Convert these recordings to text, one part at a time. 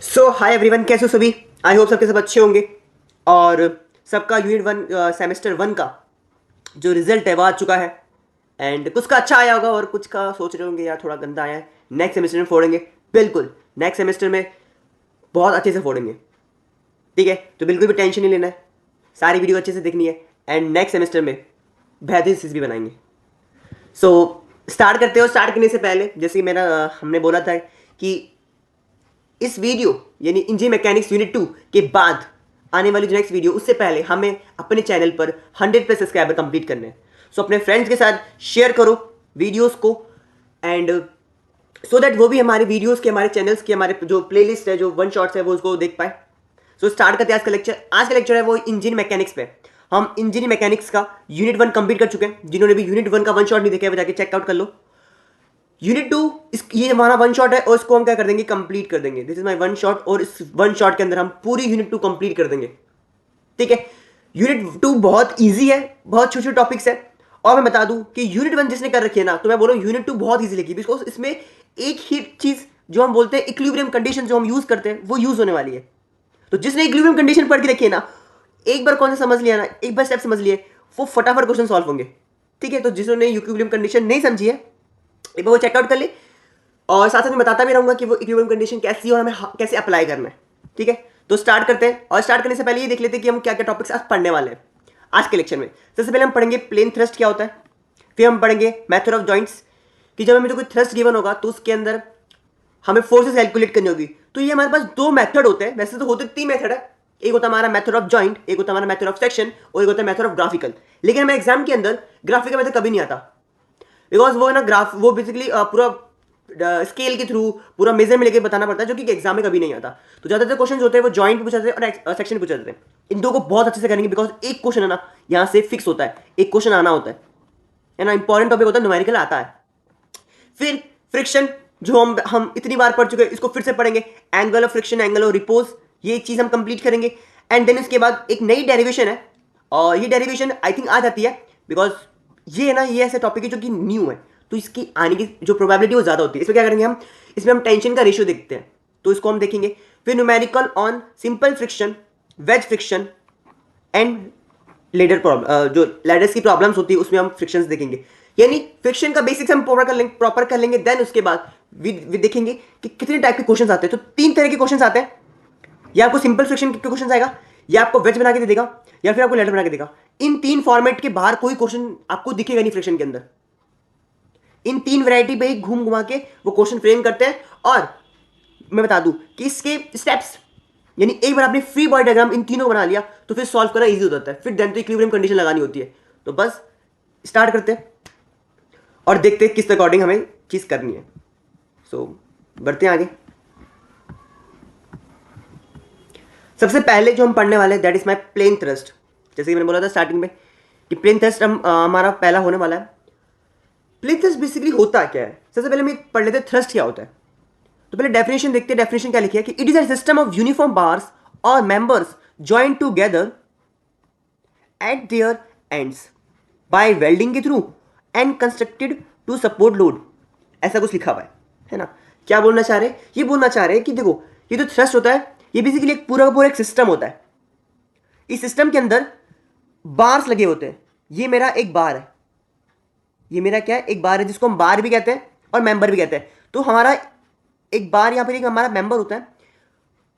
सो hi everyone, कैसे हो सभी। आई होप सबके सब अच्छे होंगे। और सबका यूनिट वन सेमेस्टर वन का जो रिजल्ट है वो आ चुका है। एंड कुछ का अच्छा आया होगा और कुछ का सोच रहे होंगे यार थोड़ा गंदा आया है, नेक्स्ट सेमेस्टर में फोड़ेंगे। बिल्कुल नेक्स्ट सेमेस्टर में बहुत अच्छे से फोड़ेंगे। ठीक है, तो बिल्कुल भी टेंशन नहीं लेना है, सारी वीडियो अच्छे से देखनी है एंड नेक्स्ट सेमेस्टर में बेहतरीन चीज़ भी बनाएंगे। सो स्टार्ट करते हो। स्टार्ट करने से पहले जैसे कि हमने बोला था कि इस वीडियो यानी इंजन मैकेनिक्स यूनिट 2 के बाद आने वाली जो नेक्स्ट वीडियो, उससे पहले हमें अपने चैनल पर 100+ सब्सक्राइबर कंप्लीट करने हैं। सो अपने फ्रेंड्स के साथ शेयर करो वीडियोस को एंड सो दैट वो भी हमारे वीडियोस के, हमारे चैनल्स के, हमारे जो प्लेलिस्ट है, जो वन शॉट्स है, वो उसको देख पाए। सो स्टार्ट करते हैं आज का लेक्चर। आज का लेक्चर है वो इंजन मैकेनिक्स पे। हम इंजन मैकेनिक्स का यूनिट 1 कंप्लीट कर चुके हैं। जिन्होंने भी यूनिट 1 का वन शॉट नहीं देखा है वो जाके चेकआउट कर लो। यूनिट 2 ये हमारा वन शॉट है और इसको हम क्या कर देंगे, कंप्लीट कर देंगे। This is my one shot और इस वन शॉट के अंदर हम पूरी यूनिट 2 कंप्लीट कर देंगे। ठीक है, यूनिट 2 बहुत इजी है, बहुत छोटे छोटे टॉपिक्स है। और मैं बता दूं कि यूनिट 1 जिसने कर रखी है ना, तो मैं बोल रहा हूं यूनिट 2 बहुत इजी लगी, बिकॉज इसमें एक ही चीज जो हम बोलते हैं इक्विलिब्रियम कंडीशन जो हम यूज करते हैं वो यूज होने वाली है। तो जिसने इक्विलिब्रियम कंडीशन पढ़ के रखी है ना, एक बार कौन सा समझ लिया ना, एक बार स्टेप समझ लिए, वो फटाफट क्वेश्चन सॉल्व होंगे। ठीक है, तो जिन्होंने इक्विलिब्रियम कंडीशन नहीं समझी है एक बार वो चेकआउट कर ले। और साथ साथ मैं बताता भी रहूंगा कि वो इक्विलिब्रियम कंडीशन कैसी है और हमें कैसे अप्लाई करना है। ठीक है, तो स्टार्ट करते हैं। और स्टार्ट करने से पहले ये देख लेते हैं कि हम क्या क्या टॉपिक्स आज पढ़ने वाले हैं आज के लेक्चर में। सबसे पहले हम पढ़ेंगे प्लेन थ्रस्ट क्या होता है, फिर हम पढ़ेंगे मेथड ऑफ जॉइंट्स, कि जब हमें जो कोई थ्रस्ट गिवन होगा तो उसके अंदर हमें फोर्सेस कैलकुलेट करनी होगी। तो ये हमारे पास दो मेथड होते हैं, वैसे तो होते 3 मेथड है। एक होता है हमारा मेथड ऑफ जॉइंट, एक होता है हमारा मेथड ऑफ सेक्शन, और एक होता है मेथड ऑफ ग्राफिकल। लेकिन हमें एग्जाम के अंदर ग्राफिकल मेथड कभी नहीं आता, बिकॉज वो है ना ग्राफ, वो बेसिकली पूरा स्केल के थ्रू पूरा मेजर में लेके बताना पड़ता है, जो कि एग्जाम में कभी नहीं आता। तो ज्यादातर क्वेश्चन होते हैं वो जॉइंट पूछा जाते हैं और सेक्शन पूछा जाते हैं। इन दो को बहुत अच्छे से करेंगे, बिकॉज एक क्वेश्चन है ना यहाँ से फिक्स होता है, एक क्वेश्चन आना होता है ना, इंपॉर्टेंट टॉपिक होता है, न्यूमेरिकल आता है। फिर फ्रिक्शन जो हम इतनी बार पढ़ चुके हैं, इसको फिर से पढ़ेंगे। Angle of friction, angle of repose, ये चीज हम कंप्लीट करेंगे। एंड देन इसके बाद एक नई डेरिवेशन है, और ये डेरिवेशन आई थिंक आ जाती है, बिकॉज ये है ना, ये ऐसे टॉपिक है जो कि न्यू है, तो इसकी आने की जो प्रोबेबिलिटी वो ज्यादा होती है। इसमें क्या करेंगे हम, इसमें हम टेंशन का रेशियो देखते हैं, तो इसको हम देखेंगे। फिर numerical on simple friction, wedge friction and ladder problem, जो लेडर्स की प्रॉब्लम्स होती है उसमें हम फ्रिक्शंस देखेंगे। यानी फ्रिक्शन का बेसिक्स हम प्रॉपर कर लेंगे। देन उसके बाद वी देखेंगे कि कितने टाइप के क्वेश्चंस आते हैं। तो 3 तरह के क्वेश्चंस आते हैं, या आपको सिंपल फ्रिक्शन के क्वेश्चन आएगा, या आपको वेज बना के दे देगा, या फिर आपको लेडर बना के देगा। इन 3 फॉर्मेट के बाहर कोई क्वेश्चन आपको दिखेगा नहीं फ्रिक्शन के अंदर। इन 3 वैरायटी पे ही घूम घुमा के वो क्वेश्चन फ्रेम करते हैं। और मैं बता दूं कि इसके स्टेप्स, यानी एक बार आपने फ्री बॉडी डायग्राम इन तीनों बना लिया तो फिर सॉल्व करना इजी हो जाता है। फिर देन तो इक्विलिब्रियम कंडीशन लगानी होती है। तो बस स्टार्ट करते हैं और देखते हैं किस अकॉर्डिंग हमें चीज करनी है। सो बढ़ते हैं आगे। सबसे पहले जो हम पढ़ने वाले हैं that is my plane truss. जैसे कि मैंने बोला था स्टार्टिंग में कि प्लेन थ्रस्ट हमारा पहला होने वाला है। प्लेन थ्रस्ट बेसिकली होता क्या है, सबसे पहले हम पढ़ लेते हैं थ्रस्ट क्या होता है। तो पहले डेफिनेशन देखते हैं। डेफिनेशन क्या लिखी है कि it is a system of uniform bars और members joint together at their ends by welding के through and constructed to support load. ऐसा कुछ लिखा हुआ है ना। क्या बोलना चाह रहे हैं, ये बोलना चाह रहे हैं कि देखो ये जो थ्रस्ट होता है ये बेसिकली एक पूरा का पूरा एक सिस्टम होता है। इस सिस्टम के अंदर बार्स लगे होते हैं। ये मेरा एक बार है, ये मेरा क्या है, एक बार है, जिसको हम बार भी कहते हैं और मेंबर भी कहते हैं। तो हमारा एक बार यहाँ पर एक हमारा मेंबर होता है।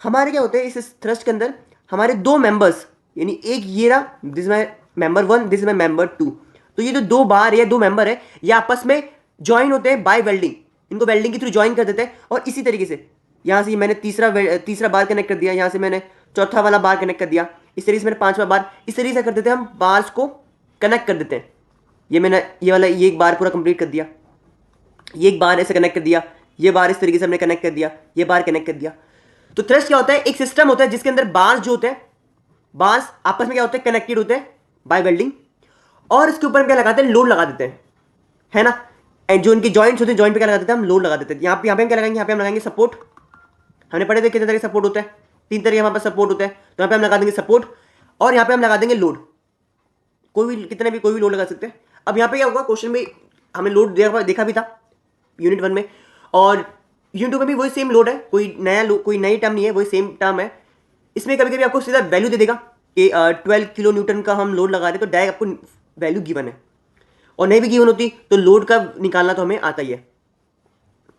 हमारे क्या होते हैं इस थ्रस्ट के अंदर, हमारे 2 मेंबर्स, यानी एक ये रहा, this my member 1, this my member 2। तो ये जो 2 बार है, 2 मेंबर है, ये आपस में ज्वाइन होते हैं बाय वेल्डिंग। इनको वेल्डिंग के थ्रू ज्वाइन कर देते हैं। और इसी तरीके से यहाँ से मैंने तीसरा बार कनेक्ट कर दिया, यहाँ से मैंने चौथा वाला बार कनेक्ट कर दिया, इस तरीके से मैंने 5वां बार, इस तरीके से कर देते हैं हम, बार्स को कनेक्ट कर देते हैं। ये मैंने ये एक बार पूरा कंप्लीट कर दिया, ये एक बार ऐसे कनेक्ट कर दिया, ये बार इस तरीके से हमने कनेक्ट कर दिया, ये बार कनेक्ट कर दिया। तो थ्रस्ट क्या होता है, एक सिस्टम होता है जिसके अंदर बार्स जो होते हैं, बार्स आपस में क्या होते हैं, कनेक्टेड होते हैं बाय वेल्डिंग। और इसके ऊपर हम क्या लगाते हैं, लोड लगा देते हैं, है ना। एंड जो इनके जॉइंट्स होते हैं, जॉइंट पे क्या लगा देते हैं हम, लोड लगा देते हैं। यहाँ पे हम क्या लगाएंगे, यहाँ पे हम लगाएंगे सपोर्ट। हमने पढ़े थे कितने तरह के सपोर्ट होता है, 3 तरह के हमारे पास सपोर्ट होता है। तो यहाँ पे हम लगा देंगे सपोर्ट, और यहाँ पे हम लगा देंगे लोड। कोई भी लोड लगा सकते हैं। अब यहाँ पे क्या होगा, क्वेश्चन में हमें लोड देखा भी था यूनिट 1 में। और यूनिट 2 में भी वही सेम लोड है, कोई नई टर्म नहीं है, वही सेम टर्म है। इसमें कभी कभी आपको सीधा वैल्यू दे देगा कि 12 किलो न्यूटन का हम लोड लगा रहे हैं, तो डायरेक्ट आपको वैल्यू गिवन है, और नहीं भी गिवन होती तो लोड का निकालना तो हमें आता ही है,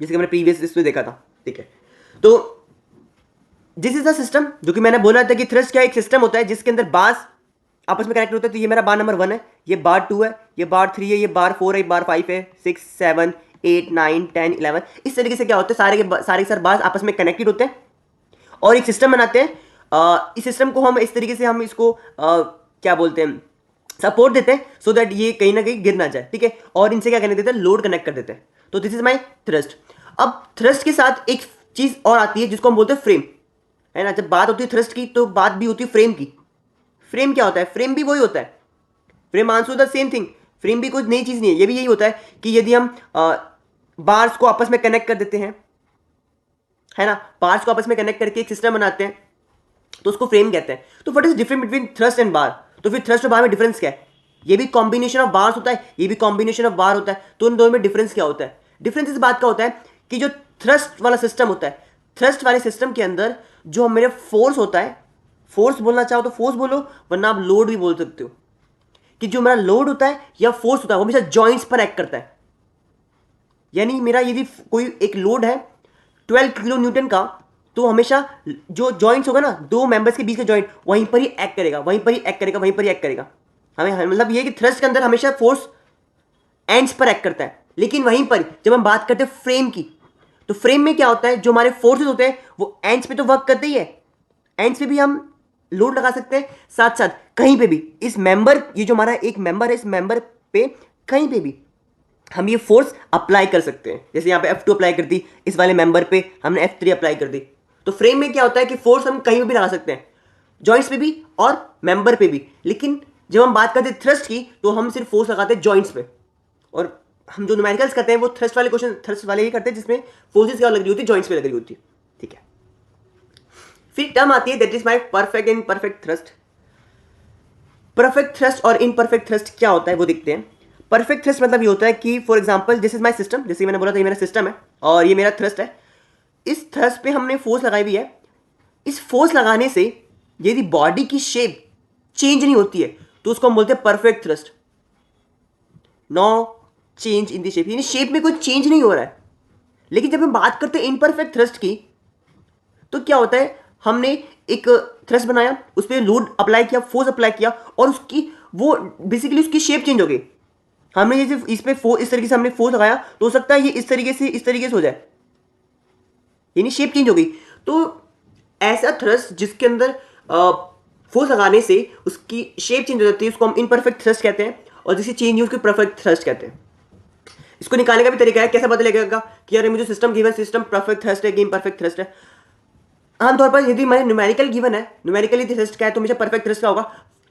जैसे कि हमने प्रीवियस इसमें देखा था। ठीक है, तो दिस इज द सिस्टम, जो कि मैंने बोला था कि थ्रस्ट क्या एक सिस्टम होता है जिसके अंदर बार्स आपस में कनेक्ट होते हैं। तो ये मेरा बार नंबर 1 है, ये बार 2 है, ये बार 3 है, ये बार 4 है, ये बार 5 है, 6 7 8 9 10 11। इस तरीके से क्या होता है, सारे के बार्स आपस में कनेक्टेड होते हैं और एक सिस्टम बनाते हैं। इस सिस्टम को हम इस तरीके से हम इसको क्या बोलते हैं, सपोर्ट देते हैं, सो दैट ये कहीं ना कहीं गिर ना जाए। ठीक है, और इनसे क्या करने देते हैं, लोड कनेक्ट कर देते हैं। तो दिस इज माई थ्रस्ट। अब थ्रस्ट के साथ एक चीज और आती है जिसको हम बोलते हैं फ्रेम, है ना। जब बात होती है थ्रस्ट की तो बात भी होती है फ्रेम की। फ्रेम क्या होता है, फ्रेम भी वही होता है, frame answer the same thing. Frame भी कुछ नई चीज नहीं है, ये भी यही होता है कि यदि हम बार्स को आपस में कनेक्ट कर देते हैं, है ना, बार्स को आपस में कनेक्ट करके एक सिस्टम बनाते हैं, तो उसको फ्रेम कहते हैं। तो what is difference between thrust and bar, तो फिर थ्रस्ट और बार में डिफरेंस क्या है। ये भी कॉम्बिनेशन ऑफ बार्स होता है, ये भी कॉम्बिनेशन ऑफ बार होता है, तो उन दोनों में डिफरेंस क्या होता है। डिफरेंस इस बात का होता है कि जो थ्रस्ट वाला सिस्टम होता है, थ्रस्ट वाले सिस्टम के अंदर जो मेरे फोर्स होता है, फोर्स बोलना चाहो तो फोर्स बोलो, वरना आप लोड भी बोल सकते हो, कि जो मेरा लोड होता है या फोर्स होता है वो हमेशा जॉइंट्स पर एक्ट करता है। यानी मेरा यदि कोई एक लोड है 12 किलो न्यूटन का, तो हमेशा जो जॉइंट्स होगा ना, दो मेंबर्स के बीच का जॉइंट, वहीं पर ही एक्ट करेगा, वहीं पर ही एक्ट करेगा, वहीं पर ही एक्ट करेगा। हमें मतलब ये कि थ्रस्ट के अंदर हमेशा फोर्स एंड्स पर एक्ट करता है, लेकिन वहीं पर जब हम बात करते हैं फ्रेम की, तो फ्रेम में क्या होता है, जो हमारे फोर्सेस होते हैं वो एंड्स पे तो वर्क करते ही है, एंड्स पे भी हम लोड लगा सकते हैं, साथ साथ कहीं पे भी इस मेंबर, ये जो हमारा एक मेंबर है, इस मेंबर पे कहीं पे भी हम ये फोर्स अप्लाई कर सकते हैं। जैसे यहाँ पे F2 अप्लाई कर दी, इस वाले मेंबर पे हमने F3 अप्लाई कर दी। तो फ्रेम में क्या होता है कि फोर्स हम कहीं भी लगा सकते हैं, जॉइंट्स पे भी और मेंबर पे भी। लेकिन जब हम बात करते हैं थ्रस्ट की, तो हम सिर्फ फोर्स लगाते हैं जॉइंट्स पे, और हम जो न्यूमेरिकल्स करते हैं वो थ्रस्ट वाले क्वेश्चन थ्रस्ट वाले ही करते हैं, जिसमें फोर्सेस क्या लग रही होती है, जॉइंट्स पे लग रही होती है। ठीक है, फिर टर्म आती है that is my perfect and perfect thrust. Perfect thrust और इनपरफेक्ट थ्रस्ट क्या होता है वो देखते हैं। परफेक्ट थ्रस्ट मतलब ये होता है कि for example this is my system, जैसे मैंने बोला था ये मेरा सिस्टम है और ये मेरा थ्रस्ट है। इस थ्रस्ट पे हमने फोर्स लगाई हुई है, इस फोर्स लगाने से यदि बॉडी की शेप चेंज नहीं होती है तो उसको हम बोलते हैं perfect truss. No change in the shape, यानी शेप में कोई चेंज नहीं हो रहा है। लेकिन जब हम बात करते हैं इनपरफेक्ट थ्रस्ट की, तो क्या होता है, हमने एक थ्रस्ट बनाया, उस पर लोड अप्लाई किया, फोर्स अप्लाई किया, और उसकी वो बेसिकली उसकी शेप चेंज हो गई। हमने ये सिर्फ इस पे इस तरीके से हमने फोर्स लगाया, तो हो सकता है ये इस तरीके से हो जाए, यानी शेप चेंज हो गई। तो ऐसा थ्रस्ट जिसके अंदर फोर्स लगाने से उसकी शेप चेंज हो जाती है, उसको हम इनपरफेक्ट थ्रस्ट कहते हैं, और जिसकी चेंज है उसको परफेक्ट थ्रस्ट कहते हैं। इसको निकालने का भी तरीका है, कैसे पता लगेगा कि यार मुझे system given system perfect thrust है कि इम्परफेक्ट थ्रस्ट है। आमतौर पर यदि मैंने न्यूमेरिकल गिवन है, न्यूमेरिकली थ्रस्ट क्या है, तो मुझे परफेक्ट थ्रस्ट का होगा।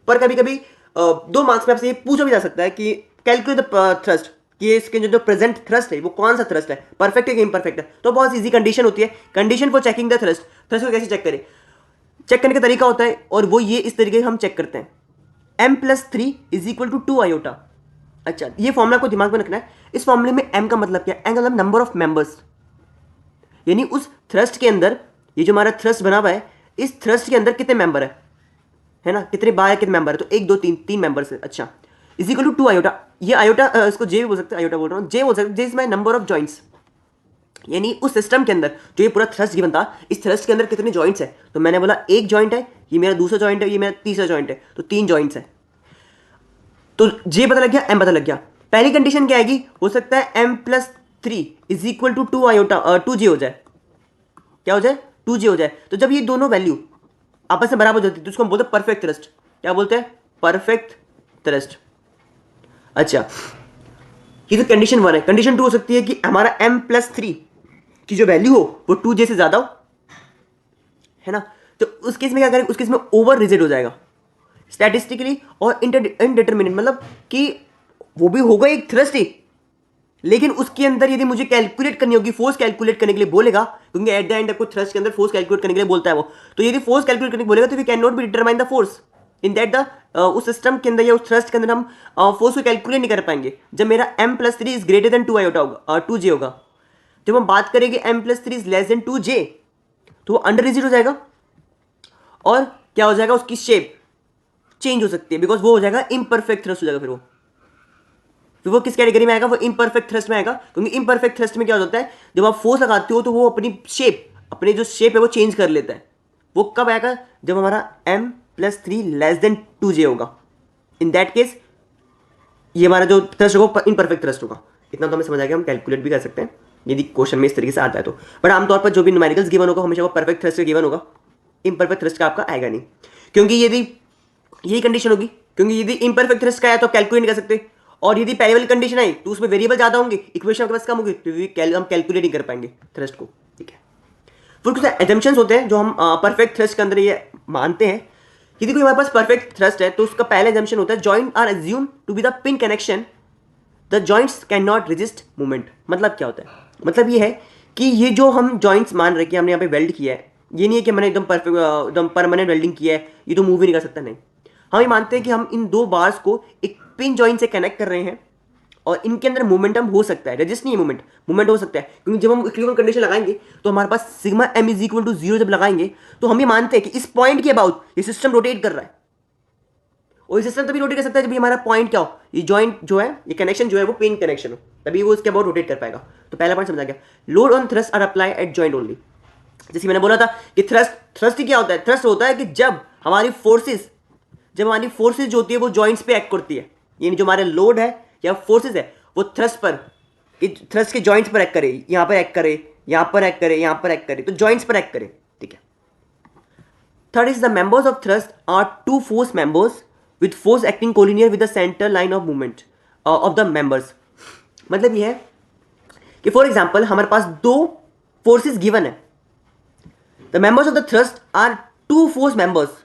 पर कभी कभी 2 मार्क्स में आपसे ये पूछा भी जा सकता है कि कैलकुलेट द थ्रस्ट, कि इसके जो प्रेजेंट थ्रस्ट है वो कौन सा थ्रस्ट है, परफेक्ट है कि इम्परफेक्ट है। तो बहुत ईजी कंडीशन होती है, condition for checking the thrust. Thrust को कैसे चेक करें, चेक करने का तरीका होता है, और वो ये इस तरीके से हम चेक करते हैं, m+3 = 2 आयोटा। अच्छा, ये फॉर्मूला को दिमाग में रखना है। इस फॉर्मूले में m का मतलब क्या है, m का मतलब नंबर ऑफ मेंबर्स, यानी उस थ्रस्ट के अंदर, ये जो हमारा थ्रस्ट बना हुआ है, इस थ्रस्ट के अंदर कितने मेंबर है ना, कितने बार है, कितने मेंबर है, तो 1 2 3 मेंबर्स है। अच्छा, = 2 आयोटा। ये आयोटा इसको जे भी बोल सकते हैं, आयोटा बोल रहा हूँ, जे बोल सकते हैं, J is my number of joints. यानी उस सिस्टम के अंदर जो ये पूरा थ्रस्ट गिवन था, इस थ्रस्ट के अंदर कितने जॉइंट्स है, तो मैंने बोला एक जॉइंट है, ये मेरा दूसरा जॉइंट है, ये मेरा तीसरा जॉइंट है, तो 3 जॉइंट्स है। तो जे पता लग गया, एम पता लग गया। पहली कंडीशन क्या आएगी, हो सकता है m+3 = 2 आयोटा 2j हो जाए। क्या हो जाए, 2j हो जाए। तो जब ये दोनों वैल्यू आपस में बराबर हो जाती है तो उसको हम बोलते हैं परफेक्ट थ्रस्ट। क्या बोलते हैं, परफेक्ट थ्रस्ट। अच्छा, ये तो कंडीशन 1 है। कंडीशन 2 हो सकती है कि हमारा m+3 की जो वैल्यू हो वो 2j से ज्यादा हो, है ना। तो उस केस में क्या करें, उस केस में ओवर रिजिड हो जाएगा स्टैटिस्टिकली, और इनडिटर्मिनेट, मतलब कि वो भी होगा एक थ्रस्ट ही, लेकिन उसके अंदर यदि मुझे कैलकुलेट करनी होगी, फोर्स कैलकुलेट करने के लिए बोलेगा, क्योंकि एट द एंड आपको थ्रस्ट के अंदर फोर्स कैलकुलेट करने के लिए बोलता है वो। तो यदि फोर्स कैलकुलेट करने के बोलेगा तो we can not be determine the force in that the उस सिस्टम के अंदर या उस थ्रस्ट के अंदर हम फोर्स को कैलकुलेट नहीं कर पाएंगे जब मेरा m+3 > 2 आयोटा होगा, 2j होगा। जब हम बात करेंगे m+3 is less than 2j, तो वो अंडर रिजिड हो जाएगा और क्या हो जाएगा, उसकी शेप चेंज हो सकती है बिकॉज वो हो जाएगा इम्परफेक्ट थ्रस्ट हो जाएगा। फिर वो किस कैटेगरी में आएगा, वो इम्परफेक्ट थ्रस्ट में आएगा, क्योंकि इम्परफेक्ट थ्रस्ट में क्या होता है, जब आप फोर्स लगाते हो तो वो अपनी शेप, अपनी जो शेप है वो चेंज कर लेता है। वो कब आएगा, जब हमारा m+3 लेस देन 2j होगा। इन दैट केस ये हमारा जो थ्रस्ट होगा इम्परफेक्ट थ्रस्ट होगा। इतना तो हमें समझ आ गया, हम कैलकुलेट भी कर सकते हैं यदि क्वेश्चन में इस तरीके से आता है तो। बट आमतौर पर जो भी न्यूमेरिकल्स गिवन होगा हमेशा वो परफेक्ट थ्रस्ट का गिवन होगा, इम्परफेक्ट थ्रस्ट का आपका आएगा नहीं, क्योंकि यदि यही कंडीशन होगी, क्योंकि यदि इम्परफेक्ट थ्रस्ट का आया तो कैलकुलेट नहीं कर सकते, और यदि पहले वाली कंडीशन आई तो उसमें वेरिएबल ज्यादा होंगे, इक्वेशन आपके पास कम होगी, तो हम कैलकुलेट नहीं कर पाएंगे थ्रस्ट को। ठीक है, फिर कुछ एजम्पशंस होते हैं जो हम परफेक्ट थ्रस्ट के अंदर ये मानते हैं। यदि कोई हमारे पास परफेक्ट थ्रस्ट है तो उसका पहला एजम्पशन होता है joint are assume to be the pin connection, the joints can not resist movement. मतलब क्या होता है, मतलब ये है कि ये जो हम जॉइंट्स मान रहे हैं कि हमने यहाँ पे वेल्ड किया है, ये नहीं है कि मैंने एकदम परफेक्ट एकदम परमानेंट वेल्डिंग किया है, ये तो मूव ही नहीं कर सकता, नहीं। हम ये मानते हैं कि हम इन दो बार्स को एक पिन जॉइंट से कनेक्ट कर रहे हैं और इनके अंदर मोमेंटम हो सकता है, रेजिस्ट नहीं है, मूवमेंट हो सकता है, क्योंकि जब हम इक्विलिब्रियम कंडीशन लगाएंगे तो हमारे पास sigma m is equal to 0 जब लगाएंगे तो हम ये मानते हैं कि इस पॉइंट के अबाउट ये सिस्टम रोटेट कर रहा है, और ये सिस्टम तभी रोटेट कर सकता है जब हमारा पॉइंट क्या हो, ये जॉइंट जो है, ये कनेक्शन जो है वो पिन कनेक्शन हो, तभी वो इसके अबाउट रोटेट कर पाएगा। तो पहला पॉइंट समझा गया। Load on truss are apply at joint only. जैसे मैंने बोला था कि थ्रस्ट ही क्या होता है, थ्रस्ट होता है कि जब हमारी फोर्सेस जो होती है वो जॉइंट्स पे एक्ट करती है, यानी जो हमारे लोड है या फोर्सेस है वो थ्रस्ट के जॉइंट्स पर एक्ट करे, यहां पर एक्ट करे, यहां पर एक्ट करे, यहां पर एक्ट करे, तो जॉइंट्स पर एक्ट करे। ठीक है। Third is the members of truss are two force members with force acting collinear with the centre line of movement of the members. मतलब ये है कि फॉर एग्जांपल हमारे पास दो फोर्सेस गिवन है, the members of the truss are two force members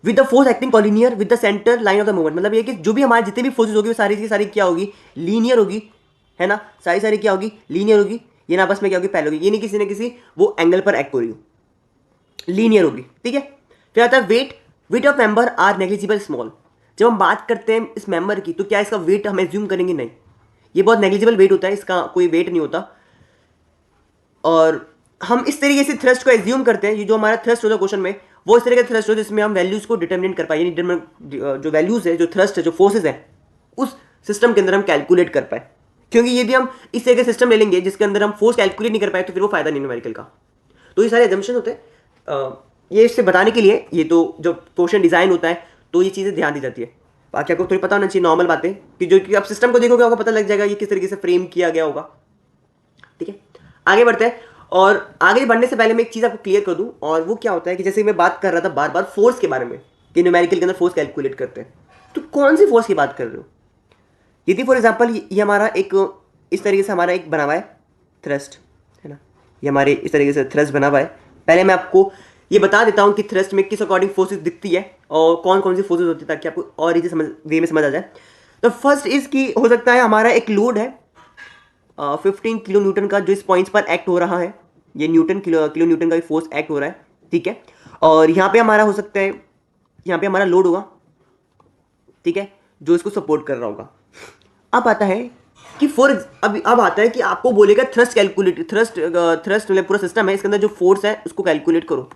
with the force acting collinear with the centre line of the movement. मतलब ये कि जो भी हमारे जितनी भी फोर्सेस होगी वो सारी की सारी क्या होगी, लीनियर होगी, है ना, सारी क्या होगी, लीनियर होगी, ये ना आपस में क्या होगी, पैरेलल होगी, ये नहीं किसी न किसी वो एंगल पर एक्ट हो रही हो, लीनियर होगी। ठीक है। फिर आता है weight of member are negligible small. जब हम बात करते हैं इस मेंबर की तो क्या इसका वेट हम एज्यूम करेंगे, नहीं, ये बहुत नेग्लिजिबल वेट होता है, इसका कोई वेट नहीं होता, और हम इस तरीके से थ्रस्ट को एज्यूम करते हैं, ये जो हमारा थ्रस्ट होता है क्वेश्चन में वो इस तरह का थ्रस्ट हो जिसमें हम वैल्यूज को डिटरमिनेट कर पाए, यानी जो वैल्यूज है, जो थ्रस्ट है, जो फोर्सेज है, उस सिस्टम के अंदर हम कैलकुलेट कर पाए। क्योंकि यदि हम इस तरह का सिस्टम ले लेंगे जिसके अंदर हम फोर्स कैलकुलेट नहीं कर पाए तो फिर वो फायदा नहीं न्यूमेरिकल का। तो ये सारे एजम्पशन होते हैं, ये इससे बताने के लिए, ये तो जब क्वेश्चन डिजाइन होता है तो ये चीज़ें ध्यान दी जाती है। बाकी आपको थोड़ी पता होना चाहिए नॉर्मल बातें, कि जो कि आप सिस्टम को देखोगे आपको पता लग जाएगा ये किस तरीके से फ्रेम किया गया होगा। ठीक है, आगे बढ़ते हैं। और आगे बढ़ने से पहले मैं एक चीज़ आपको क्लियर कर दूं, और वो क्या होता है कि जैसे मैं बात कर रहा था बार बार फोर्स के बारे में कि न्यूमेरिकल के अंदर फोर्स कैलकुलेट करते हैं, तो कौन सी फोर्स की बात कर रहे हो। यदि फॉर एग्जांपल ये हमारा एक इस तरीके से हमारा एक बना हुआ है थ्रस्ट, है ना, ये हमारे इस तरीके से थ्रस्ट बना हुआ है। पहले मैं आपको ये बता देता हूँ कि थ्रस्ट में किस अकॉर्डिंग फोर्सेस दिखती है और कौन कौन सी फोर्सेस होती है, ताकि आपको और इजी वे में समझ आ जाए। तो फर्स्ट इज की हो सकता है हमारा एक लोड है 15 किलो न्यूटन का जो इस पॉइंट्स पर एक्ट हो रहा है, ये किलो न्यूटन का फोर्स एक्ट हो रहा है। ठीक है, और यहाँ पे हमारा हो सकता है, यहाँ पे हमारा लोड होगा, ठीक है, जो इसको सपोर्ट कर रहा होगा। अब आता है कि अब आता है कि आपको बोलेगा थ्रस्ट कैलकुलेट, थ्रस्ट मतलब पूरा सिस्टम है, इसके अंदर जो फोर्स है उसको कैलकुलेट करो।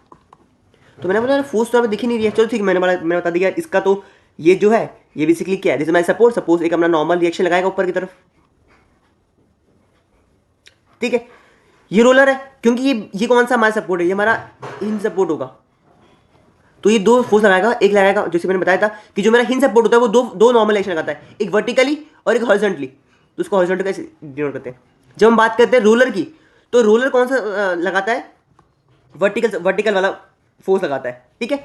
तो मैंने बोला फोर्स तो हमें दिख ही नहीं रही है, चलो ठीक है, मैंने बता दिया इसका। तो ये जो है ये बेसिकली क्या है, जैसे मैं सपोज एक अपना नॉर्मल रिएक्शन लगाएगा ऊपर की तरफ, ठीक है, ये रोलर है, क्योंकि ये कौन सा हमारा सपोर्ट है, ये हमारा हिंज सपोर्ट होगा, तो ये दो फोर्स लगाएगा, एक लगाएगा जैसे मैंने बताया था कि जो मेरा हिंज सपोर्ट होता है वो दो नॉर्मल एक्शन लगाता है, एक वर्टिकली और एक हॉरिजॉन्टली। तो उसको हॉरिजॉन्टल कैसे डिनोट करते हैं। जब हम बात करते हैं रोलर की, तो रोलर कौन सा लगाता है, वर्टिकल वाला फोर्स लगाता है। ठीक है,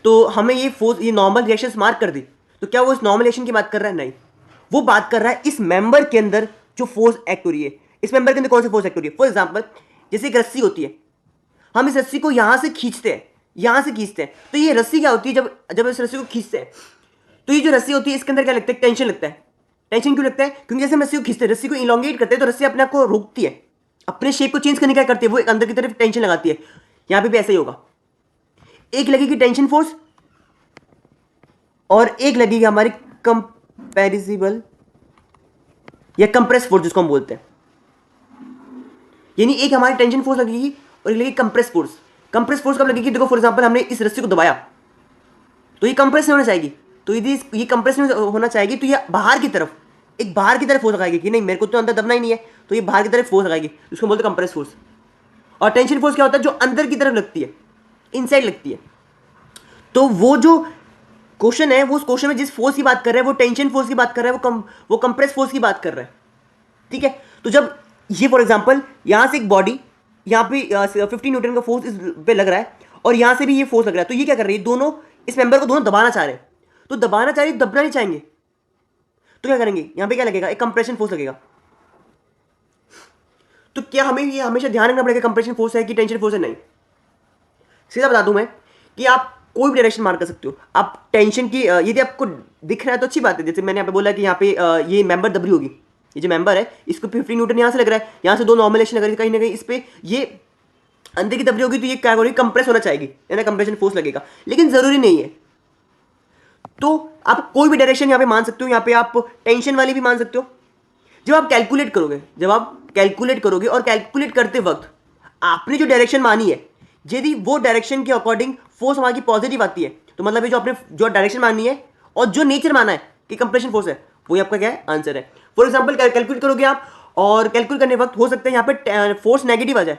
तो हमें ये फोर्स, ये नॉर्मल रिएक्शन मार्क कर दी, तो क्या वो इस नॉर्मल रिएक्शन की बात कर रहा है, नहीं, वो बात कर रहा है इस मेंबर के अंदर जो फोर्स एक्ट हो रही है, इस मेंबर के अंदर कौन सी फोर्स एक्ट हो रही है। फॉर एग्जाम्पल जैसे एक रस्सी होती है, हम इस रस्सी को यहां से खींचते हैं, यहां से खींचते हैं, तो ये रस्सी क्या होती है, जब इस रस्सी को खींचते हैं तो ये जो रस्सी होती है इसके अंदर क्या लगता है, टेंशन लगता है। टेंशन क्यों लगता है, क्योंकि जैसे हम रस्सी को खींचते हैं, रस्सी को इलोंगेट करते हैं, तो रस्सी अपने आप को रोकती है, अपने शेप को चेंज करने क्या करती है, वो एक अंदर की तरफ टेंशन लगाती है। यहां पे भी ऐसा ही होगा, एक लगेगी टेंशन फोर्स और एक लगेगी हमारी कंपैरिजिबल या कंप्रेस फोर्स जिसको हम बोलते हैं। यानी एक हमारी टेंशन फोर्स लगेगी और एक लगेगी कंप्रेस फोर्स। कंप्रेस फोर्स कब लगेगी? देखो फॉर एग्जांपल हमने इस रस्सी को दबाया तो ये कंप्रेस नहीं होना चाहिए, तो यदि ये कंप्रेस नहीं होना चाहिए तो ये बाहर की तरफ, एक बाहर की तरफ फोर्स लगाएगी कि नहीं मेरे को तो अंदर दबना ही नहीं है, तो ये बाहर की तरफ फोर्स लगाएगी, उसको बोलते हैं कंप्रेस फोर्स। और टेंशन फोर्स क्या होता है? जो अंदर की तरफ लगती है, इनसाइड लगती है। तो वो जो क्वेश्चन है, वो उस क्वेश्चन में जिस फोर्स की बात कर रहा है वो टेंशन फोर्स की बात कर रहा है, वो कंप्रेस फोर्स की बात कर रहा है। ठीक है, तो जब ये फॉर एग्जांपल यहां से एक बॉडी, यहाँ पे 15 न्यूटन का फोर्स इस पे लग रहा है और यहां से भी ये फोर्स लग रहा है, तो ये क्या कर रही है? दोनों इस मेंबर को दोनों दबाना चाह रहे हैं, तो दबाना चाह रही है, दबना नहीं चाहेंगे, तो क्या करेंगे? यहां पे क्या लगेगा? एक कंप्रेशन फोर्स लगेगा। तो क्या हमें ये हमेशा ध्यान रखना पड़ेगा कंप्रेशन फोर्स है कि टेंशन फोर्स है? नहीं, सीधा बता दूं मैं कि आप कोई भी डायरेक्शन मार कर सकते हो। आप टेंशन की यदि आपको दिख रहा है तो अच्छी बात है, जैसे मैंने यहाँ पे बोला कि यहाँ पे ये मेंबर दबरी होगी, ये जो मेंबर है इसको 15 न्यूटन यहाँ से लग रहा है, यहाँ से दो नॉर्मलेशन लग रही है, कहीं ना कहीं इस पे ये अंदर की दबरी होगी, तो ये क्या होगी? कंप्रेस होना चाहिए, है ना, कंप्रेशन फोर्स लगेगा। लेकिन जरूरी नहीं है, तो आप कोई भी डायरेक्शन यहाँ पे मान सकते हो, यहाँ पे आप टेंशन वाली भी मान सकते हो। जब आप कैलकुलेट करोगे और कैलकुलेट करते वक्त आपने जो डायरेक्शन मानी है, यदि वो डायरेक्शन के अकॉर्डिंग फोर्स वहां की पॉजिटिव आती है, तो मतलब ये जो आपने जो डायरेक्शन मानी है और जो नेचर माना है कि कंप्रेशन फोर्स है, वही आपका क्या है? आंसर है। फॉर एग्जाम्पल कैलकुलेट करोगे आप और कैलकुलेट करने वक्त हो सकता है यहाँ पे फोर्स नेगेटिव आ जाए,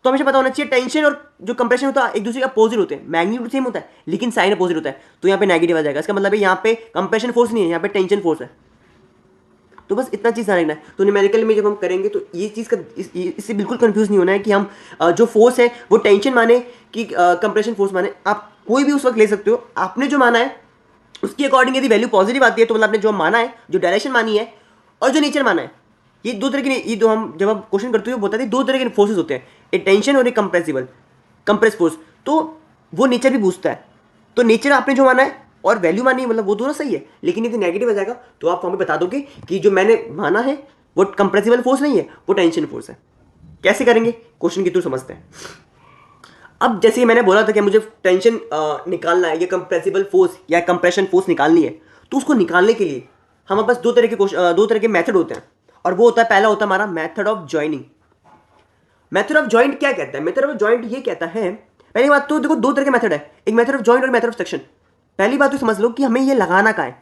तो हमेशा पता होना चाहिए टेंशन और जो कंप्रेशन होता है एक दूसरे के अपोजिट होते हैं, मैग्नीट्यूड सेम होता है लेकिन साइन अपोजिट होता है, तो यहाँ पे नेगेटिव आ जाएगा। इसका मतलब है यहाँ पे कंप्रेशन फोर्स नहीं है, यहाँ पे टेंशन फोर्स है। तो बस इतना चीज़ ध्यान रखना है। तो न्यूमेरिकल में जब हम करेंगे तो ये चीज़ का इससे बिल्कुल कंफ्यूज नहीं होना है कि हम जो फोर्स है वो टेंशन माने कि कंप्रेशन फोर्स माने। आप कोई भी उस वक्त ले सकते हो, आपने जो माना है उसके अकॉर्डिंग यदि वैल्यू पॉजिटिव आती है तो मतलब आपने जो माना है, जो डायरेक्शन मानी है और जो नेचर माना है, ये दो तरह के, ये दो हम जब आप क्वेश्चन करते हो बताते हैं दो तरह के फोर्सेज होते हैं, एक टेंशन और एक कंप्रेस फोर्स। तो वो नेचर भी पूछता है, तो नेचर आपने जो माना है और वैल्यू मानी है मतलब वो दोनों सही है, लेकिन यदि नेगेटिव आ जाएगा तो आप हमें बता दोगे कि जो मैंने माना है वो कंप्रेसिबल फोर्स नहीं है, वो टेंशन फोर्स है। कैसे करेंगे? क्वेश्चन के थ्रू समझते हैं। अब जैसे कि मैंने बोला था कि मुझे टेंशन निकालना है, ये कंप्रेसिबल फोर्स या कंप्रेशन फोर्स निकालनी है, तो उसको निकालने के लिए हमारे पास दो तरह के मेथड होते हैं, और वो होता है, पहला होता है हमारा method of joining. Method of joint क्या कहता है? मेथड ऑफ जॉइंट ये कहता है, पहली बात तो देखो दो तरह के मेथड है, एक मेथड ऑफ जॉइंट और मेथड ऑफ सेक्शन। पहली बात तो समझ लो कि हमें ये लगाना का है,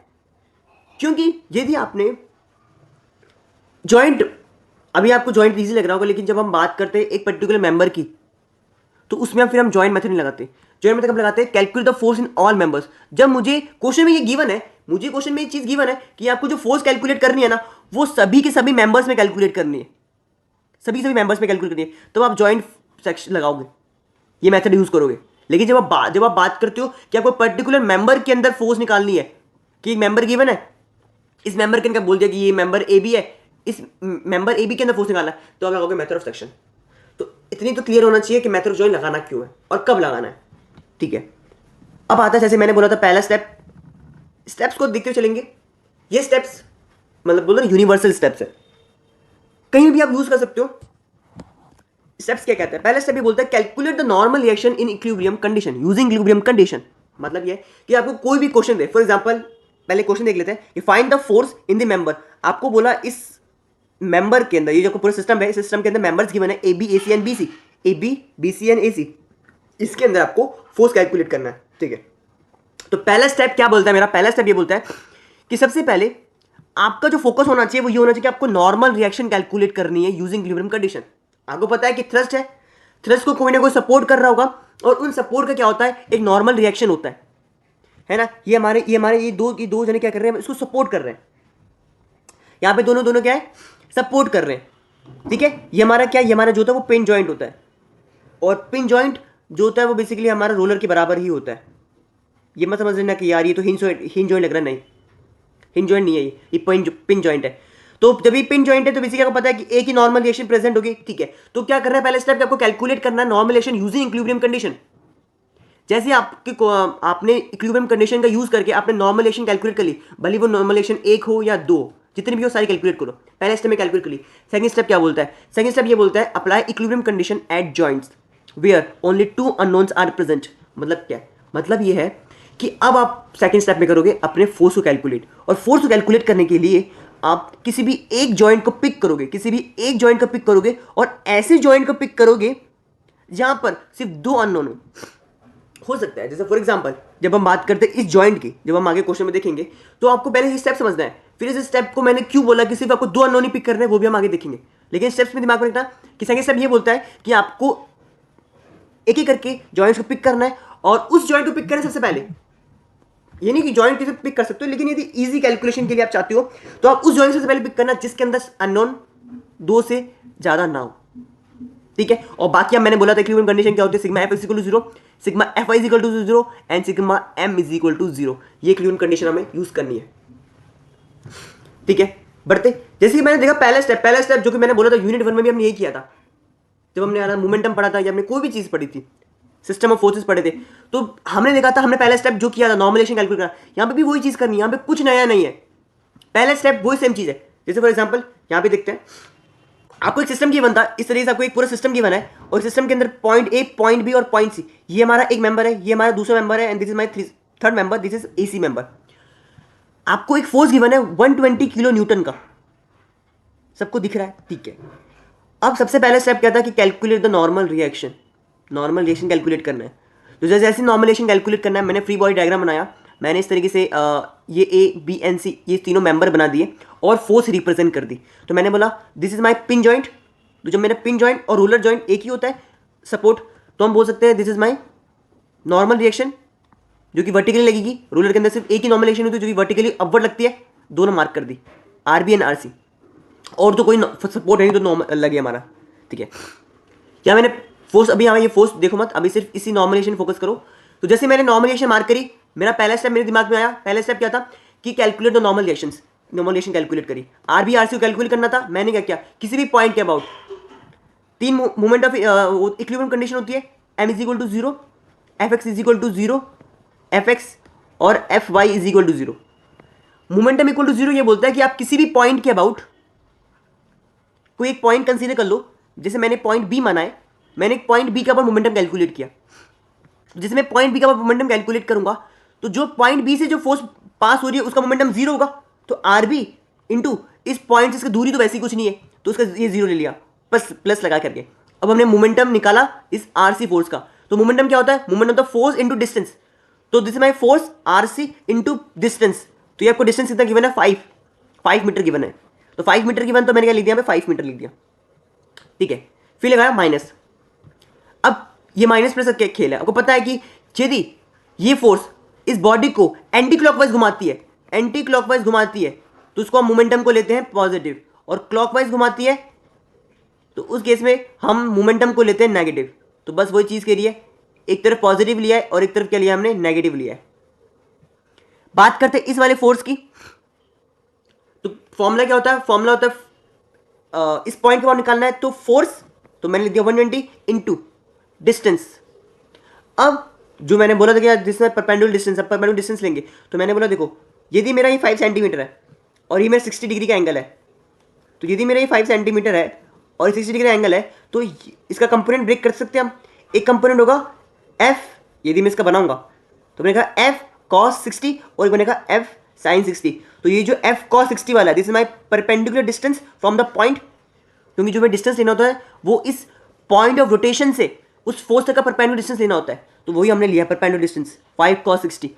क्योंकि यदि आपने जॉइंट, अभी आपको जॉइंट इजी लग रहा होगा, लेकिन जब हम बात करते हैं एक पर्टिकुलर मेंबर की तो उसमें फिर हम जॉइंट मेथड नहीं लगाते। जॉइंट मेथड कब लगाते हैं? Calculate the force in all members. जब मुझे क्वेश्चन में ये गिवन है, मुझे क्वेश्चन में ये चीज गिवन है कि आपको जो फोर्स कैलकुलेट करनी है ना, वो सभी के सभी मेंबर्स में कैलकुलेट करनी है, सभी मेंबर्स में कैलकुलेट करनी है, तो आप जॉइंट सेक्शन लगाओगे, ये मेथड यूज करोगे। लेकिन जब आप बात करते हो कि आपको पर्टिकुलर मेंबर के अंदर फोर्स निकालनी है, कि एक मेंबर गिवन है, इस मेंबर के अंदर बोल दिया कि ये मेंबर ए बी है, इस मेंबर ए बी के अंदर फोर्स निकालना है, तो आप लगाओगे मेथड ऑफ सेक्शन। तो इतनी तो क्लियर होना चाहिए कि मेथड ऑफ जॉइंट लगाना क्यों है और कब लगाना है। ठीक है, अब आता है जैसे मैंने बोला था पहला स्टेप, स्टेप्स को देखते हुए चलेंगे। ये स्टेप्स मतलब बोलो ना यूनिवर्सल स्टेप्स है, कहीं भी आप यूज कर सकते हो। स्टेप्स क्या कहते हैं? पहला स्टेप ये बोलता है calculate the normal reaction in equilibrium condition using equilibrium condition. मतलब ये कि आपको कोई भी क्वेश्चन दे, फॉर एग्जांपल पहले क्वेश्चन देख लेते हैं कि find the force in the member. आपको बोला इस मेंबर के अंदर, ये जो पूरा सिस्टम है, सिस्टम के अंदर मेंबर्स गिवन है A B A C and B C, A B B C and A C, इसके अंदर आपको फोर्स कैलकुलेट करना है। ठीक है, तो पहला स्टेप क्या बोलता है? मेरा पहला स्टेप ये बोलता है कि सबसे पहले आपका जो फोकस होना चाहिए वो ये होना चाहिए कि आपको नॉर्मल रिएक्शन कैलकुलेट करनी है यूजिंग इक्विलिब्रियम कंडीशन। आपको पता है कि थ्रस्ट है, थ्रस्ट को कोई ना कोई सपोर्ट कर रहा होगा, और उन सपोर्ट का क्या होता है? एक नॉर्मल रिएक्शन होता है ना। ये हमारे ये दो जने क्या कर रहे हैं? इसको सपोर्ट कर रहे हैं। यहाँ पे दोनों क्या है? सपोर्ट कर रहे हैं। ठीक है, ये हमारा क्या है? ये हमारा जो होता है वो पिन जॉइंट होता है, और पिन जॉइंट जो होता है वो बेसिकली हमारा रोलर के बराबर ही होता है। ये मत समझ लेना कि यार ये तो हिंज जॉइंट लग रहा है, नहीं, हिंज जॉइंट नहीं है, ये पिन जॉइंट है। तो जब ये पिन जॉइंट है तो बेसिकली आपको पता है कि एक ही नॉर्मल रिएक्शन प्रेजेंट होगी। ठीक है, तो क्या करना है? पहले स्टेप आपको कैलकुलेट करना है normal reaction using equilibrium condition. जैसे आपने इक्विलिब्रियम कंडीशन का यूज करके आपने नॉर्मल रिएक्शन कैलकुलेट कर ली, भले वो नॉर्मल रिएक्शन एक हो या दो, जितनी भी हो सारी कैलकुलेट करो। पहले स्टेप में कैलकुलेट कर ली। सेकंड स्टेप क्या बोलता है? सेकंड स्टेप ये बोलता है apply equilibrium condition at joints where only two unknowns are present. मतलब क्या? मतलब ये है कि अब आप सेकंड स्टेप में करोगे अपने फोर्स को कैलकुलेट, और फोर्स को कैलकुलेट करने के लिए आप किसी भी एक जॉइंट को पिक करोगे, किसी भी एक जॉइंट को पिक करोगे और ऐसे जॉइंट को पिक करोगे जहां पर सिर्फ दो अननोन हो सकता है। जैसे फॉर एग्जांपल जब हम बात करते हैं इस जॉइंट की, जब हम आगे क्वेश्चन में देखेंगे तो आपको पहले ये स्टेप समझना है। फिर इस स्टेप को मैंने क्यों बोला कि सिर्फ आपको दो अननोन ही पिक करने हैं, वो भी हम आगे देखेंगे। लेकिन स्टेप्स में दिमाग में रखना कि सेकंड स्टेप ये बोलता है कि आपको एक एक करके जॉइंट्स को पिक करना है और उस जॉइंट को पिक करने सबसे पहले, ये नहीं कि जॉइंट किसी पिक कर सकते हो, लेकिन यदि इजी कैलकुलेशन के लिए आप चाहते हो तो आप उस जॉइंट से पहले पिक करना जिसके अंदर अननोन दो से ज्यादा ना हो, ठीक है। और बाकी अब मैंने बोला था इक्विलिब्रियम कंडीशन क्या होती है, sigma F is equal to 0, sigma F I is equal to 0 and sigma M is equal to 0। ये इक्विलिब्रियम कंडीशन हमें यूज करनी है, ठीक है। बढ़ते जैसे कि मैंने देखा पहला स्टेप जो कि मैंने बोला था यूनिट 1 में भी हमने यही किया था, जब हमने मोमेंटम पढ़ा था या हमने कोई भी चीज पढ़ी थी, सिस्टम ऑफ फोर्सेस पढ़े थे, तो हमने देखा था, हमने पहला स्टेप जो किया था नॉर्मलाइजेशन कैलकुलेट करना, यहाँ पे भी वही चीज करनी है, यहाँ पे कुछ नया नहीं है, पहला स्टेप वही सेम चीज है। जैसे फॉर एग्जांपल यहाँ पे देखते हैं, आपको एक सिस्टम गिवन था, इस तरीके से आपको एक पूरा सिस्टम गिवन है और सिस्टम के अंदर पॉइंट ए, पॉइंट बी और पॉइंट सी, ये हमारा एक मेंबर है, ये हमारा दूसरा मेंबर है and this is my third member, this is AC member. आपको एक फोर्स गिवन है 120 किलो न्यूटन का, सबको दिख रहा है, ठीक है। अब सबसे पहले स्टेप क्या था कि calculate the normal reaction, normal reaction calculate करना है। तो जैसे ऐसे नॉर्मल रिएक्शन कैलकुलेट करना है, मैंने फ्री बॉडी डायग्राम बनाया, मैंने इस तरीके से ये ए बी एन सी ये तीनों मेंबर बना दिए और फोर्स रिप्रेजेंट कर दी। तो मैंने बोला this is my pin joint, तो जब मेरा पिन जॉइंट और रूलर जॉइंट एक ही होता है सपोर्ट, तो हम बोल सकते हैं this is my normal reaction जो कि वर्टिकली लगेगी, रूलर के अंदर सिर्फ एक ही नॉर्मल रिएक्शन होती है जो कि वर्टिकली अपवर्ड लगती है, दोनों मार्क कर दी, R B and R C, और तो कोई सपोर्ट नहीं तो नॉर्मल लगे हमारा, ठीक है। क्या मैंने फोर्स, अभी यहाँ ये फोर्स देखो मत, अभी सिर्फ इसी नॉर्मलेशन फोकस करो। तो जैसे मैंने नॉर्मलेशन मार्क करी, मेरा पहला स्टेप मेरे दिमाग में आया, पहला स्टेप क्या था कि कैलकुलेट द नॉर्मल रिएक्शंस, नॉर्मलेशन कैलकुलेट करी, आर बी आर सी को कैलकुलेट करना था। मैंने क्या किया, किसी भी पॉइंट के अबाउट तीन मोमेंट ऑफ इक्विलिब्रियम कंडीशन होती है, M is equal to 0, F X is equal to 0, F X और F Y is equal to 0। Momentum equal to 0 ये बोलता है कि आप किसी भी पॉइंट के अबाउट कोई एक पॉइंट कंसीडर कर लो, जैसे मैंने पॉइंट बी माना है, मैंने एक पॉइंट बी का मोमेंटम कैलकुलेट किया, जैसे मैं पॉइंट बी का मोमेंटम कैलकुलेट करूंगा तो जो पॉइंट बी से जो फोर्स पास हो रही है उसका मोमेंटम 0 होगा, तो आर बी इंटू इस पॉइंट से इसकी दूरी तो वैसी कुछ नहीं है तो उसका ये 0 ले लिया, प्लस प्लस लगा करके। अब हमने मोमेंटम निकाला इस आर सी फोर्स का, तो मोमेंटम क्या होता है, मोमेंटम होता है फोर्स इंटू डिस्टेंस, तो this my force R C into distance, तो ये आपको डिस्टेंस कितना गिवन है, 5 मीटर गिवन है, तो 5 मीटर गिवन, तो मैंने क्या लिख दिया, 5 मीटर लिख दिया, ठीक है। फिर लगाया माइनस, अब ये माइनस प्लस का खेल है, आपको पता है कि यदि ये फोर्स इस बॉडी को एंटी क्लॉकवाइज घुमाती है, एंटी क्लॉकवाइज घुमाती है तो उसको हम मोमेंटम को लेते हैं पॉजिटिव, और क्लॉकवाइज घुमाती है तो उस केस में हम मोमेंटम को लेते हैं नेगेटिव। तो बस वही चीज के लिए एक तरफ पॉजिटिव लिया है और एक तरफ क्या लिया हमने, नेगेटिव लिया है। बात करते हैं इस वाले फोर्स की, तो फॉर्मूला क्या होता है, फॉर्मूला होता है इस पॉइंट के बाद निकालना है, तो फोर्स, तो मैंने लिख दिया 120 इंटू डिस्टेंस। अब जो मैंने बोला था कि जिसमें परपेंडिकुलर डिस्टेंस, अब परपेंडिकुलर डिस्टेंस लेंगे, तो मैंने बोला देखो यदि मेरा ये 5 सेंटीमीटर है और ये मेरा 60 डिग्री का एंगल है, तो यदि मेरा ये 5 सेंटीमीटर है और 60 डिग्री का एंगल है तो इसका कंपोनेंट ब्रेक कर सकते हैं हम। एक कंपोनेंट होगा एफ, यदि मैं इसका बनाऊंगा तो मैंने कहा एफ कॉस 60 और एक बनेगा एफ साइन 60। तो ये जो एफ कॉस 60 वाला है this is my perpendicular distance from the point, क्योंकि जो मैं डिस्टेंस लेना होता है वो इस पॉइंट ऑफ रोटेशन से उस फोर्स तक का परपेंडिकुलर डिस्टेंस लेना होता है, तो वही हमने लिया perpendicular distance 5 cos 60।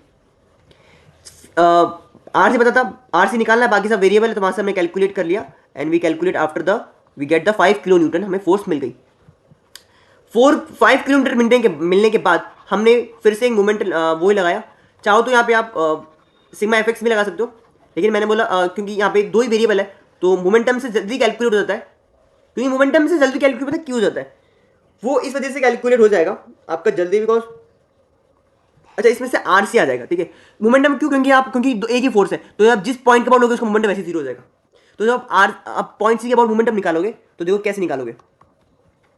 R C पता था, आर सी निकालना है, बाकी सब वेरिएबल है, तो वहां से हमने कैलकुलेट कर लिया and we calculate after the we get the 5 kilo newton, हमें फोर्स मिल गई। 5 किलोमीटर मिलने के बाद हमने फिर से एक मोमेंट वो ही लगाया, चाहो तो यहाँ पे आप सिग्मा एफ एक्स भी लगा सकते हो, लेकिन मैंने बोला क्योंकि यहाँ पे दो ही वेरिएबल है तो मोमेंटम से जल्दी कैलकुलेट हो जाता है, क्योंकि मोमेंटम से जल्दी कैलकुलेट पता क्यों हो जाता है, वो इस वजह से कैलकुलेट हो जाएगा आपका जल्दी, बिकॉज अच्छा इसमें से आर सी आ जाएगा, ठीक है। मोमेंटम क्यों, क्योंकि एक ही फोर्स है, तो आप जिस पॉइंट के अबाउट लोगे उसका मोमेंटम वैसे 0 हो जाएगा। तो जब आप पॉइंट सी के अबाउट मोमेंटम निकालोगे तो देखो कैसे निकालोगे,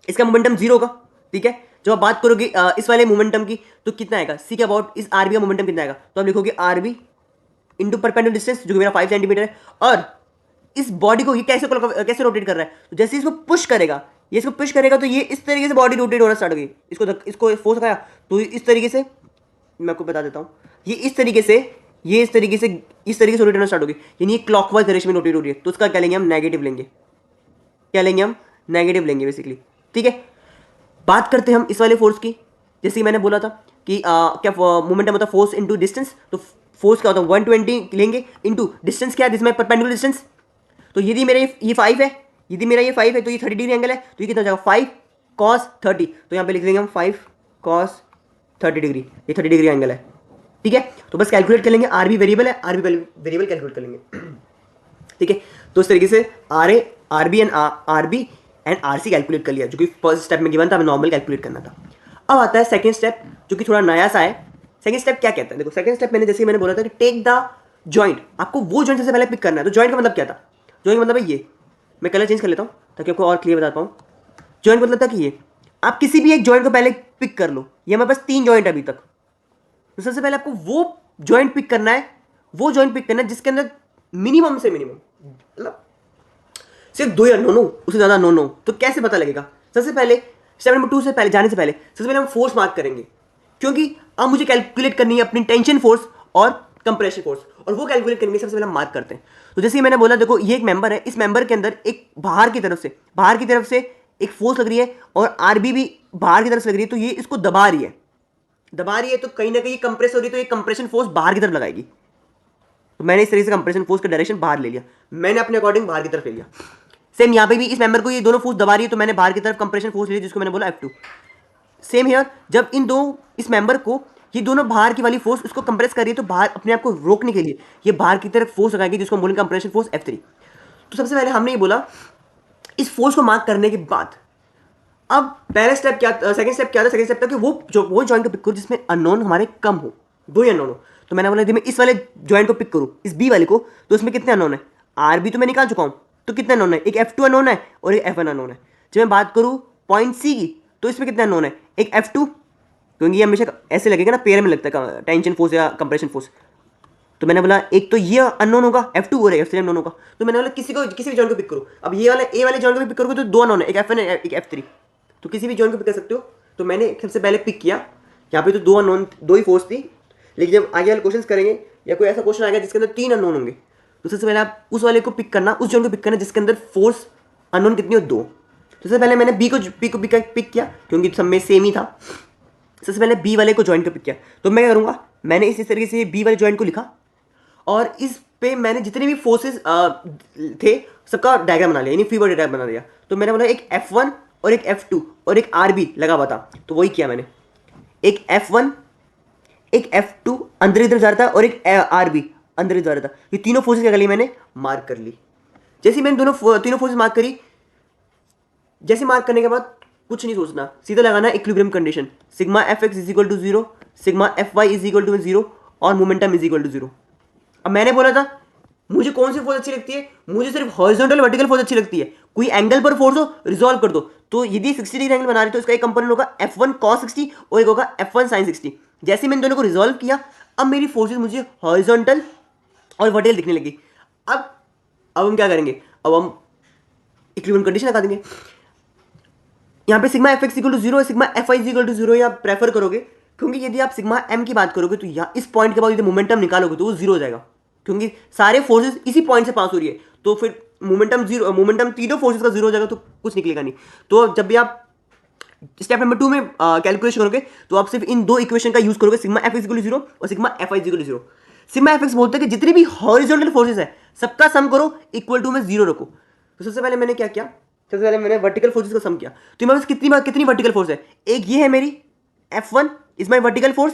इसका मोमेंटम 0 होगा, ठीक है। जब आप बात करोगे इस वाले मोमेंटम की तो कितना आएगा, सी के अबाउट इस आर बी का मोमेंटम कितना आएगा, तो आप लिखोगे R B into perpendicular distance जो कि मेरा 5 सेंटीमीटर है, और इस बॉडी को ये कैसे रोटेट कर रहा है, तो जैसे इसको पुश करेगा, ये इसको पुश करेगा तो ये इस तरीके से बॉडी रोटेट होना स्टार्ट हो गई, इसको फोर्स लगाया तो इस तरीके से, मैं आपको बता देता हूँ, ये इस तरीके से ये इस तरीके से रोटेट होना स्टार्ट होगी, यानी ये क्लॉकवाइज डायरेक्शन में रोटेट हो रही है, तो उसका क्या लेंगे हम, नेगेटिव लेंगे। क्या लेंगे हम, नेगेटिव लेंगे बेसिकली। ठीक है, बात करते हैं हम इस वाले फोर्स की। जैसे कि मैंने बोला था कि क्या मोमेंटम होता है फोर्स इनटू डिस्टेंस, तो फोर्स क्या होता है 120 लेंगे इनटू डिस्टेंस क्या है, जिसमें परपेंडिकुलर डिस्टेंस। तो यदि मेरा ये 5 है, यदि मेरा ये 5 है तो ये 30 डिग्री एंगल है, तो ये कितना हो जाएगा 5 cos 30, तो यहाँ पे लिख देंगे हम 5 cos 30 डिग्री, ये 30 डिग्री एंगल है। ठीक है, तो बस कैलकुलेट कर लेंगे, आर बी वेरिएबल है, आर बी वेरिएबल कैलकुलेट कर लेंगे। ठीक है, तो इस तरीके से R A R B and R C calculate कर लिया, जो कि फर्स्ट स्टेप में गिवन था, हमें नॉर्मल कैलकुलेट करना था। अब आता है सेकंड स्टेप, जो कि थोड़ा नया सा है। सेकंड स्टेप क्या कहता है, देखो सेकंड स्टेप जैसे मैंने बोला था कि टेक द जॉइंट, आपको वो जॉइंट सबसे पहले पिक करना है। तो जॉइंट का मतलब क्या था, जॉइंट का मतलब है ये, मैं कलर चेंज कर लेता हूँ ताकि आपको और क्लियर बता पाऊँ। जॉइंट मतलब था कि ये, आप किसी भी एक जॉइंट को पहले पिक कर लो, ये हमारे पास 3 जॉइंट अभी तक। तो सबसे पहले आपको वो जॉइंट पिक करना है, वो जॉइंट पिक करना है जिसके अंदर मिनिमम से मिनिमम मतलब सिर्फ 2 या नो, उससे ज़्यादा नो। तो कैसे पता लगेगा, सबसे पहले स्टेप नंबर 2 से पहले जाने से पहले सबसे पहले हम फोर्स मार्क करेंगे, क्योंकि अब मुझे कैलकुलेट करनी है अपनी टेंशन फोर्स और कंप्रेशन फोर्स, और वो कैलकुलेट करने के सबसे पहले हम मार्क करते हैं। तो जैसे मैंने बोला, देखो ये एक मेंबर है, इस मेंबर के अंदर एक बाहर की तरफ से एक फोर्स लग रही है, और आरबी भी बाहर की तरफ से लग रही है, तो ये इसको दबा रही है, तो कहीं ना कहीं कंप्रेस हो रही है, तो ये कंप्रेशन फोर्स बाहर की तरफ लगाएगी। तो मैंने इस तरीके से कंप्रेशन फोर्स का डायरेक्शन बाहर ले लिया, मैंने अपने अकॉर्डिंग बाहर की तरफ ले लिया। सेम यहाँ पे भी इस मेंबर को ये दोनों फोर्स दबा रही है, तो मैंने बाहर की तरफ कंप्रेशन फोर्स ले लिया, जिसको मैंने बोला F2। सेम हियर, जब इस मेंबर को ये दोनों बाहर की वाली फोर्स उसको कंप्रेस कर रही है, तो बाहर अपने आप को रोकने के लिए ये बाहर की तरफ फोर्स लगाएगी, जिसको हम बोलेंगे कंप्रेशन फोर्स F3। तो सबसे पहले हमने ये बोला, इस फोर्स को मार्क करने के बाद अब पहला स्टेप क्या, सेकंड स्टेप क्या था, सेकंड स्टेप था कि वो जॉइंट को पिक करो जिसमें अननोन हमारे कम हो, 2 ही अननोन हो। तो मैंने बोला यदि मैं इस वाले जॉइंट को पिक करूँ, इस बी वाले को, तो इसमें कितने अननोन है, आर बी तो मैं निकाल चुका हूँ, तो कितने अननोन है, एक F2 अननोन है और एक F1 अननोन है। जब मैं बात करूँ पॉइंट सी की, तो इसमें कितने अननोन है, एक F2, क्योंकि ये हमेशा ऐसे लगेगा ना, पेयर में लगता है टेंशन फोर्स या कंप्रेशन फोर्स। तो मैंने बोला एक तो ये अननोन होगा F2 और F3 अननोन होगा। तो मैंने बोला किसी भी जॉइंट को पिक करो। अब ये वाला ए वाले जॉइंट को भी पिक करोगे तो 2 अननोन है, एक F1 एक F3, तो किसी भी जॉइंट को पिक कर सकते हो। तो मैंने सबसे पहले पिक किया, यहाँ पे तो 2 अननोन, 2 ही फोर्स थी, लेकिन जब आगे वाले क्वेश्चन करेंगे या कोई ऐसा क्वेश्चन आएगा जिसके अंदर 3 अननोन होंगे, तो सबसे पहले आप उस वाले को पिक करना, उस जॉइंट को पिक करना जिसके अंदर फोर्स अननोन कितनी हो, 2। तो सबसे पहले मैंने बी को पिक किया, क्योंकि सब में सेम ही था। सबसे पहले बी वाले को जॉइंट को पिक किया, तो मैं क्या करूँगा, मैंने इस तरीके से बी वाले जॉइंट को लिखा, और इस पे मैंने जितने भी फोर्सेस थे सबका डायग्राम बना लिया, यानी फ्री बॉडी डायग्राम बना दिया। तो मैंने बोला एक F1 और एक F2 और एक RB लगा हुआ था, तो वही किया मैंने, एक F1 एक F2 अंदर इधर जा रहा था और एक RB अंदर इधर जा रहा था। ये तीनों फोर्सेस क्या कर ली मैंने, मार्क कर ली। जैसे मैंने तीनों फोर्सेस मार्क करी, जैसे मार्क करने के बाद कुछ नहीं सोचना, सीधा लगाना equilibrium condition, sigma Fx is equal to 0, sigma Fy is equal to 0 और मोमेंटम इज इक्वल टू 0। अब मैंने बोला था मुझे कौन सी फोर्स अच्छी लगती है, मुझे सिर्फ हॉरिजॉन्टल वर्टिकल फोर्स अच्छी लगती है। कोई एंगल पर फोर्स हो रिजॉल्व कर दो, तो यदि 60 डिग्री एंगल बना रही तो इसका एक कंपोनेंट होगा F1 cos 60 और एक होगा F1 sin 60। जैसे मैंने दोनों को रिजॉल्व किया, अब मेरी फोर्सेस मुझे हॉरिजॉन्टल और वर्टिकल दिखने लगी। अब हम क्या करेंगे, अब हम इक्विलिब्रियम कंडीशन लगा देंगे। यहाँ पे sigma Fx equal to 0 sigma Fy equal to 0 या प्रेफर करोगे, क्योंकि यदि आप सिग्मा m की बात करोगे तो यहाँ इस पॉइंट के बाद यदि मोमेंटम निकालोगे तो वो 0 हो जाएगा, क्योंकि सारे फोर्सेस इसी पॉइंट से पास हो रही है, तो फिर मोमेंटम तीनों फोर्सेस का 0 हो जाएगा, तो कुछ निकलेगा नहीं। तो जब भी आप स्टेप नंबर 2 में कैलकुलेशन करोगे तो आप सिर्फ इन 2 इक्वेशन का यूज करोगे, सिग्मा Fx इक्वल टू 0 और sigma Fy equal to 0। Sigma Fx बोलते हैं कि जितनी भी हॉरिजॉन्टल फोर्सेस है सबका सम करो, इक्वल टू में 0 रखो। तो सबसे पहले मैंने क्या किया, सबसे पहले मैंने वर्टिकल फोर्सेस का सम किया। तो मेरे पास कितनी वर्टिकल फोर्स है, एक ये है मेरी F1 is my vertical force,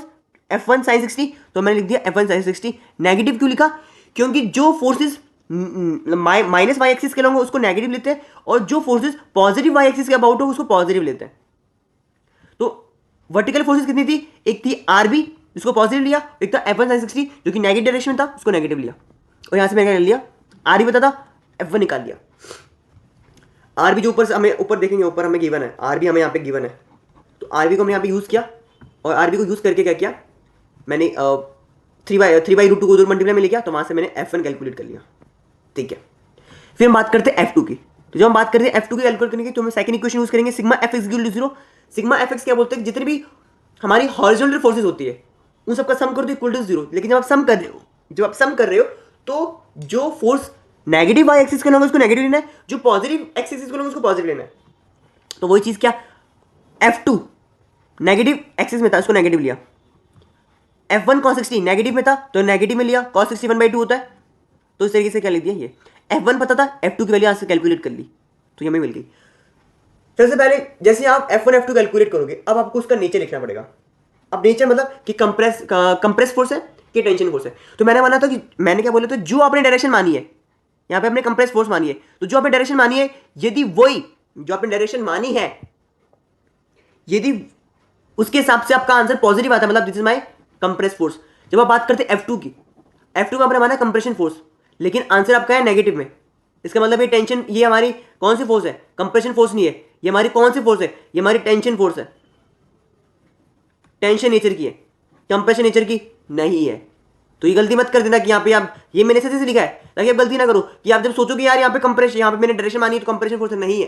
F1 sin 60, तो मैंने लिख दिया F1 sin 60। नेगेटिव क्यों लिखा, क्योंकि जो फोर्सेस माइनस वाई एक्सिस के अलॉन्ग हो उसको नेगेटिव लेते हैं, और जो फोर्सेस पॉजिटिव वाई एक्सिस के अबाउट हो उसको पॉजिटिव लेते हैं। तो वर्टिकल फोर्सेस कितनी थी, एक थी RB जिसको पॉजिटिव लिया, एक था F1 sin 60 जो कि नेगेटिव डायरेक्शन में था, उसको नेगेटिव लिया, और यहां से मैंने क्या लिया, RB पता था, F1 निकाल लिया। RB जो ऊपर से हमें ऊपर देखेंगे, ऊपर हमें गिवन है, RB हमें यहाँ पे गिवन है, तो RB को हमने यहाँ पे यूज़ किया, और RB को यूज़ करके क्या किया मैंने 3/√2 को उधर मल्टीप्लाई में लिया, तो वहाँ से मैंने F1 कैलकुलेट कर लिया। ठीक है, फिर हम बात करते हैं F2 की। तो जब हम बात करते हैं F2 की कैलकुलेट करने की, तो हम सेकंड इक्वेशन यूज़ करेंगे, sigma F equal to 0। Sigma Fx क्या बोलते हैं, जितनी भी हमारी हॉरिजॉन्टल फोर्सेस होती है उन सबका सम कर दो इक्वल टू 0। लेकिन जब आप सम कर रहे हो जब आप सम कर रहे हो तो जो फोर्स नेगेटिव वाई एक्सिस का होगा उसको नेगेटिव लेना है, जो पॉजिटिव एक्स एक्सिस का होगा उसको पॉजिटिव लेना है। तो वही चीज क्या, F2 नेगेटिव एक्सिस में था, उसको नेगेटिव लिया। F1 cos 60 नेगेटिव में था तो नेगेटिव में लिया, cos 60 1/2 होता है। तो इस तरीके से क्या लिख दिया, ये F1 पता था, F2 की वैल्यू यहाँ से कैलकुलेट कर ली तो ये हमें मिल गई। सबसे पहले जैसे आप F1 F2 कैलकुलेट करोगे, अब आपको उसका नेचर लिखना पड़ेगा। अब नेचर मतलब कि कंप्रेस फोर्स है कि टेंशन फोर्स है। तो मैंने माना था कि मैंने क्या बोला था, जो आपने डायरेक्शन मानी है, यहाँ पे आपने कंप्रेस फोर्स मानी है, तो जो आपने डायरेक्शन मानी है, यदि वही जो आपने डायरेक्शन मानी है, यदि उसके हिसाब से आपका आंसर पॉजिटिव आता है, मतलब this is my compress force. जब आप बात करते हैं F2 की, F2 का आपने माना कंप्रेशन फोर्स, लेकिन आंसर आपका है नेगेटिव में। इसका मतलब ये टेंशन, ये हमारी कौन सी फोर्स है, कंप्रेशन फोर्स नहीं है, ये हमारी कौन सी फोर्स है, ये हमारी टेंशन फोर्स है, टेंशन नेचर की है, कंप्रेशन नेचर की नहीं है। तो ये गलती मत कर देना कि यहाँ पे आप, ये मैंने ऐसे लिखा है ताकि आप गलती ना करो कि आप जब सोचो कि यार यहाँ पे कंप्रेशन, यहाँ पे मैंने डायरेक्शन मानी है तो कंप्रेशन फोर्स नहीं है।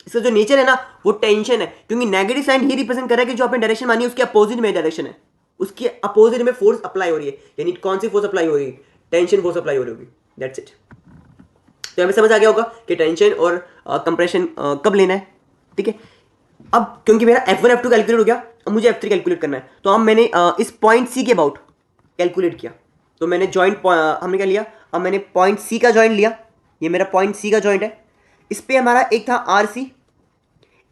इसका जो नेचर है ना वो टेंशन है, क्योंकि नेगेटिव साइन ही रिप्रेजेंट कर रहा है कि जो आपने डायरेक्शन मानी है उसके अपोजिट में डायरेक्शन है, उसके अपोजिट में फोर्स अप्लाई हो रही है। यानी कौन सी फोर्स अप्लाई हो रही है, टेंशन फोर्स अप्लाई हो रही होगी, दैट्स इट। तो हमें समझ आ गया होगा कि टेंशन और कंप्रेशन कब लेना है, ठीक है। अब क्योंकि मेरा F1 F2 कैलकुलेट हो गया, अब मुझे F3 कैलकुलेट करना है। तो अब मैंने इस पॉइंट C के अबाउट कैलकुलेट किया। तो मैंने जॉइंट हमने क्या लिया, अब मैंने पॉइंट C का जॉइंट लिया, ये मेरा पॉइंट C का जॉइंट है। इस पे हमारा एक था RC,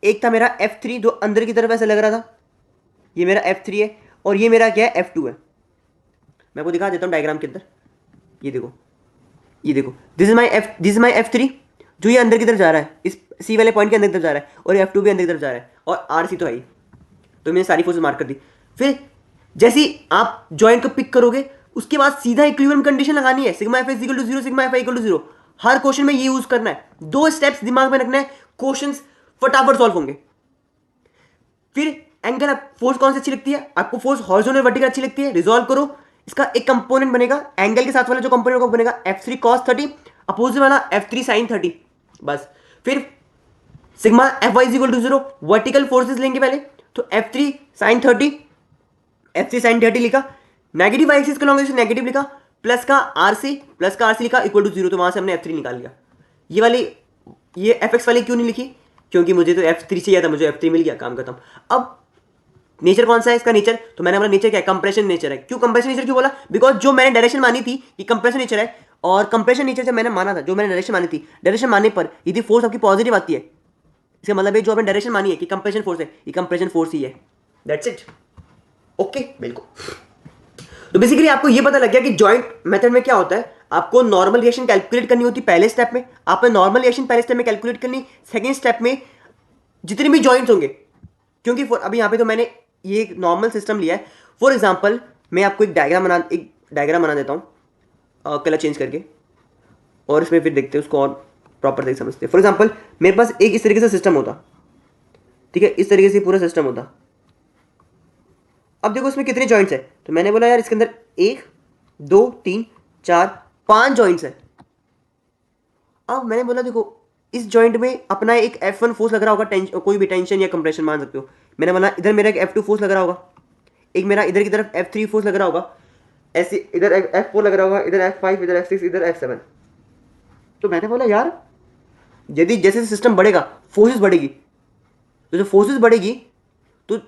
एक था मेरा F3 जो अंदर की तरफ ऐसा लग रहा था, ये मेरा F3 है, और ये मेरा क्या है, F2 है। मैं आपको दिखा देता हूँ डायग्राम के अंदर, ये देखो, ये देखो, दिस इज माई F3 जो ये अंदर की तरफ जा रहा है, इस C वाले पॉइंट के अंदर की तरफ जा रहा है, और F2 भी अंदर की तरफ जा रहा है, और RC तो है ही। तो मैंने सारी फोर्सेस मार्क कर दी। फिर जैसे ही आप जॉइंट को पिक करोगे, उसके बाद सीधा इक्विलिब्रियम कंडीशन लगानी है, sigma F equal to 0, sigma F equal to 0। हर क्वेश्चन में ये यूज करना है, 2 स्टेप्स दिमाग में रखना है, क्वेश्चंस फटाफट सॉल्व होंगे। फिर एंगल, फोर्स कौन सी अच्छी लगती है आपको, फोर्स हॉरिजॉन्टल वर्टिकल अच्छी लगती है, रिजॉल्व करो। इसका एक कंपोनेंट बनेगा एंगल के साथ वाला, जो कंपोनेंट को बनेगा F3 cos 30, अपोजिट वाला F3 sin 30, बस। फिर sigma F Y equal to 0, vertical forces लेंगे पहले, तो F3 sin 30, F3 sin 30 लिखा, नेगेटिव वाई एक्सिस का लॉन्ग नेगेटिव लिखा, प्लस का RC लिखा इक्वल टू 0, तो वहां से हमने F3 निकाल लिया। ये वाली, ये FX वाली क्यों नहीं लिखी, क्योंकि मुझे तो F3 चाहिए था, मुझे F3 मिल गया, काम खत्म। अब नेचर कौन सा है इसका, नेचर तो मैंने बोला नेचर क्या है, कंप्रेशन नेचर है। क्यों कंप्रेशन नेचर क्यों बोला, बिकॉज जो मैंने डायरेक्शन मानी थी कि कंप्रेशन नेचर है, और कंप्रेशन नेचर जब मैंने माना था, जो मैंने डायरेक्शन मानी थी, डायरेक्शन मानने पर यदि फोर्स आपकी पॉजिटिव आती है, इसका मतलब है जो आपने डायरेक्शन मानी है कि कंप्रेशन फोर्स है, ये कंप्रेशन फोर्स ही है, दैट्स इट। ओके, बिल्कुल। तो बेसिकली आपको ये पता लग गया कि जॉइंट मेथड में क्या होता है, आपको नॉर्मल रिएक्शन कैलकुलेट करनी होती है पहले स्टेप में, आपने नॉर्मल रिएक्शन पहले स्टेप में कैलकुलेट करनी, सेकंड स्टेप में जितने भी जॉइंट्स होंगे, क्योंकि अभी यहाँ पे तो मैंने ये एक नॉर्मल सिस्टम लिया है। फॉर एग्जांपल मैं आपको एक डायग्राम बना देता हूँ कलर चेंज करके, और इसमें फिर देखते हैं उसको और प्रॉपर तरीके से समझते हैं। फॉर एग्जांपल मेरे पास एक इस तरीके से सिस्टम होता, ठीक है, इस तरीके से पूरा सिस्टम होता। अब देखो इसमें कितने जॉइंट्स है, तो मैंने बोला यार इसके अंदर 1 2 3 4 5 जॉइंट्स है। अब मैंने बोला देखो इस जॉइंट में अपना एक F1 फोर्स लग रहा होगा, कोई भी टेंशन या कंप्रेशन मान सकते हो। मैंने बोला इधर मेरा एक F2 फोर्स लग रहा होगा, एक मेरा इधर की तरफ F3 फोर्स लग रहा होगा, ऐसे इधर F4 लग रहा होगा, इधर F5, इधर F6, इधर F7। तो मैंने बोला यार यदि जैसे सिस्टम बढ़ेगा फोर्सेस बढ़ेगी, तो जो फोर्सेस बढ़ेगी तो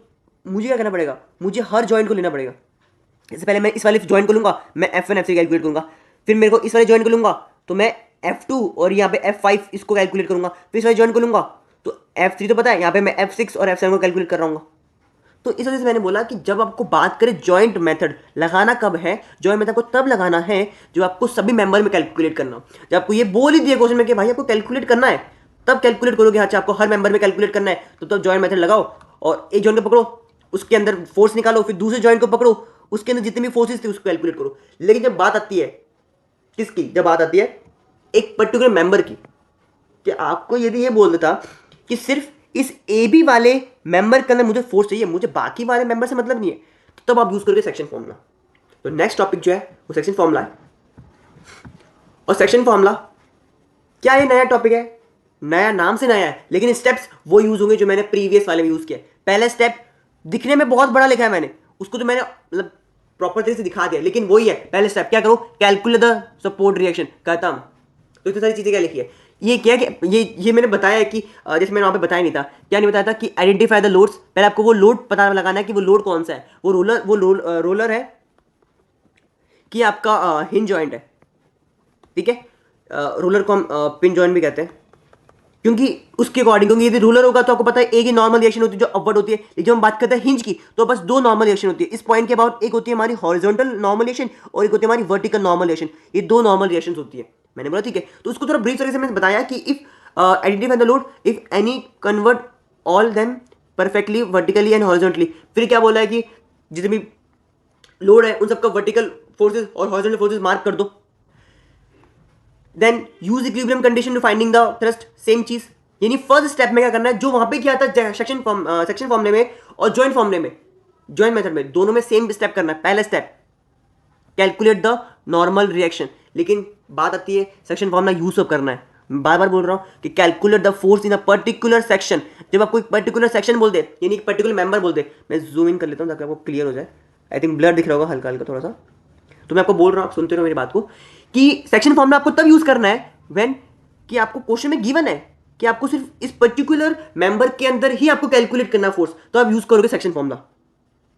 मुझे क्या करना पड़ेगा, मुझे हर जॉइंट को लेना पड़ेगा। इससे पहले मैं इस वाले जॉइंट को लूंगा, मैं F1 F3 कैलकुलेट करूंगा, फिर मेरे को इस वाले जॉइंट को लूंगा तो मैं F2 और यहाँ पे F5 इसको कैलकुलेट करूंगा, फिर इस वाले जॉइंट को लूंगा तो F3 तो पता है, यहाँ पे मैं F6 और F7 को कैलकुलेट कर रहा हूँ। तो इस वजह से मैंने बोला कि जब आपको बात करें जॉइंट मेथड लगाना कब है, जॉइंट मेथड को तब लगाना है जब आपको सभी मेंबर में कैलकुलेट करना हो। जब आपको ये बोल ही दिया क्वेश्चन में कि भाई आपको कैलकुलेट करना है, तब कैलकुलेट करोगे। अच्छा आपको हर मेंबर में कैलकुलेट करना है तो तब जॉइंट मेथड लगाओ, और एक जॉइंट को पकड़ो, उसके अंदर फोर्स निकालो, फिर दूसरे जॉइंट को पकड़ो, उसके अंदर जितनी भी फोर्सेस थी उसको कैलकुलेट करो। लेकिन जब बात आती है किसकी, जब बात आती है एक पर्टिकुलर मेंबर की, कि आपको यदि ये बोल देता कि सिर्फ इस ए बी वाले मेंबर के अंदर मुझे फोर्स चाहिए, मुझे बाकी वाले मेंबर से मतलब नहीं है, तो तब आप यूज करोगे सेक्शन फॉर्मूला। तो नेक्स्ट टॉपिक जो है वो सेक्शन फॉर्मूला है। और सेक्शन फॉर्मूला क्या, ये नया टॉपिक है, नया नाम से नया है, लेकिन स्टेप्स वो यूज होंगे जो मैंने प्रीवियस वाले में यूज किया। पहला स्टेप दिखने में बहुत बड़ा लिखा है मैंने, उसको तो मैंने मतलब प्रॉपर तरीके से दिखा दिया, लेकिन वही है पहले स्टेप, क्या करो, कैलकुलेट द सपोर्ट रिएक्शन, खत्म। तो इतनी सारी चीजें क्या लिखी है, ये क्या कि ये मैंने बताया है कि जैसे मैंने वहां पे बताया नहीं था, क्या नहीं बताया था कि आइडेंटिफाई द लोड्स, पहले आपको वो लोड पता लगाना है कि वो लोड कौन सा है, वो रोलर है कि आपका हिंज जॉइंट है, ठीक है। रोलर को हम पिन जॉइंट भी कहते हैं, क्योंकि उसके अकॉर्डिंग, क्योंकि यदि रूलर होगा तो आपको पता है एक ही नॉर्मल रिएक्शन होती है जो अपवर्ड होती है, लेकिन जब हम बात करते हैं हिंज की तो बस दो नॉर्मल रिएक्शन होती है इस पॉइंट के अबाउट, एक होती है हमारी हॉरिजॉन्टल नॉर्मल रिएक्शन और एक होती है हमारी वर्टिकल नॉर्मल रिएक्शन, ये दो नॉर्मल रिएक्शन होती है, मैंने बोला, ठीक है। तो उसको थोड़ा ब्रीफ तरीके से मैंने बताया कि if identify the load, if any convert all them perfectly vertically and horizontally, फिर क्या बोला है कि जितने भी लोड है उन सबका वर्टिकल फोर्सेज और हॉरिजॉन्टल फोर्सेज मार्क कर दो, then use equilibrium condition to finding the thrust, same चीज, यानी फर्स्ट स्टेप में क्या करना है, जो वहां पे किया था सेक्शन फॉर्मूले में और जॉइंट फॉर्मूले में, जॉइंट मेथड में, दोनों में सेम स्टेप करना है। पहला step calculate the normal reaction, लेकिन बात आती है सेक्शन फॉर्मूला यूज करना है, बार बार बोल रहा हूं कि calculate the force in a particular section, जब आपको एक पर्टिकुलर सेक्शन बोल दे, यानी एक पर्टिकुलर मेंबर बोल दे, मैं जूम इन कर लेता हूं ताकि आपको क्लियर हो जाए, आई थिंक ब्लर दिख रहा होगा हल्का हल्का थोड़ा सा, तो मैं आपको बोल रहा हूं, आप सुनते रहो मेरी बात को, कि सेक्शन फॉर्मूला आपको तब यूज करना है व्हेन, कि आपको क्वेश्चन में गिवन है कि आपको सिर्फ इस पर्टिकुलर मेंबर के अंदर ही आपको कैलकुलेट करना फोर्स, तो आप यूज करोगे सेक्शन फॉर्मूला,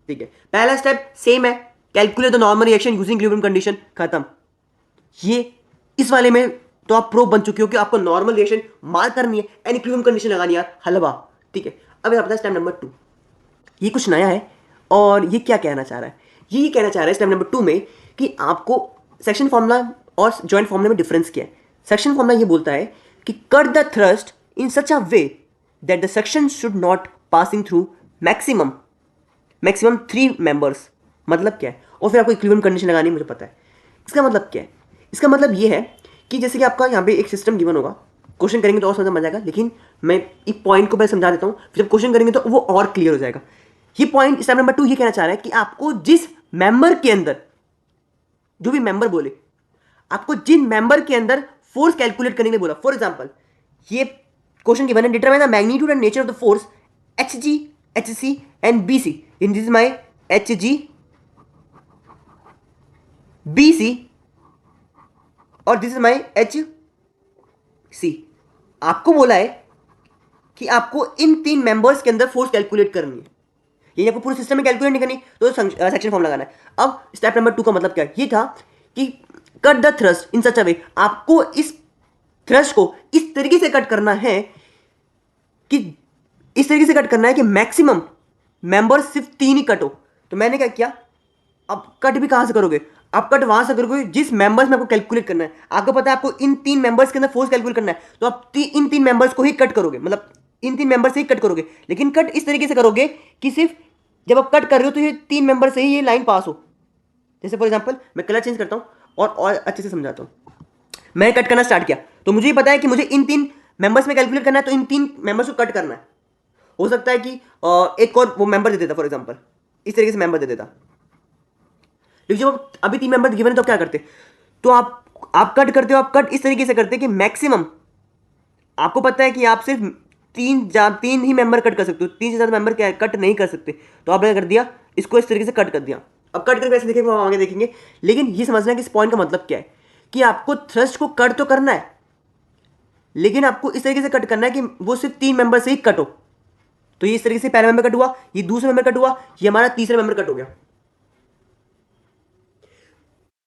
ठीक है। पहला स्टेप सेम है, calculate the normal reaction using equilibrium condition, खत्म। ये इस वाले में तो आप प्रो बन चुके हो कि आपको नॉर्मल रिएक्शन मार्क करनी है एंड इक्विलिब्रियम कंडीशन लगानी है, हलवा, ठीक है। अब आप स्टेप नंबर 2, ये कुछ नया है और ये क्या कहना चाह रहा है, ये कहना चाह रहा है स्टेप नंबर 2 में कि आपको सेक्शन फॉर्मूला और जॉइंट फॉर्मूला में डिफरेंस क्या है। सेक्शन फॉर्मूला ये बोलता है कि cut the thrust in such a way that the section should not passing through maximum 3 members, मतलब क्या है, और फिर आपको इक्विलिब्रियम कंडीशन लगानी है, मुझे पता है। इसका मतलब क्या है, इसका मतलब ये है कि जैसे कि आपका यहाँ पे एक सिस्टम गिवन होगा, क्वेश्चन करेंगे तो और समझ में आ जाएगा, लेकिन मैं एक पॉइंट को पहले समझा देता हूँ, फिर जब क्वेश्चन करेंगे तो वो और क्लियर हो जाएगा। ये पॉइंट स्टेप नंबर 2 ये कहना चाह रहा है कि आपको जिस मेंबर के अंदर, जो भी मेंबर बोले, आपको जिन मेंबर के अंदर फोर्स कैलकुलेट करने के लिए बोला, फॉर एग्जांपल ये क्वेश्चन गिवन है, determine the magnitude and nature of the force H G, H C and B C, in this is my H G, B C और this is my H C. आपको बोला है कि आपको इन 3 members के अंदर force calculate करनी है, ये आपको पूरे सिस्टम में कैलकुलेट नहीं करनी, तो सेक्शन फॉर्म लगाना है। अब स्टेप नंबर 2 का मतलब क्या है, ये था कि कट द थ्रस्ट इन सच अ वे, आपको इस थ्रस्ट को इस तरीके से कट करना है कि इस तरीके से कट करना है कि मैक्सिमम मेंबर सिर्फ 3 ही कट हो। तो मैंने क्या किया, अब कट भी कहां से करोगे, आप कट वहां से करोगे जिस मेंबर्स में आपको कैलकुलेट करना है, आपको पता है आपको इन 3 मेंबर्स के अंदर फोर्स कैलकुलेट करना है, तो आप इन 3 मेंबर्स को ही कट करोगे, मतलब इन 3 मेंबर से ही कट करोगे, लेकिन कट इस तरीके से करोगे कि सिर्फ जब आप कट कर रहे हो तो ये 3 मेंबर से ही ये लाइन पास हो। जैसे फॉर एग्जांपल मैं कलर चेंज करता हूं और अच्छे से समझाता हूं। मैं कट करना स्टार्ट किया तो मुझे पता है कि मुझे इन 3 मेंबर्स में कैलकुलेट करना है, तो इन 3 मेंबर्स को कट करना है। हो सकता है कि एक और वो मेंबर दे देता, फॉर एग्जांपल इस तरीके से मेंबर दे देता, लेकिन जब अभी 3 मेंबर गिवन है तो क्या करते, तो आप कट करते हो, आप कट इस तरीके से करते कि मैक्सिमम आपको पता है कि आप सिर्फ 3 ही मेंबर कट कर सकते हो, 3 से ज्यादा मेंबर क्या कट नहीं कर सकते, तो आपने क्या कर दिया, इसको इस तरीके से कट कर दिया। अब कट करके कैसे देखेंगे वो आगे देखेंगे, लेकिन ये समझना है कि इस पॉइंट का मतलब क्या है, कि आपको थ्रस्ट को कट तो करना है, लेकिन आपको इस तरीके से कट करना है कि वो सिर्फ 3 मेंबर से ही कट हो। तो ये इस तरीके से पहला मेंबर कट हुआ, ये दूसरा मेंबर कट हुआ, ये हमारा तीसरा मेंबर कट हो गया।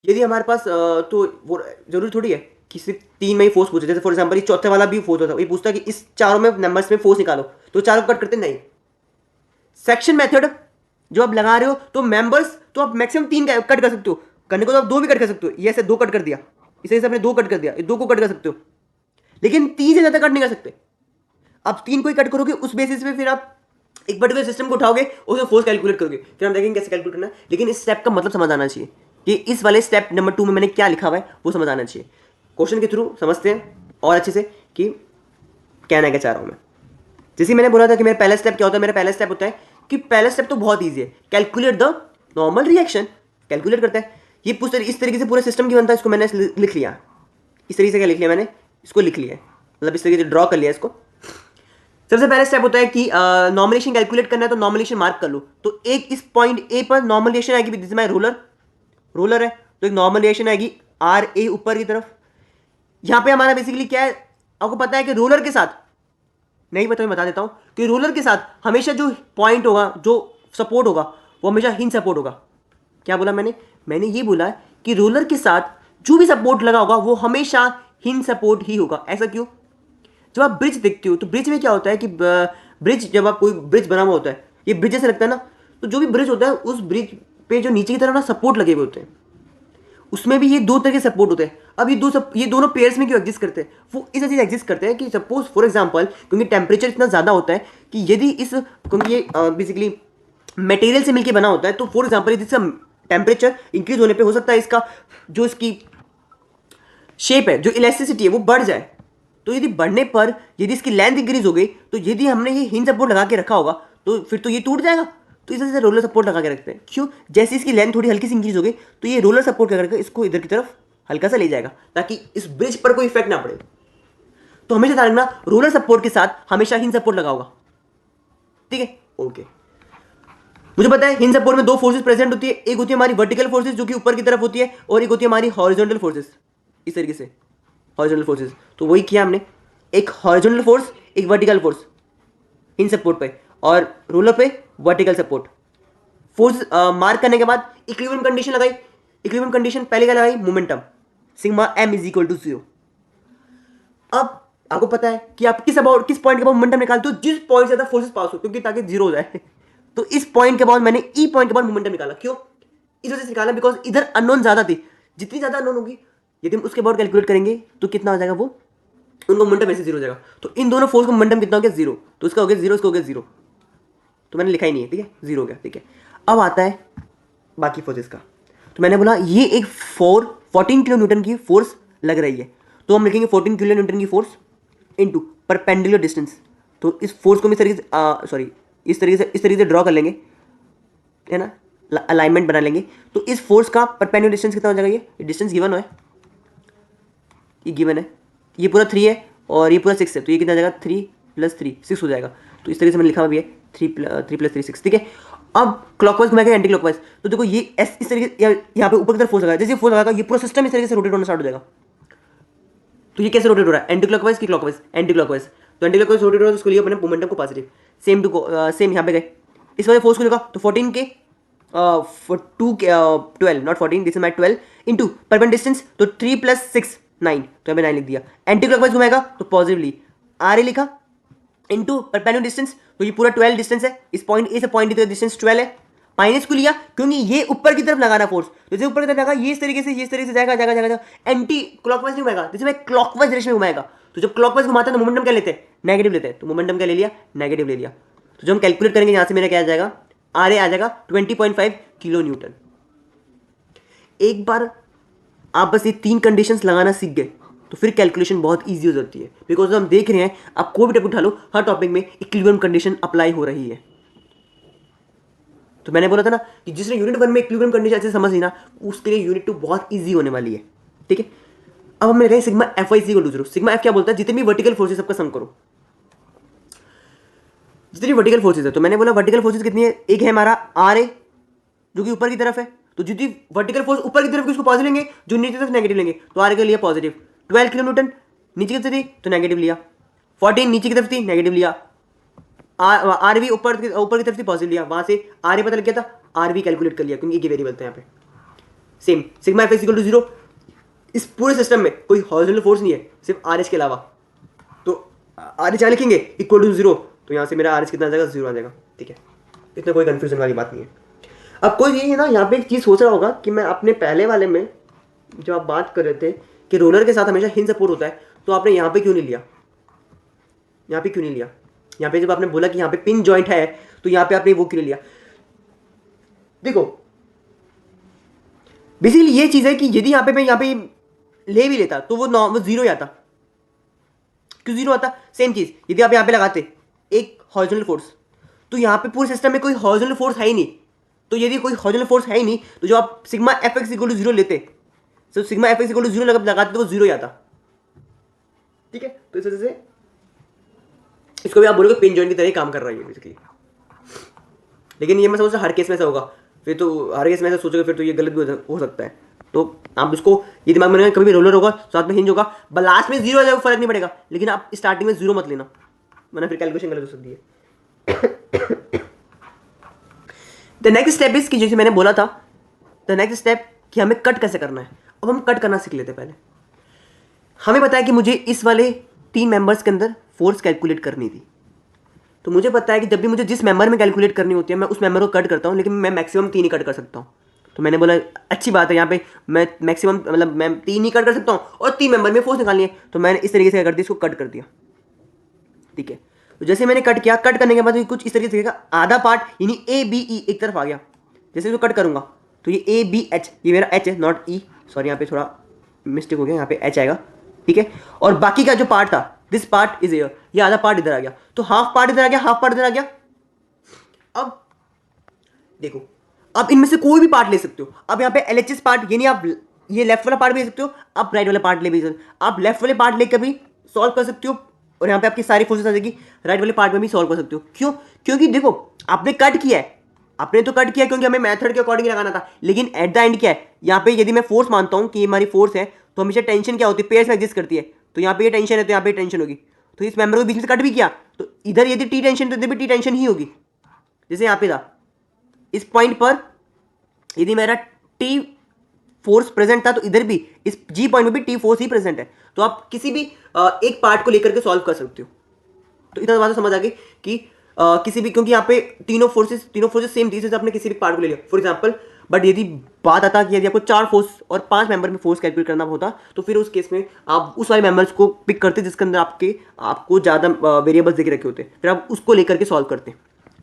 यदि हमारे पास तो वो जरूरी थोड़ी है कि सिर्फ 3 में ही फोर्स पूछे, जैसे फॉर एग्जांपल ये चौथे वाला भी फोर्स होता है, ये पूछता है कि इस चारों में नंबर्स में फोर्स निकालो, तो चारों कट करते नहीं। सेक्शन मेथड जो आप लगा रहे हो, तो मेंबर्स तो आप मैक्सिमम 3 कट कर सकते हो, करने को तो आप 2 भी कट कर सकते हो, ये ऐसे 2 कट कर दिया, इसे आपने 2 कट कर दिया, 2 को कट कर सकते हो, लेकिन 3 से ज्यादा कट नहीं कर सकते। अब 3 को ही कट करोगे, उस बेसिस पे फिर आप एक पर्टिकुलर सिस्टम को उठाओगे, उसमें फोर्स कैलकुलेट करोगे, फिर हम देखेंगे कैसे कैलकुलेट करना है। लेकिन इस स्टेप का मतलब समझ आना चाहिए कि इस वाले स्टेप नंबर 2 में मैंने क्या लिखा हुआ है वो समझ आना चाहिए। क्वेश्चन के थ्रू समझते हैं और अच्छे से कि कहना क्या चाह रहा हूं मैं। जैसे मैंने बोला था कि मेरा पहला स्टेप क्या होता है, मेरा पहला स्टेप होता है कि पहला स्टेप तो बहुत ईजी है, calculate the normal reaction, calculate करता है। ये इस तरीके से पूरा सिस्टम की बनता है, इसको मैंने लिख लिया, इस तरीके से क्या लिख लिया मैंने, इसको लिख लिया, मतलब इस तरीके से ड्रॉ कर लिया इसको। सबसे पहले स्टेप होता है कि नॉर्मलेशन कैलकुलेट करना है, तो नॉर्मलेशन मार्क कर लो। तो एक इस पॉइंट ए पर नॉर्मलेशन आएगी, दिस माय रोलर है, तो एक नॉर्मलेशन आएगी आर ए ऊपर की तरफ। यहां पे हमारा बेसिकली क्या है, आपको पता है कि रोलर के साथ, नहीं पता, मैं बता देता हूं कि रोलर के साथ हमेशा जो पॉइंट होगा, जो सपोर्ट होगा, वो हमेशा हिंज सपोर्ट होगा। क्या बोला मैंने ये बोला कि रोलर के साथ जो भी सपोर्ट लगा होगा वो हमेशा हिंज सपोर्ट ही होगा। ऐसा क्यों? जब आप ब्रिज देखते हो तो ब्रिज में क्या होता है कि ब्रिज, जब आप कोई ब्रिज बना हुआ होता है, ये ब्रिज जैसे लगता है ना, तो जो भी ब्रिज होता है उस ब्रिज पे जो नीचे की तरफ ना सपोर्ट लगे हुए होते हैं, उसमें भी ये दो तरह के सपोर्ट होते हैं। अब ये दोनों पेयर्स में क्यों एग्जिस्ट करते हैं? वो इस वजह से एग्जिस्ट करते हैं कि सपोज फॉर एग्जांपल, क्योंकि टेम्परेचर इतना ज़्यादा होता है कि यदि क्योंकि ये बेसिकली मटेरियल से मिलकर बना होता है, तो फॉर एग्जांपल यदि इसका टेम्परेचर इंक्रीज होने पे हो सकता है इसका जो इसकी शेप है, जो इलास्टिसिटी है, वो बढ़ जाए। तो यदि बढ़ने पर यदि इसकी लेंथ इंक्रीज हो गई, तो यदि हमने ये हिंज सपोर्ट लगा के रखा होगा तो फिर तो ये टूट जाएगा। तो इस वजह से रोलर सपोर्ट लगा के रखते हैं। क्यों? जैसे इसकी लेंथ थोड़ी हल्की सी इंक्रीज हो गई, तो ये रोलर सपोर्ट करके इसको इधर की तरफ हल्का सा ले जाएगा, ताकि इस ब्रिज पर कोई इफेक्ट ना पड़े। तो हमेशा ध्यान रखना, रोलर सपोर्ट के साथ हमेशा हिंज सपोर्ट लगा होगा। ठीक है, ओके। मुझे पता है हिंज सपोर्ट में दो फोर्सेस प्रेजेंट होती है, एक होती है हमारी वर्टिकल फोर्सेस जो कि ऊपर की तरफ होती है, और एक होती है हमारी हॉरिजॉन्टल फोर्सेस, इस तरीके से हॉरिजॉन्टल फोर्सेस। तो वही किया हमने, एक हॉरिजॉन्टल फोर्स, एक वर्टिकल फोर्स हिंज सपोर्ट पे, और रोलर पे वर्टिकल सपोर्ट। फोर्स मार्क करने के बाद इक्विलिब्रियम कंडीशन लगाई। इक्विलिब्रियम कंडीशन पहले क्या लगाई? Momentum, sigma m is equal to 0। अब आपको पता है कि आप किस पॉइंट के बाद मोमेंटम निकालते हो? जिस पॉइंट से ज्यादा फोर्सेस पास हो, क्योंकि ताकि जीरो हो जाए। तो इस पॉइंट के बाद मैंने ई पॉइंट के बाद मोमेंटम निकाला। क्यों? इस वजह से निकाला बिकॉज इधर अननोन ज्यादा थी। जितनी ज्यादा अननोन होगी, यदि हम उसके बाद कैलकुलेट करेंगे तो कितना हो जाएगा, वो उनको मोमेंटम ऐसे जीरो हो जाएगा। तो इन दोनों फोर्स का मोमेंटम कितना हो गया? जीरो। तो इसका हो गया जीरो, इसका हो गया जीरो। तो मैंने लिखा ही नहीं है, ठीक है, जीरो हो गया। ठीक है, अब आता है बाकी फोर्सेस का। तो मैंने बोला ये एक 14 किलो न्यूटन की फोर्स लग रही है, तो हम लिखेंगे 14 किलो न्यूटन की फोर्स इनटू परपेंडिकुलर डिस्टेंस। तो इस फोर्स को इस तरीके से ड्रॉ कर लेंगे, है ना, अलाइनमेंट बना लेंगे। तो इस फोर्स का परपेंडिकुलर डिस्टेंस कितना हो जाएगा? ये डिस्टेंस गिवन है, ये गिवन है, ये पूरा 3 है और ये पूरा 6 है, तो ये कितना आ जाएगा? 3 + 3 6 हो जाएगा। तो इस तरीके से मैंने लिखा हुआ भी है 3 + 3 6। ठीक है, अब क्लॉकवाइज घुमाएगा, एंटी क्लॉकवाइज। तो देखो ये इस तरीके यहाँ पे ऊपर की तरफ फोर्स लगा, जैसे फोर्स लगा ये पूरा सिस्टम इस तरीके से रोटेट होना स्टार्ट हो जाएगा। तो ये कैसे रोटेट हो रहा है? एंटी क्लॉकवाइज की क्लॉकवाइज? Anti clockwise. तो एंटी क्लॉकवाइज रोटेट हो रहा है, तो उसके लिए अपने मोमेंटम को पॉजिटिव, सेम यहाँ पे गए, इस वजह फोर्स को लगा। तो 14 के 12 not 14, this is my 12 into perpendicular distance, तो 3 + 6 9, तो हमें 9 लिख दिया। एंटी क्लॉकवाइज घुमाएगा तो पॉजिटिवली आर ए लिखा इंटू परपेंडिकुलर डिस्टेंस, तो ये पूरा 12 डिस्टेंस है, इस पॉइंट ए से पॉइंट डी तक डिस्टेंस 12 है। माइनस को लिया क्योंकि ये ऊपर की तरफ लगाना फोर्स, जैसे ऊपर की तरफ लगा ये इस तरीके से जाएगा। एंटी क्लॉकवाइज नहीं घुमाएगा, जैसे मैं क्लॉकवाइज डायरेक्शन में घुमाएगा। तो जब क्लॉकवाइज घुमाता है तो मोमेंटम क्या लेते हैं? नेगेटिव लेते हैं। तो मोमेंटम क्या ले लिया? नेगेटिव ले लिया। तो जब हम कैलकुलेट करेंगे यहाँ से मेरा क्या आ जाएगा? आर ए आ जाएगा 20.5 किलो न्यूटन। एक बार आप बस ये 3 कंडीशंस लगाना सीख गए तो फिर कैलकुलेशन बहुत इजी हो जाती है, बिकॉज हम देख रहे हैं आप कोई भी टॉपिक उठा लो, हर टॉपिक में इक्विलिब्रियम कंडीशन अप्लाई हो रही है। तो मैंने बोला था ना कि जिसने यूनिट 1 में इक्विलिब्रियम कंडीशन अच्छे से समझ ली ना, उसके लिए यूनिट 2 बहुत इजी होने वाली है। ठीक है, अब हमने कहा sigma F Y equal to 0। Sigma F क्या बोलता है? जितनी भी वर्टिकल फोर्सेस सबका सम करो, जितनी वर्टिकल फोर्सेस है। तो मैंने बोला वर्टिकल फोर्सेस कितनी है? एक है हमारा आर ए जो कि ऊपर की तरफ है, तो जितनी वर्टिकल फोर्स ऊपर की तरफ की उसको पॉजिटिव लेंगे, जो नीचे की तरफ नेगेटिव लेंगे। तो आर ए का लिया पॉजिटिव 12 किलो न्यूटन, नीचे की तरफ थी तो नेगेटिव लिया। 14 नीचे की तरफ थी नेगेटिव लिया। आर भी ऊपर की तरफ थी पॉजिटिव लिया। वहां से आर ए पता लग गया था, आर भी कैलकुलेट कर लिया क्योंकि एक ही वेरिएबल था यहाँ पे। Same sigma F equal to 0। इस पूरे सिस्टम में कोई हॉरिजॉन्टल फोर्स नहीं है सिर्फ आर एच के अलावा। तो आर एच क्या लिखेंगे? Equal to 0। तो यहाँ से मेरा आर एच कितना आ जाएगा? 0 आ जाएगा। ठीक है, इतना कोई कंफ्यूजन वाली बात नहीं है। अब कोई ये ना यहाँ पे एक चीज़ सोच रहा होगा कि मैं अपने पहले वाले में जब आप बात कर रहे थे कि रोलर के साथ हमेशा हिंज सपोर्ट होता है, तो आपने यहाँ पे क्यों नहीं लिया? यहाँ पे क्यों नहीं लिया? यहाँ पे जब आपने बोला कि यहाँ पे पिन जॉइंट है, तो यहाँ पे आपने वो क्यों नहीं लिया? देखो बेसिकली ये चीज़ है कि यदि यहाँ पे मैं यहाँ पे ले भी लेता तो वो 0 ही आता। क्यों 0 आता? सेम चीज़ यदि आप यहाँ पे लगाते एक हॉरिजॉन्टल फोर्स, तो यहाँ पे पूरे सिस्टम में कोई हॉरिजॉन्टल फोर्स है ही नहीं। तो यदि कोई हॉरिजॉन्टल फोर्स है ही नहीं, तो जो आप sigma F X equal to 0 लेते, तो sigma F X equal to 0 लगाते तो वो 0 ही आता। ठीक है, तो इस वजह से इसको भी आप बोलोगे पिन जॉइंट की तरह ही काम कर रहा है ये बेसिकली। लेकिन ये मैं समझता हूँ हर केस में ऐसा होगा, फिर तो हर केस में ऐसा सोचोगे फिर तो ये गलत भी हो सकता है। तो आप इसको ये दिमाग में रखना, कभी भी रोलर होगा साथ में हिंज होगा, लास्ट में जीरो आ जाएगा फर्क नहीं पड़ेगा, लेकिन आप स्टार्टिंग में जीरो मत लेना वरना फिर कैलकुलेशन गलत हो सकती है। द नेक्स्ट स्टेप इज कि जैसे मैंने बोला था, द नेक्स्ट स्टेप कि हमें कट कैसे करना है। अब हम कट करना सीख लेते हैं। पहले हमें पता है कि मुझे इस वाले 3 मेंबर्स के अंदर फोर्स कैलकुलेट करनी थी, तो मुझे पता है कि जब भी मुझे जिस मेंबर में कैलकुलेट करनी होती है मैं उस मेंबर को कट करता हूँ, लेकिन मैं मैक्सिमम 3 ही कट कर सकता हूँ। तो मैंने बोला अच्छी बात है, यहाँ पे मैं मैक्सिमम मतलब मैं 3 ही कट कर सकता हूँ और 3 मेंबर में फोर्स निकालनी है, तो मैंने इस तरीके से क्या कर दिया, इसको कट कर दिया। ठीक है, तो जैसे मैंने कट किया, कट करने के बाद कुछ इस तरीके से दिखेगा, आधा पार्ट यानी ए बी ई एक तरफ आ गया। जैसे इसको कट करूंगा तो ये ए बी एच, ये मेरा एच है नॉट ई, सॉरी यहाँ पे थोड़ा मिस्टेक हो गया, यहाँ पे एच आएगा। ठीक है, और बाकी का जो पार्ट था, दिस पार्ट इज एयर, ये आधा पार्ट इधर आ गया, तो हाफ पार्ट इधर आ गया, हाफ पार्ट इधर आ गया। अब देखो, अब इनमें से कोई भी पार्ट ले सकते हो। अब यहाँ पे एलएचएस पार्ट यानी आप ये लेफ्ट वाला पार्ट भी ले सकते हो, आप राइट वाला पार्ट ले भी सकते हो। आप लेफ्ट वाले पार्ट लेकर भी सॉल्व कर सकते हो और यहाँ पे आपकी सारी फोर्सेस आ जाएगी, राइट वाले पार्ट में भी सॉल्व कर सकते हो। क्यों? क्योंकि देखो आपने कट किया है, आपने तो कट किया क्योंकि हमें मेथड के अकॉर्डिंग लगाना था, लेकिन एट द एंड क्या है, यहाँ पे यदि मैं फोर्स मानता हूँ कि ये हमारी फोर्स है, तो हमेशा टेंशन क्या होती है, पेयर्स में एग्जिस्ट करती है। तो यहाँ पे ये टेंशन है तो यहाँ पे टेंशन होगी, तो इस मेंबर को बीच में कट भी किया तो इधर यदि टी टेंशन तो इधर भी टी टेंशन ही होगी। जैसे यहाँ पे था, इस पॉइंट पर यदि मेरा टी फोर्स प्रेजेंट था तो इधर भी इस जी पॉइंट में भी टी फोर्स ही प्रेजेंट है, तो आप किसी भी एक पार्ट को लेकर के सॉल्व कर सकते हो। तो इतना बात समझ आ गई कि किसी भी, क्योंकि यहाँ पे तीनों फोर्सेस सेम थी, इसलिए आपने किसी भी पार्ट को ले लिया फॉर एग्जांपल। बट यदि बात आता कि यदि आपको 4 फोर्स और 5 मेंबर में फोर्स कैलकुलेट करना होता, तो फिर उस केस में आप उस वाले मेंबर्स को पिक करते जिसके अंदर आपको ज़्यादा वेरिएबल्स देखे रखे होते, फिर आप उसको लेकर के सॉल्व करते।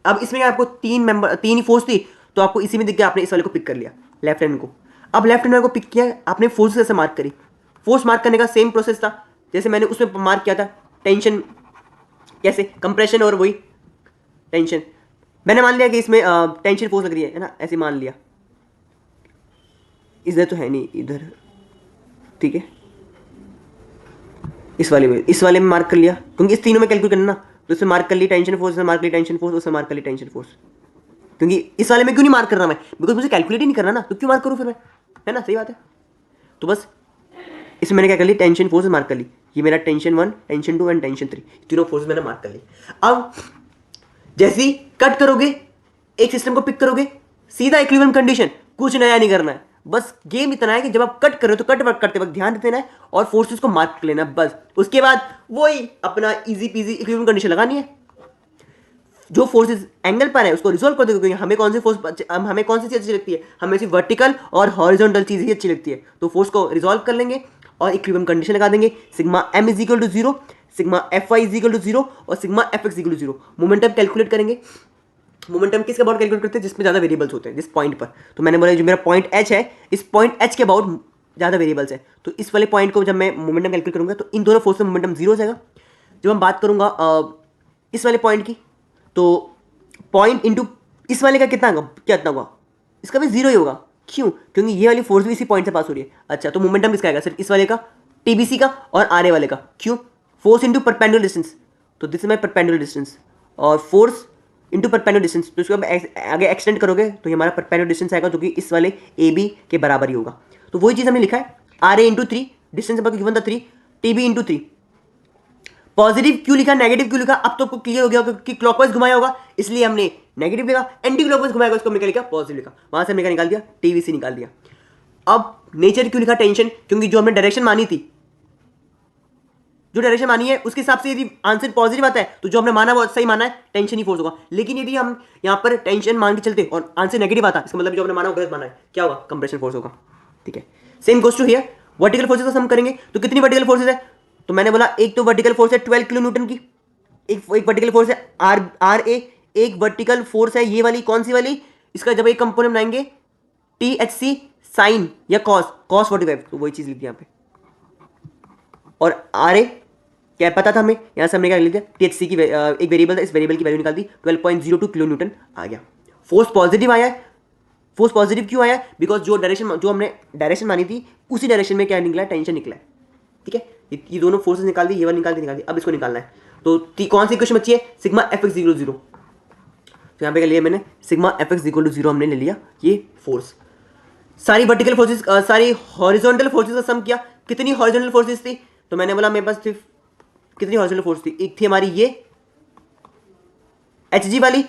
अब इसमें आपको 3 ही फोर्स थी, तो आपको इसी में दिख गया, आपने इस वाले को पिक कर लिया, लेफ्ट हैंड को। अब लेफ्ट हैंड को पिक किया, आपने फोर्स कैसे मार्क करी, फोर्स मार्क करने का सेम प्रोसेस था जैसे मैंने उसमें मार्क किया था, टेंशन कैसे, कंप्रेशन और वही टेंशन। मैंने मान लिया कि इसमें टेंशन फोर्स लग रही है ना, ऐसे मान लिया, इधर तो है नहीं इधर, ठीक है, इस वाले में मार्क कर लिया, क्योंकि इस तीनों में कैलकुलेट करना ना, तो इसमें मार्क कर ली टेंशन फोर्स, इसमें मार्क ली टेंशन फोर्स, उसमें मार्क कर ली टेंशन फोर्स। क्योंकि इस वाले में क्यों नहीं मार्क कर रहा मैं, बिकॉज मुझे कैलकुलेट ही नहीं करना ना, तो क्यों मार्क करूँ फिर मैं, है ना, सही बात है। तो बस इसमें मैंने क्या कर ली, टेंशन फोर्स मार्क कर ली, ये मेरा टेंशन 1, टेंशन 2 एंड टेंशन 3, तीनों फोर्स मैंने मार्क कर ली। अब जैसे ही कट करोगे, एक सिस्टम को पिक करोगे, सीधा इक्विलिब्रियम कंडीशन, कुछ नया नहीं करना है। बस गेम इतना है कि जब आप कट कर रहे हो तो कट वर्क करते वक्त ध्यान देना है और फोर्सेस को मार्क कर लेना, बस। उसके बाद वही अपना इजी पीजी इक्विलिब्रियम कंडीशन लगानी है। जो फोर्सेस एंगल पर है उसको रिजोल्व कर दो, क्योंकि हमें कौन सी चीज अच्छी लगती है, हमें सिर्फ वर्टिकल और हॉरिजॉन्टल चीज ही अच्छी लगती है। तो फोर्स को रिजोल्व कर लेंगे और इक्विलिब्रियम कंडीशन लगा देंगे, sigma m is equal to 0, sigma fy is equal to 0 और sigma fx is equal to 0। Momentum calculate करेंगे। मोमेंटम किसके अबाउट कैलकुलेट करते हैं, जिसमें ज़्यादा वेरिएबल्स होते हैं, जिस पॉइंट पर। तो मैंने बोला जो मेरा पॉइंट h है, इस पॉइंट h के अबाउट ज़्यादा वेरिएबल्स है, तो इस वाले पॉइंट को जब मैं मोमेंटम कैलकुलेट करूंगा तो इन दोनों फोर्स में मोमेंटम 0 हो जाएगा। जब हम बात करूंगा इस वाले पॉइंट की, तो पॉइंट इंटू इस वाले का कितना होगा, इसका भी 0 ही होगा। क्यों? क्योंकि ये वाली फोर्स भी इसी पॉइंट से पास हो रही है। अच्छा, तो मोमेंटम किसका आएगा, सिर्फ इस वाले का, टीबीसी का और आरए वाले का। क्यों? फोर्स इंटू परपेंडिकुलर डिस्टेंस, तो this is my perpendicular distance, और फोर्स इंटू परपेंडिकुलर डिस्टेंस, तो इसको अब आगे एक्सटेंड करोगे तो ये हमारा परपेंडिकुलर डिस्टेंस आएगा, जो कि इस वाले ए बी के बराबर ही होगा। तो वही चीज़ हमने लिखा है, R A into 3, distance given था 3, टीबी इंटू 3। पॉजिटिव क्यों लिखा, नेगेटिव क्यों लिखा, अब तो आपको क्लियर हो गया होगा कि क्लॉकवाइज घुमाया होगा इसलिए हमने नेगेटिव लिखा, एंटी क्लॉकवाइज घुमाया होगा इसको हमने क्या लिखा, पॉजिटिव लिखा। वहां से हमने क्या निकाल दिया, टीवीसी निकाल दिया। अब नेचर क्यों लिखा, टेंशन, क्योंकि जो हमने डायरेक्शन मानी थी, जो डायरेक्शन मानी है उसके हिसाब से यदि आंसर पॉजिटिव आता है तो जो हमने माना वो सही माना है, टेंशन ही फोर्स होगा। लेकिन यदि हम यहाँ पर टेंशन मान के चलते और आंसर नेगेटिव आता, इसका मतलब जो हमने माना वो गलत माना है, क्या होगा, कंप्रेशन फोर्स होगा। ठीक है, same goes to here, vertical forces का सम करेंगे तो कितनी वर्टिकल फोर्सेस है, तो मैंने बोला एक तो वर्टिकल फोर्स है 12 किलो न्यूटन की, एक वर्टिकल फोर्स है आर ए, एक वर्टिकल फोर्स है ये वाली, कौन सी वाली, इसका जब एक कंपोनेंट बनाएंगे टी एच सी साइन या कॉस 45, तो वही चीज लिख दी यहाँ पे। और आर ए क्या पता था हमें, यहाँ से हमने क्या लिख दिया, टी एच सी की एक वेरिएबल था, इस वेरिएबल की वैल्यू निकाल दी, 12.02 किलो न्यूटन आ गया। फोर्स पॉजिटिव आया है, फोर्स पॉजिटिव क्यों आया, बिकॉज जो हमने डायरेक्शन मानी थी उसी डायरेक्शन में क्या निकला है, टेंशन निकला है। ठीक है, ये दोनों फोर्सेस निकाल दी, ये वाली निकाल दी। अब इसको निकालना है, तो कौन सी इक्वेशन बची है, sigma F X equal to 0। तो यहाँ पे क्या लिया मैंने, sigma F X equal to 0 हमने ले लिया, ये फोर्स। सारी वर्टिकल फोर्सेस, सारी हॉरिजॉन्टल फोर्सेस का सम किया, कितनी हॉरिजॉन्टल फोर्सेस थी, तो मैंने बोला मेरे पास सिर्फ कितनी हॉरिजॉन्टल फोर्स थी, एक थी हमारी ये एच जी वाली,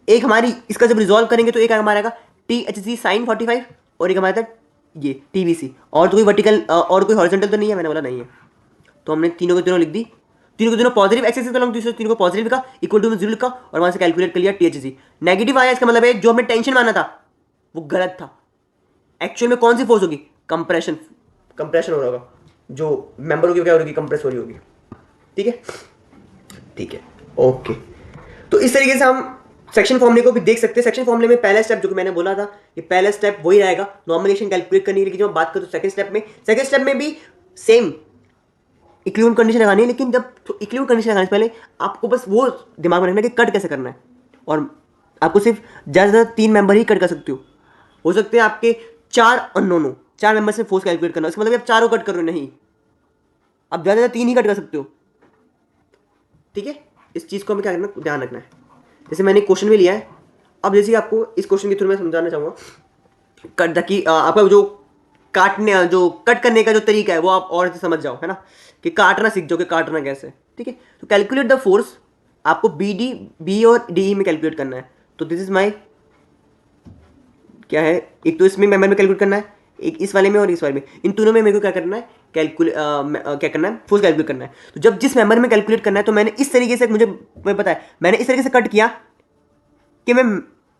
एक हमारी इसका जब रिजॉल्व करेंगे तो एक हमारा आएगा टी एच जी साइन 45, और एक हमारा था ये टी वी सी। और तो कोई वर्टिकल और कोई हॉरिजॉन्टल तो नहीं है, मैंने बोला नहीं है। तो हमने तीनों को तीनों लिख दी, तीनों को तीनों पॉजिटिव एक्स एक्सिस पे लॉन्ग, तीनों को पॉजिटिव लिखा, इक्वल टू में 0 लिखा, और वहां से कैलकुलेट कर लिया टी एच जी। नेगेटिव आया, इसका मतलब है जो हमने टेंशन माना था वो गलत था। एक्चुअल में कौन सी फोर्स होगी, कंप्रेशन, कंप्रेशन हो रहा होगा, जो मेंबर होगी क्या हो रही, कंप्रेस हो रही होगी। ठीक है, ठीक है, ओके। तो इस तरीके से हम सेक्शन फॉर्मूले को भी देख सकते हैं। सेक्शन फॉर्मूले में पहला स्टेप जो कि मैंने बोला था, ये पहला स्टेप वही रहेगा, नॉर्मलाइजेशन कैलकुलेट करने की। लेकिन जब बात करूं सेकंड स्टेप में भी सेम इक्विलिब्रियम कंडीशन लगानी है, लेकिन जब इक्विलिब्रियम कंडीशन लगाने से पहले आपको बस वो दिमाग में रखना है कि कट कैसे करना है। और आपको सिर्फ ज़्यादा से ज़्यादा 3 मेंबर ही कट कर सकते हो सकते हैं आपके 4 अननोन हो, 4 मेंबर से फोर्स कैलकुलेट करना, इसका मतलब आप चारों कट कर रहे हो, नहीं, आप ज़्यादा से ज़्यादा 3 ही कट कर सकते हो। ठीक है, इस चीज़ को हमें क्या करना, ध्यान रखना है। जैसे मैंने क्वेश्चन भी लिया है, अब जैसे आपको इस क्वेश्चन के थ्रू मैं समझाना चाहूँगा कट ताकि आपका जो काटने, जो कट करने का जो तरीका है वो आप और समझ जाओ, है ना, कि काटना सीख जाओ कि काटना कैसे है। ठीक है, तो कैलकुलेट द फोर्स, आपको बी और डी में कैलकुलेट करना है। तो दिस इज माई क्या है, एक तो इसमें मेंबर में कैलकुलेट करना है, एक इस वाले में और इस वाले में, इन दोनों में मेरे को क्या करना है, क्या करना है, फोर्स कैलकुलेट करना है। तो जब जिस मेंबर में कैलकुलेट करना है, तो मैंने इस तरीके से, मुझे पता है मैंने इस तरीके से कट किया कि मैं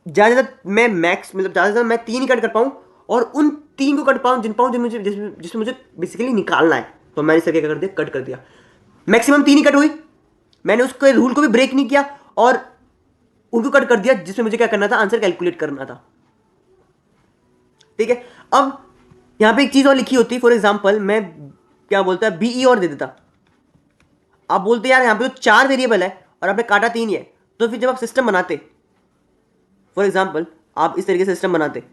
ज़्यादा मैं मैक्स मतलब ज़्यादा से ज़्यादा मैं 3 ही कट कर पाऊँ, और उन 3 को कट पाऊँ जिन मुझे जिसमें मुझे बेसिकली निकालना है। तो मैंने इस तरीके कर दिया, कट कर दिया, मैक्सिमम 3 ही कट हुई, मैंने उसके रूल को भी ब्रेक नहीं किया, और उनको कट कर दिया जिसमें मुझे क्या करना था, आंसर कैलकुलेट करना था। ठीक है, अब यहां पे एक चीज और लिखी होती, फॉर एग्जांपल मैं क्या बोलता है बीई और दे देता, आप बोलते यार यहां पे तो 4 वेरिएबल है और आपने काटा 3 ही है, तो फिर जब आप सिस्टम बनाते, फॉर एग्जांपल आप इस तरीके से सिस्टम बनाते,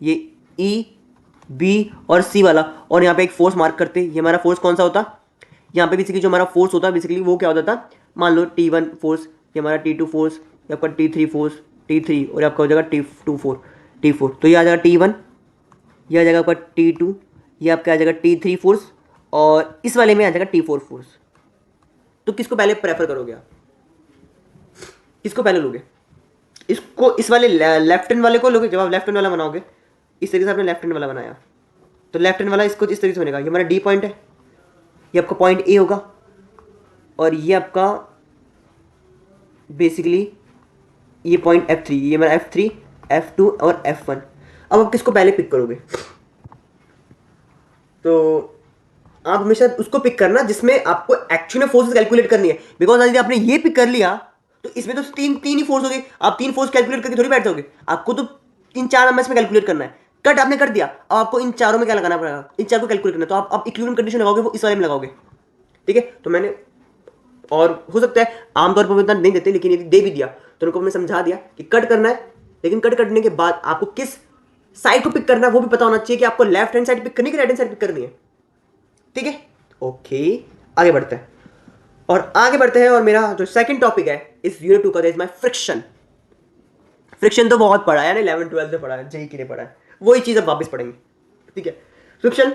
ये ई बी और सी वाला, और यहाँ पे एक फोर्स मार्क करते, ये हमारा फोर्स कौन सा होता, यहाँ पे बेसिकली जो हमारा फोर्स होता है बेसिकली वो क्या होता था, मान लो T1 फोर्स, ये हमारा T2 फोर्स, ये आपका T3 फोर्स, T3, और आपका हो जाएगा T4, तो ये आ जाएगा T1, ये आ जाएगा आपका T2, ये आपका आ जाएगा T3 फोर्स, और इस वाले में आ जाएगा T4 फोर्स। तो किसको पहले प्रेफर करोगे आप, किसको पहले लोगे, इसको, इस वाले लेफ्ट हैंड वाले को लोगे। जब आप लेफ्ट हैंड वाला बनाओगे, इस तरीके से आपने लेफ्ट हैंड वाला बनाया, तो लेफ्ट हैंड वाला इसको इस तरीके से बनेगा, ये हमारा डी पॉइंट है, ये आपका पॉइंट ए होगा, और ये आपका बेसिकली ये पॉइंट F3, ये हमारा F3, F2 और F1। अब आप किसको पहले पिक करोगे, तो आप हमेशा उसको पिक करना जिसमें आपको एक्चुअल में फोर्सेस कैलकुलेट करनी है। बिकॉज यदि आपने ये पिक कर लिया तो इसमें तो तीन ही फोर्स हो गए, आप 3 फोर्स कैलकुलेट करके थोड़ी बैठ जाओगे, आपको तो 3-4 नंबर्स में कैलकुलेट करना है। कट आपने कर दिया, अब आपको इन चारों में क्या लगाना पड़ेगा, इन 4 को कैलकुलेट करना है। तो आप इक्विलिब्रियम कंडीशन लगाओगे वो इस वाले में लगाओगे। ठीक है, तो मैंने, और हो सकता है आमतौर पर इतना नहीं देते, लेकिन यदि दे भी दिया तो उनको हमने समझा दिया कि कट करना है, लेकिन कट करने के बाद आपको किस साइड को पिक करना है वो भी पता होना चाहिए कि आपको लेफ्ट हैंड साइड पिक करनी है कि राइट हैंड साइड पिक करनी है। ठीक है, ओके, आगे बढ़ते हैं, और आगे बढ़ते हैं, और मेरा जो सेकंड टॉपिक है इस यूनिट 2 का, that is my friction. Friction तो बहुत पढ़ा है ना, 11-12 में पढ़ा है, जेई के लिए पढ़ा है, वही चीज अब वापस पढ़ेंगे। ठीक है, फ्रिक्शन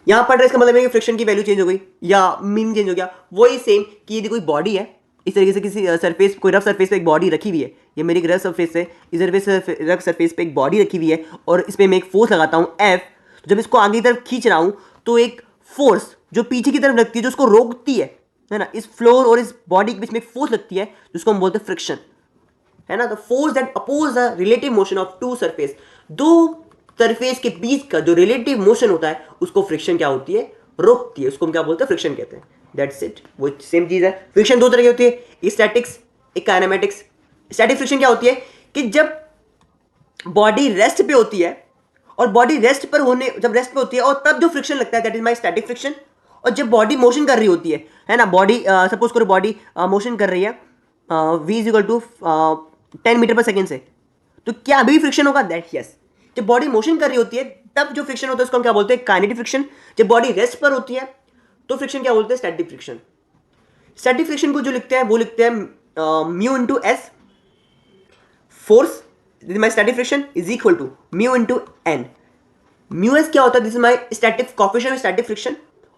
यहां पढ़ रहे, इसका मतलब है कि फ्रिक्शन की वैल्यू चेंज हो गई या मीन चेंज हो गया। वही सेम कि यदि कोई बॉडी है, इस तरीके से किसी सरफेस, कोई रफ सरफेस पे एक बॉडी रखी हुई है, ये मेरी रफ सरफेस है, इस रफ सरफेस पे एक बॉडी रखी हुई है, और इस पर मैं एक फोर्स लगाता हूँ F, तो जब इसको आगे की तरफ खींच रहा हूँ तो एक फोर्स जो पीछे की तरफ लगती है, जो उसको रोकती है ना, इस फ्लोर और इस बॉडी के बीच में एक फोर्स लगती है जिसको हम बोलते हैं फ्रिक्शन, है ना। The force that oppose the relative motion of two surface, दो सरफेस के बीच का जो रिलेटिव मोशन होता है उसको फ्रिक्शन क्या होती है, रोकती है, उसको हम क्या बोलते हैं, फ्रिक्शन कहते हैं। दैट्स इट, वो सेम चीज है। फ्रिक्शन 2 तरह की होती है, एक स्टैटिक्स, एक काइनेमेटिक्स। स्टैटिक फ्रिक्शन क्या होती है कि जब बॉडी रेस्ट पे होती है, और बॉडी रेस्ट पर होने, जब रेस्ट पे होती है और तब जो फ्रिक्शन लगता है, that is my static friction. और जब बॉडी मोशन कर रही होती है ना, बॉडी सपोज करो बॉडी मोशन कर रही है v is equal to 10 metre per second से, तो क्या अभी भी फ्रिक्शन होगा, दैट यस। जब बॉडी मोशन कर रही होती है तब जो फ्रिक्शन होता है उसको हम क्या बोलते हैं, काइनेटिक फ्रिक्शन। जब बॉडी रेस्ट पर होती है तो फ्रिक्शन क्या बोलते हैं, स्टैटिक फ्रिक्शन। स्टैटिक फ्रिक्शन को जो लिखते हैं वो लिखते हैं mu into S, force my static friction is equal to mu into N. Mu S क्या होता है, this is my static coefficient of static friction,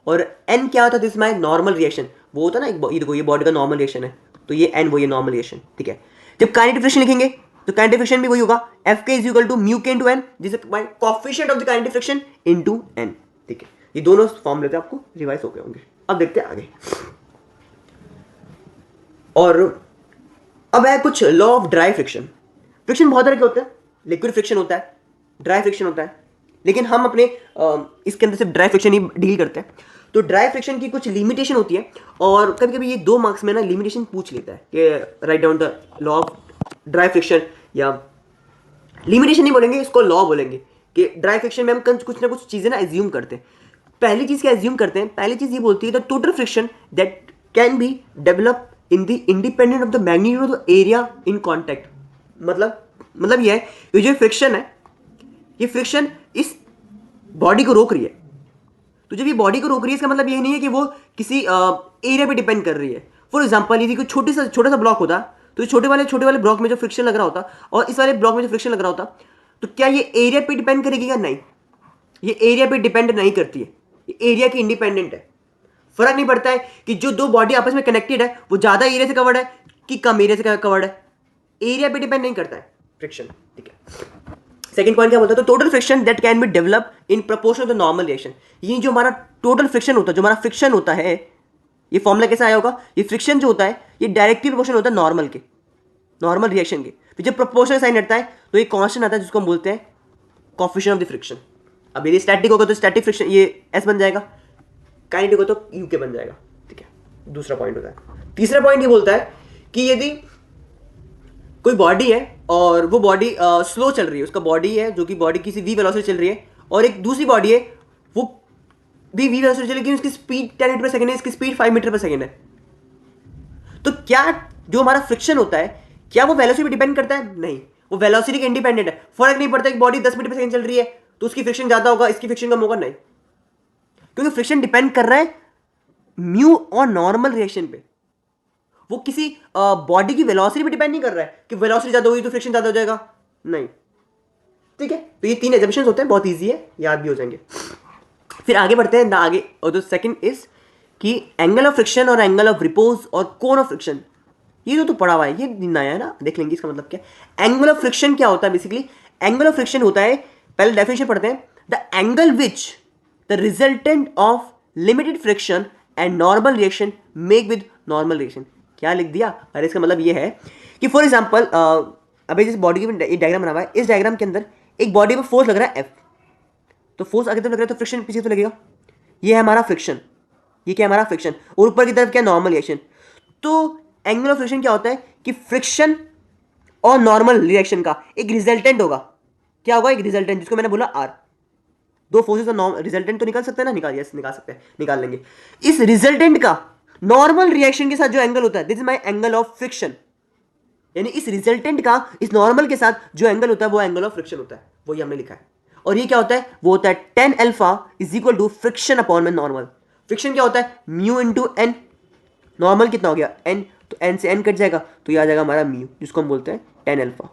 और एन क्या होता है, this is my normal reaction. वो होता है ना, ये देखो ये बॉडी का नॉर्मल रिएक्शन है, तो ये एन वो ये नॉर्मल रिएक्शन, ठीक है। जब काइनेटिक फ्रिक्शन लिखेंगे तो काइनेटिक फ्रिक्शन भी वही होगा, F K is equal to mu K into N, this is my coefficient of the kinetic friction into N, ठीक है। ये दोनों फॉर्म लेते हैं, आपको रिवाइज हो गए होंगे। अब देखते हैं आगे, और अब है कुछ law of dry friction. Friction बहुत तरह के होते हैं, लिक्विड फ्रिक्शन होता है, ड्राई फ्रिक्शन होता है, लेकिन हम अपने इसके अंदर सिर्फ ड्राई फ्रिक्शन ही डील करते हैं। तो ड्राई फ्रिक्शन की कुछ लिमिटेशन होती है, और कभी कभी ये 2 मार्क्स में ना लिमिटेशन पूछ लेता है कि write down the law of dry friction, या लिमिटेशन नहीं बोलेंगे, इसको लॉ बोलेंगे कि ड्राई फ्रिक्शन में हम कुछ ना कुछ चीज़ें ना एज्यूम करते हैं। पहली चीज़ क्या एज्यूम करते हैं, पहली चीज़ ये बोलती है the total friction that can be develop in the independent of the magnitude of the area in contact. मतलब ये है, ये जो फ्रिक्शन है, ये फ्रिक्शन इस बॉडी को रोक रही है। तो जब ये बॉडी को रोक रही है, इसका मतलब ये नहीं है कि वो किसी एरिया पे डिपेंड कर रही है। फॉर एग्जांपल यदि कोई छोटा सा ब्लॉक होता, तो छोटे वाले ब्लॉक में जो फ्रिक्शन लग रहा होता और इस वाले ब्लॉक में जो फ्रिक्शन लग रहा होता, तो क्या ये एरिया पे डिपेंड करेगी या नहीं? ये एरिया पे डिपेंड नहीं करती है, ये एरिया की इंडिपेंडेंट है। फर्क नहीं पड़ता है कि जो 2 बॉडी आपस में कनेक्टेड है वो ज्यादा एरिया से कवर्ड है कि कम एरिया से कवर्ड है, एरिया पे डिपेंड नहीं करता है फ्रिक्शन, ठीक है। सेकंड पॉइंट क्या बोलता है, तो total friction that can be develop in proportion to the normal reaction. ये जो हमारा टोटल फ्रिक्शन होता है, जो हमारा फ्रिक्शन होता है, ये फॉर्मूला कैसे आया होगा, ये फ्रिक्शन जो होता है ये डायरेक्टली प्रोपोर्शन होता है नॉर्मल के, नॉर्मल रिएक्शन के। फिर जब प्रोपोर्शनल साइन हटता है तो ये कांस्टेंट आता है जिसको हम बोलते हैं कोफिशिएंट ऑफ द फ्रिक्शन। अब यदि स्टैटिक होगा तो स्टैटिक फ्रिक्शन ये एस बन जाएगा, काइनेटिक हो तो यू के बन जाएगा, ठीक है। दूसरा पॉइंट होता है। तीसरा पॉइंट ये बोलता है कि यदि कोई बॉडी है और वो बॉडी स्लो चल रही है, उसका बॉडी है जो कि बॉडी किसी वी वेलोसिटी चल रही है, और एक दूसरी बॉडी है वो भी वी वेलोसिटी चल रही है, लेकिन उसकी स्पीड 10 मीटर पर सेकंड है, इसकी स्पीड 5 मीटर पर सेकंड है। तो क्या जो हमारा फ्रिक्शन होता है, क्या वो वेलोसिटी पे डिपेंड करता है? नहीं, वो वेलोसिटी के इंडिपेंडेंट है। फर्क नहीं पड़ता कि बॉडी 10 मीटर पर सेकंड चल रही है तो उसकी फ्रिक्शन ज्यादा होगा, इसकी फ्रिक्शन कम होगा, नहीं, क्योंकि फ्रिक्शन डिपेंड कर रहा है म्यू और नॉर्मल रिएक्शन पे। वो किसी बॉडी की वेलोसिटी पे डिपेंड नहीं कर रहा है कि वेलोसिटी ज्यादा होगी तो फ्रिक्शन ज्यादा हो जाएगा, नहीं, ठीक है। तो ये 3 एजम्पशंस होते हैं, बहुत इजी है, याद भी हो जाएंगे। फिर आगे बढ़ते हैं आगे, और द सेकंड इज कि एंगल ऑफ फ्रिक्शन और एंगल ऑफ रिपोज और कोन ऑफ फ्रिक्शन। ये तो पढ़ा हुआ है, ये नया है ना, देख लेंगे इसका मतलब क्या। एंगल ऑफ फ्रिक्शन क्या होता है, बेसिकली एंगल ऑफ फ्रिक्शन होता है, पहले डेफिनेशन पढ़ते हैं, the angle which the resultant of limited friction and normal reaction make with normal reaction. क्या लिख दिया? अरे इसका मतलब ये है कि फॉर एग्जाम्पल अभी जिस बॉडी की डायग्राम बना हुआ है, इस डायग्राम के अंदर एक बॉडी पर फोर्स लग रहा है एफ, तो फोर्स आगे तरफ लग रहा है तो फ्रिक्शन पीछे तो लगेगा। ये है हमारा फ्रिक्शन, ये क्या है हमारा फ्रिक्शन, और ऊपर की तरफ क्या नॉर्मल रिएक्शन। तो एंगल ऑफ फ्रिक्शन क्या होता है कि फ्रिक्शन और नॉर्मल रिएक्शन का एक रिजल्टेंट होगा। क्या होगा? एक रिजल्टेंट, जिसको मैंने बोला आर। 2 फोर्सेस का रिजल्टेंट तो निकाल सकते हैं ना, निकाल सकते हैं, निकाल लेंगे। इस रिजल्टेंट का नॉर्मल रिएक्शन के साथ जो एंगल होता है, this is my angle of friction. यानी इस रिजल्टेंट का इस नॉर्मल के साथ जो एंगल होता है वो एंगल ऑफ फ्रिक्शन होता है, वही हमने लिखा है। और ये क्या होता है? वो होता है tan alpha is equal to friction upon में नॉर्मल। फ्रिक्शन क्या होता है? Mu into N. नॉर्मल कितना हो गया? एन, तो एन से एन कट जाएगा तो ये आ जाएगा हमारा म्यू, जिसको हम बोलते हैं tan अल्फा।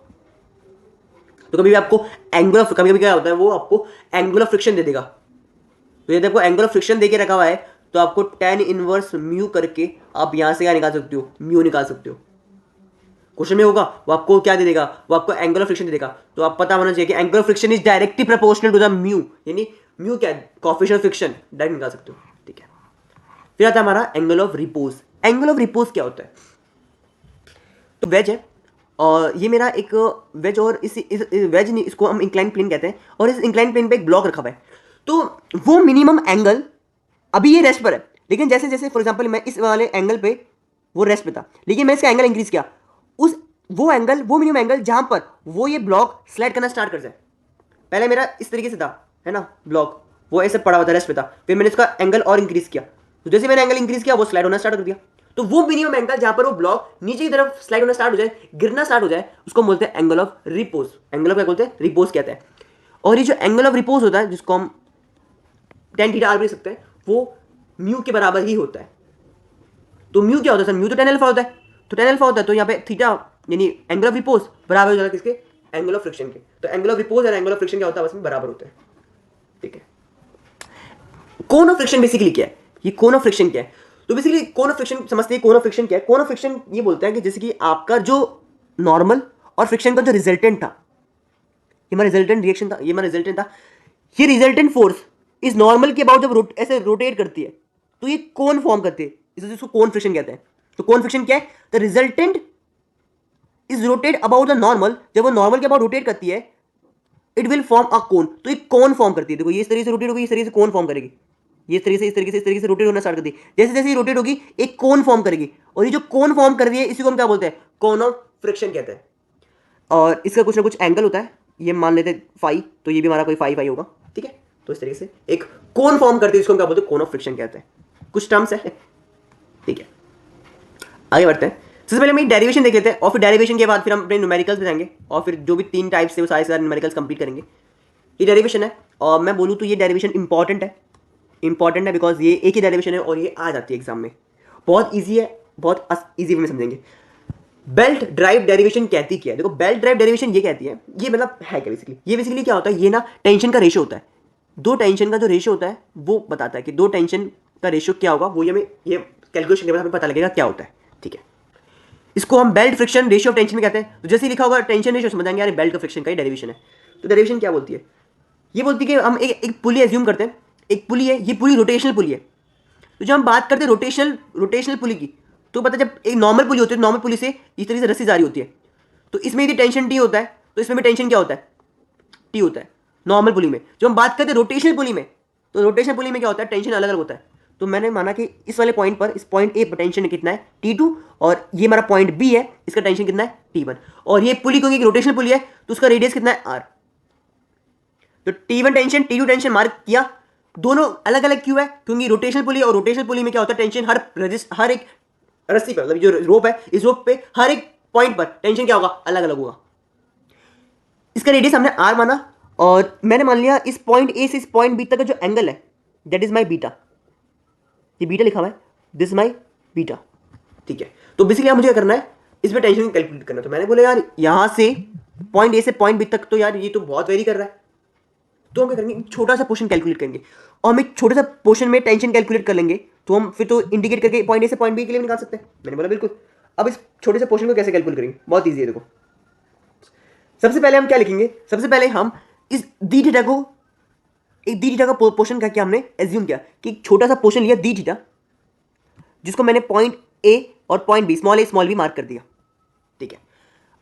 तो कभी भी आपको एंगल ऑफ, कभी कभी क्या होता है, वो आपको एंगल ऑफ फ्रिक्शन दे देगा। तो यदि आपको एंगल ऑफ फ्रिक्शन देके रखा हुआ है तो आपको tan इनवर्स म्यू करके आप यहां से क्या निकाल सकते हो? म्यू निकाल सकते हो। क्वेश्चन में होगा वो आपको क्या दे देगा? वो आपको एंगल ऑफ फ्रिक्शन दे देगा। तो आप पता होना चाहिए कि angle of friction is directly proportional to the mu, यानी म्यू क्या है? कोएफिशिएंट ऑफ फ्रिक्शन, डायरेक्ट निकाल सकते हो, ठीक है। फिर आता है हमारा angle of repose. Angle of repose क्या होता है? तो वेज है, और ये मेरा एक वेज, और इस वेज नहीं, इसको हम इंक्लाइन प्लेन कहते हैं, और इस इंक्लाइन प्लेन पे एक ब्लॉक रखा हुआ है। तो वो मिनिमम एंगल, अभी ये रेस्ट पर है, लेकिन जैसे जैसे फॉर एग्जांपल मैं इस वाले एंगल पे, वो रेस्ट पे था, लेकिन मैं इसका एंगल इंक्रीज किया, उस वो एंगल, वो मिनिमम एंगल जहां पर वो ये ब्लॉक स्लाइड करना स्टार्ट कर जाए। पहले मेरा इस तरीके से था, है ना, ब्लॉक वो ऐसे पड़ा हुआ था, रेस्ट पे था, फिर मैंने इसका एंगल और इंक्रीज किया, तो जैसे मैंने एंगल इंक्रीज किया वो स्लाइड होना स्टार्ट कर दिया। तो वो मिनिमम एंगल जहां पर वो ब्लॉक नीचे की तरफ स्लाइड होना स्टार्ट हो जाए, गिरना स्टार्ट हो जाए, उसको बोलते हैं angle of repose. Angle of क्या बोलते हैं? रिपोज कहते हैं। और ये जो एंगल ऑफ रिपोज होता है, जिसको हम tan थीटा आर भी सकते हैं, वो म्यू के बराबर ही होता है। तो म्यू क्या होता है सर, म्यू तो tan अल्फा होता है, तो tan अल्फा होता है, तो यहाँ पे थीटा यानी एंगल ऑफ रिपोज बराबर हो जाएगा किसके, एंगल ऑफ फ्रिक्शन के। तो एंगल ऑफ रिपोज और एंगल ऑफ फ्रिक्शन क्या होता है, बस में बराबर होते हैं, ठीक है। कोन ऑफ फ्रिक्शन बेसिकली क्या है, ये कोन ऑफ फ्रिक्शन क्या है, तो बेसिकली कोन ऑफ फ्रिक्शन समझते हैं, कोन ऑफ फ्रिक्शन क्या है। कोन ऑफ फ्रिक्शन ये बोलते हैं कि जैसे कि आपका जो नॉर्मल और फ्रिक्शन का जो रिजल्टेंट था, ये हमारा रिजल्टेंट रिएक्शन था, ये हमारा रिजल्टेंट था, ये रिजल्टेंट फोर्स इस नॉर्मल के अबाउट जब ऐसे रोटेट करती है तो ये कोन फॉर्म करती है, इसको कोन फ्रिक्शन कहते हैं। तो कोन फ्रिक्शन क्या है, the resultant is rotate about the normal, जब वो नॉर्मल के अबाउट रोटेट करती है इट विल फॉर्म अ कोन, तो एक कोन फॉर्म करती है। देखो ये इस तरीके से रोटेट होगी, इस तरीके से कोन फॉर्म करेगी, ये इस तरीके से इस तरीके से इस तरीके से रोटेट होना स्टार्ट करती है, जैसे जैसे ये रोटेट होगी एक कोन फॉर्म करेगी, और ये जो कोन फॉर्म कर रही है इसी को हम क्या बोलते हैं, कोन ऑफ फ्रिक्शन कहते हैं। और इसका कुछ ना कुछ एंगल होता है, ये मान लेते हैं फाई, तो ये भी हमारा कोई फाई होगा, ठीक है। तो इस तरीके से एक कोन फॉर्म करती है, इसको हम क्या बोलते हैं, कोन ऑफ फ्रिक्शन कहते हैं। कुछ टर्म्स है, ठीक है। आगे बढ़ते हैं, सबसे पहले हम डेरिवेशन देख लेते हैं, और फिर डेरिवेशन के बाद फिर हम अपने न्यूमेरिकल्स पे जाएंगे, और फिर जो भी 3 टाइप्स थे वो सारे न्यूमेरिकल्स कंप्लीट करेंगे। ये डेरिवेशन है, और मैं बोलूँ तो ये डेरिवेशन इंपॉर्टेंट है बिकॉज ये एक ही डेरिवेशन है और ये आ जाती है एग्जाम में, बहुत ईजी है, बहुत ईजी वे में समझेंगे। बेल्ट ड्राइव डेरिवेशन कहती क्या है, देखो बेल्ट ड्राइव डेरिवेशन ये कहती है, ये मतलब है क्या बेसिकली, ये बेसिकली क्या होता है, ये ना टेंशन का रेशियो होता है, दो टेंशन का जो रेशियो होता है वो बताता है कि दो टेंशन का रेशियो क्या होगा, वो ये कैलकुलेशन के बाद हमें पता लगेगा क्या होता है, ठीक है। इसको हम belt friction ratio of tension में कहते हैं। तो जैसे ही लिखा होगा टेंशन रेशियो समझ जाएंगे यार बेल्ट का फ्रिक्शन का ही डेरिवेशन है। तो डेरिवेशन क्या बोलती है, ये बोलती है कि हम एक पुली एज्यूम करते हैं, एक पुली है, ये पुली रोटेशनल पुली है। तो जब हम बात करते हैं रोटेशनल पुली की, तो पता जब एक नॉर्मल पुली होती है, नॉर्मल पुली से इस तरीके से रस्सी जारी होती है, तो इसमें यदि टेंशन टी होता है तो इसमें भी टेंशन क्या होता है, टी होता है नॉर्मल पुली में। जब हम बात करते हैं रोटेशनल पुली में, तो रोटेशनल पुली में क्या होता है, टेंशन अलग अलग होता है। तो मैंने माना कि इस वाले पॉइंट पर, इस पॉइंट ए पर टेंशन कितना है T2, और ये हमारा पॉइंट बी है, इसका टेंशन कितना है T1, और ये पुली क्योंकि रोटेशनल पुली है तो उसका रेडियस कितना है R। तो T1 tension T2 tension mark किया, दोनों अलग अलग क्यों है, क्योंकि रोटेशनल पुली और रोटेशनल पुली में क्या होता है, टेंशन हर एक रस्सी पर, मतलब जो रोप है इस रोप पे हर एक पॉइंट पर टेंशन क्या होगा, अलग अलग होगा। इसका रेडियस हमने R माना, और मैंने मान लिया इस पॉइंट ए से इस पॉइंट बी तक का जो एंगल है दैट इज माई बीटा, ये बीटा लिखा हुआ है, दिस माई बीटा, ठीक है। तो बेसिकली मुझे क्या करना है, इसमें टेंशन कैलकुलेट करना। तो मैंने बोला यार यहां से पॉइंट ए से पॉइंट बी तक तो यार ये तो बहुत वेरी कर रहा है, तो हम क्या करेंगे, छोटा सा पोर्शन कैलकुलेट करेंगे, और हम एक छोटे सा पोर्शन में टेंशन कैलकुलेट कर लेंगे, तो हम फिर तो इंडिकेट करके पॉइंट ए से पॉइंट बी के लिए निकाल सकते हैं। मैंने बोला बिल्कुल। अब इस छोटे से पोर्शन को कैसे कैलकुलेट करेंगे, बहुत ईजी है। देखो सबसे पहले हम क्या लिखेंगे, सबसे पहले हम इस डी थीटा को, एक डी थीटा का पोर्शन का क्या हमने एज्यूम किया कि एक छोटा सा पोर्शन लिया डी थीटा, जिसको मैंने पॉइंट ए और पॉइंट बी स्मॉल ए स्मॉल बी मार्क कर दिया, ठीक है।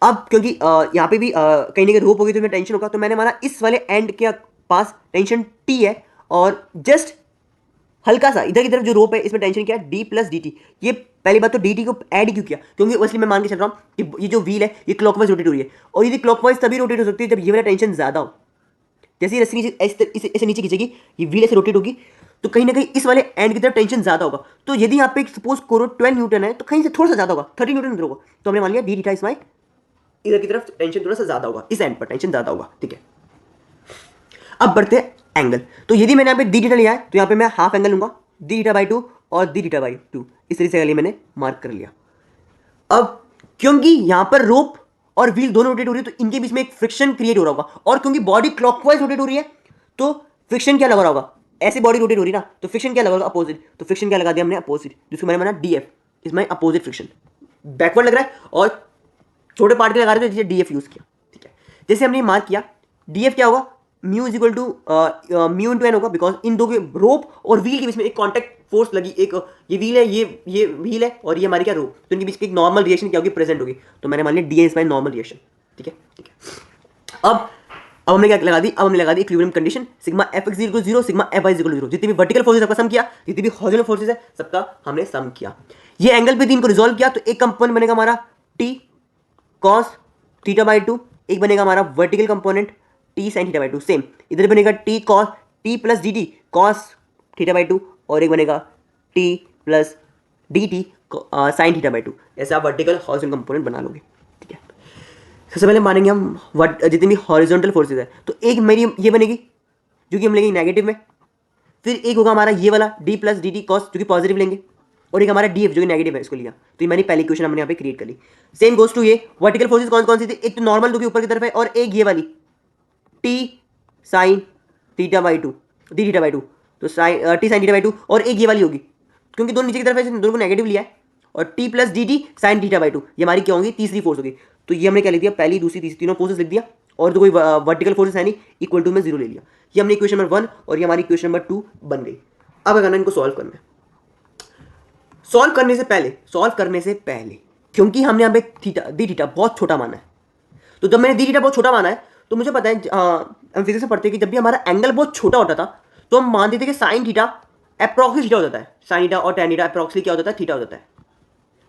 अब क्योंकि यहाँ पे भी कहीं ना कहीं रोप होगी तो टेंशन होगा, तो मैंने माना इस वाले एंड के पास टेंशन टी है, और जस्ट हल्का सा इधर की तरफ जो रोप है इसमें टेंशन क्या है, डी प्लस डी टी। ये पहली बात तो डी टी को ऐड क्यों किया, क्योंकि इसलिए मैं मान के चल रहा हूँ कि ये जो व्हील है ये क्लॉकवाइज रोटेट हो रही है, और ये क्लॉकवाइज तभी रोटेट हो सकती है जब ये वाला टेंशन ज्यादा हो। जैसे ही रस्सी नीचे ऐसे नीचे खींचेगी, ये व्हील ऐसे रोटेट होगी, तो कहीं ना कहीं इस वाले एंड की तरफ टेंशन ज्यादा होगा। तो यदि यहाँ पे सपोज करो 12 न्यूटन है, तो कहीं से थोड़ा सा ज्यादा होगा, 30 न्यूटन होगा, तो हमने मान लिया डी थीटा इज माई, इधर की तरफ टेंशन थोड़ा सा ज्यादा होगा, इस एंड पर टेंशन ज्यादा होगा, ठीक है। अब बढ़ते हैं एंगल। तो यदि मैंने यहाँ पे डी थीटा लिया है तो यहाँ पे मैं हाफ एंगल लूंगा, डी थीटा बाई 2 और डी थीटा बाई 2, इस तरीके से मैंने मार्क कर लिया। अब क्योंकि यहां पर रोप और व्हील दोनों रोटेट हो रही है, तो इनके बीच में एक फ्रिक्शन क्रिएट हो रहा होगा, और क्योंकि बॉडी क्लॉकवाइज रोटेट हो रही है तो फ्रिक्शन क्या लगा रहा होगा, ऐसे बॉडी रोटेट हो रही है ना, तो फ्रिक्शन क्या लगा होगा, अपोजिट। तो फ्रिक्शन क्या लगा दिया हमने, अपोजिट, जिसको मैंने माना DF is my opposite friction. Backward लग रहा है और छोटे पार्ट के लगा रहे थे, डीएफ यूज किया, ठीक है। जैसे हमने मार्क किया, डीएफ क्या होगा, mu is equal to mu into N होगा, बिकॉज इन दो के रोप और व्हील के बीच में एक कॉन्टैक्ट फोर्स लगी, एक ये व्हील है, ये व्हील है, और ये हमारी क्या रोप, तो इनके बीच की एक नॉर्मल रिएक्शन क्या होगी, प्रेजेंट होगी। तो मैंने मान लिया D is my normal reaction, ठीक है, ठीक है। अब हमने क्या लगा दी, अब हमने लगा दी equilibrium condition, sigma F X equal 0, sigma F Y equal 0। जितनी भी वर्टिकल फोर्सेज सबका सम किया, जितनी भी हॉरिजॉन्टल फोर्सेज है सबका हमने सम किया। ये एंगल पे 3 को रिजॉल्व किया, तो एक कंपोनेंट बनेगा हमारा टी कॉस थीटा बाई 2, एक बनेगा हमारा vertical component T sine theta by 2, same इधर बनेगा T cos T plus D T cos theta by 2, और एक बनेगा T plus D T sine theta by 2। ऐसे आप वर्टिकल हॉरिजॉन्टल कंपोनेंट बना लोगे, ठीक है। सबसे पहले मानेंगे हम जितनी भी हॉरिजॉन्टल फोर्सेज है, तो एक मेरी ये बनेगी जो कि हम लेंगे नेगेटिव में, फिर एक होगा हमारा ये वाला D plus D T cos जो कि पॉजिटिव लेंगे, और एक हमारा डी एफ जो कि नेगेटिव है, इसको लिया, तो ये मैंने पहली इक्वेशन हमने यहाँ पे क्रिएट कर ली। सेम गोज टू ये वर्टिकल फोर्सेज कौन कौन सी थी, एक तो नॉर्मल दो की ऊपर की तरफ है और एक ये वाली T sine theta by two, D theta by two, तो sine T sine theta by two, और एक ये वाली होगी क्योंकि दोनों नीचे की तरफ है, दोनों को नेगेटिव लिया है, और T plus D T sine theta by to, ये हमारी क्या होगी, तीसरी फोर्स होगी। तो ये हमने क्या लिख दिया, पहली दूसरी तीसरी तीनों फोर्सेस लिख दिया, और तो कोई वर्टिकल फोर्सेस है नहीं, इक्वल टू में जीरो ले लिया। ये हमने इक्वेशन नंबर 1 और ये हमारी इक्वेशन नंबर 2 बन गई। अब अगर इनको सॉल्व करना है, सॉल्व करने से पहले क्योंकि हमने यहाँ पे थीटा डी थीटा बहुत छोटा माना है, तो जब मैंने डी थीटा बहुत छोटा माना है तो मुझे पता है हम फिजिक्स में पढ़ते हैं कि जब भी हमारा एंगल बहुत छोटा होता था तो हम मानते थे कि साइन थीटा अप्रॉक्सली थीटा हो जाता है, साइन थीटा और टेन थीटा अप्रॉक्सली क्या हो जाता है, थीटा हो जाता है।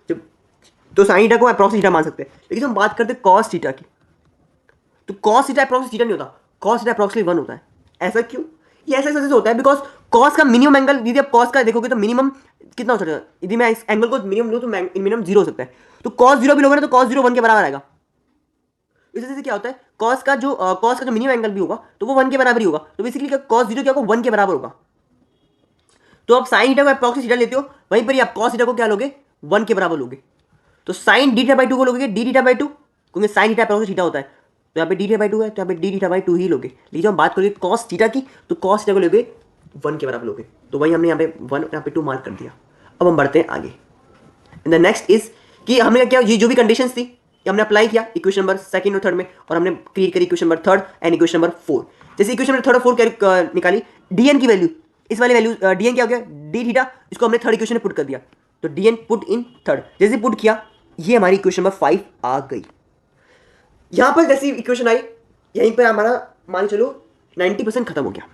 जब तो साइन थीटा को अप्रॉक्सली थीटा मान सकते हैं, लेकिन हम बात करते हैं कॉस थीटा की, तो कॉस थीटा अप्रॉक्सली थीटा नहीं होता, कॉस थीटा अप्रॉक्सली 1 होता है। ऐसा क्यों, ये ऐसा ऐसा होता है बिकॉज कॉस का मिनिमम एंगल, यदि आप कॉस का देखोगे तो मिनिमम कितना हो सकता है, यदि मैं इस एंगल को मिनिमम लूँ तो मिनिमम 0 हो सकता है, तो कॉस 0 भी लोगे ना तो कॉस 0 1 के बराबर आएगा। इस वजह से क्या होता है, कॉस का जो मिनिमम एंगल भी होगा तो वो 1 के बराबर ही होगा, तो बेसिकली क्या कॉस 0 क्या होगा, 1 के बराबर होगा। तो आप साइन थीटा को अप्रॉक्सी थीटा लेते हो, वहीं पर ही आप कॉस थीटा को क्या लोगे, 1 के बराबर लोगे। तो साइन डी थीटा बाई 2 को लोगे डी थीटा बाई 2, क्योंकि साइन थीटा अप्रॉक्सी थीटा होता है, तो यहाँ पे डी थीटा बाई 2 है, तो यहाँ पे डी थीटा बाई 2 ही लोगे। लेकिन जब हम बात करेंगे कॉस थीटा की, तो कॉस थीटा को लोगे 1 के बराबर लोगे, तो वही हमने यहाँ पे 1 यहाँ पे 2 मार्क कर दिया। अब हम बढ़ते हैं आगे। द नेक्स्ट इज कि हमने क्या, ये जो भी कंडीशंस थी ये हमने अप्लाई किया इक्वेशन नंबर 2 और 3 में, और हमने क्रिएट करी equation number 3 and equation number 4। जैसे इक्वेशन नंबर 3 और 4 निकाली, डीएन की वैल्यू, इस वाली वैल्यू डीएन क्या हो गया, डी थीटा, इसको हमने थर्ड इक्वेशन में पुट कर दिया, तो डीएन पुट इन थर्ड, जैसे पुट किया ये हमारी इक्वेशन नंबर 5 आ गई। यहां पर जैसी इक्वेशन आई, यहीं पर हमारा मान चलो 90% खत्म हो गया।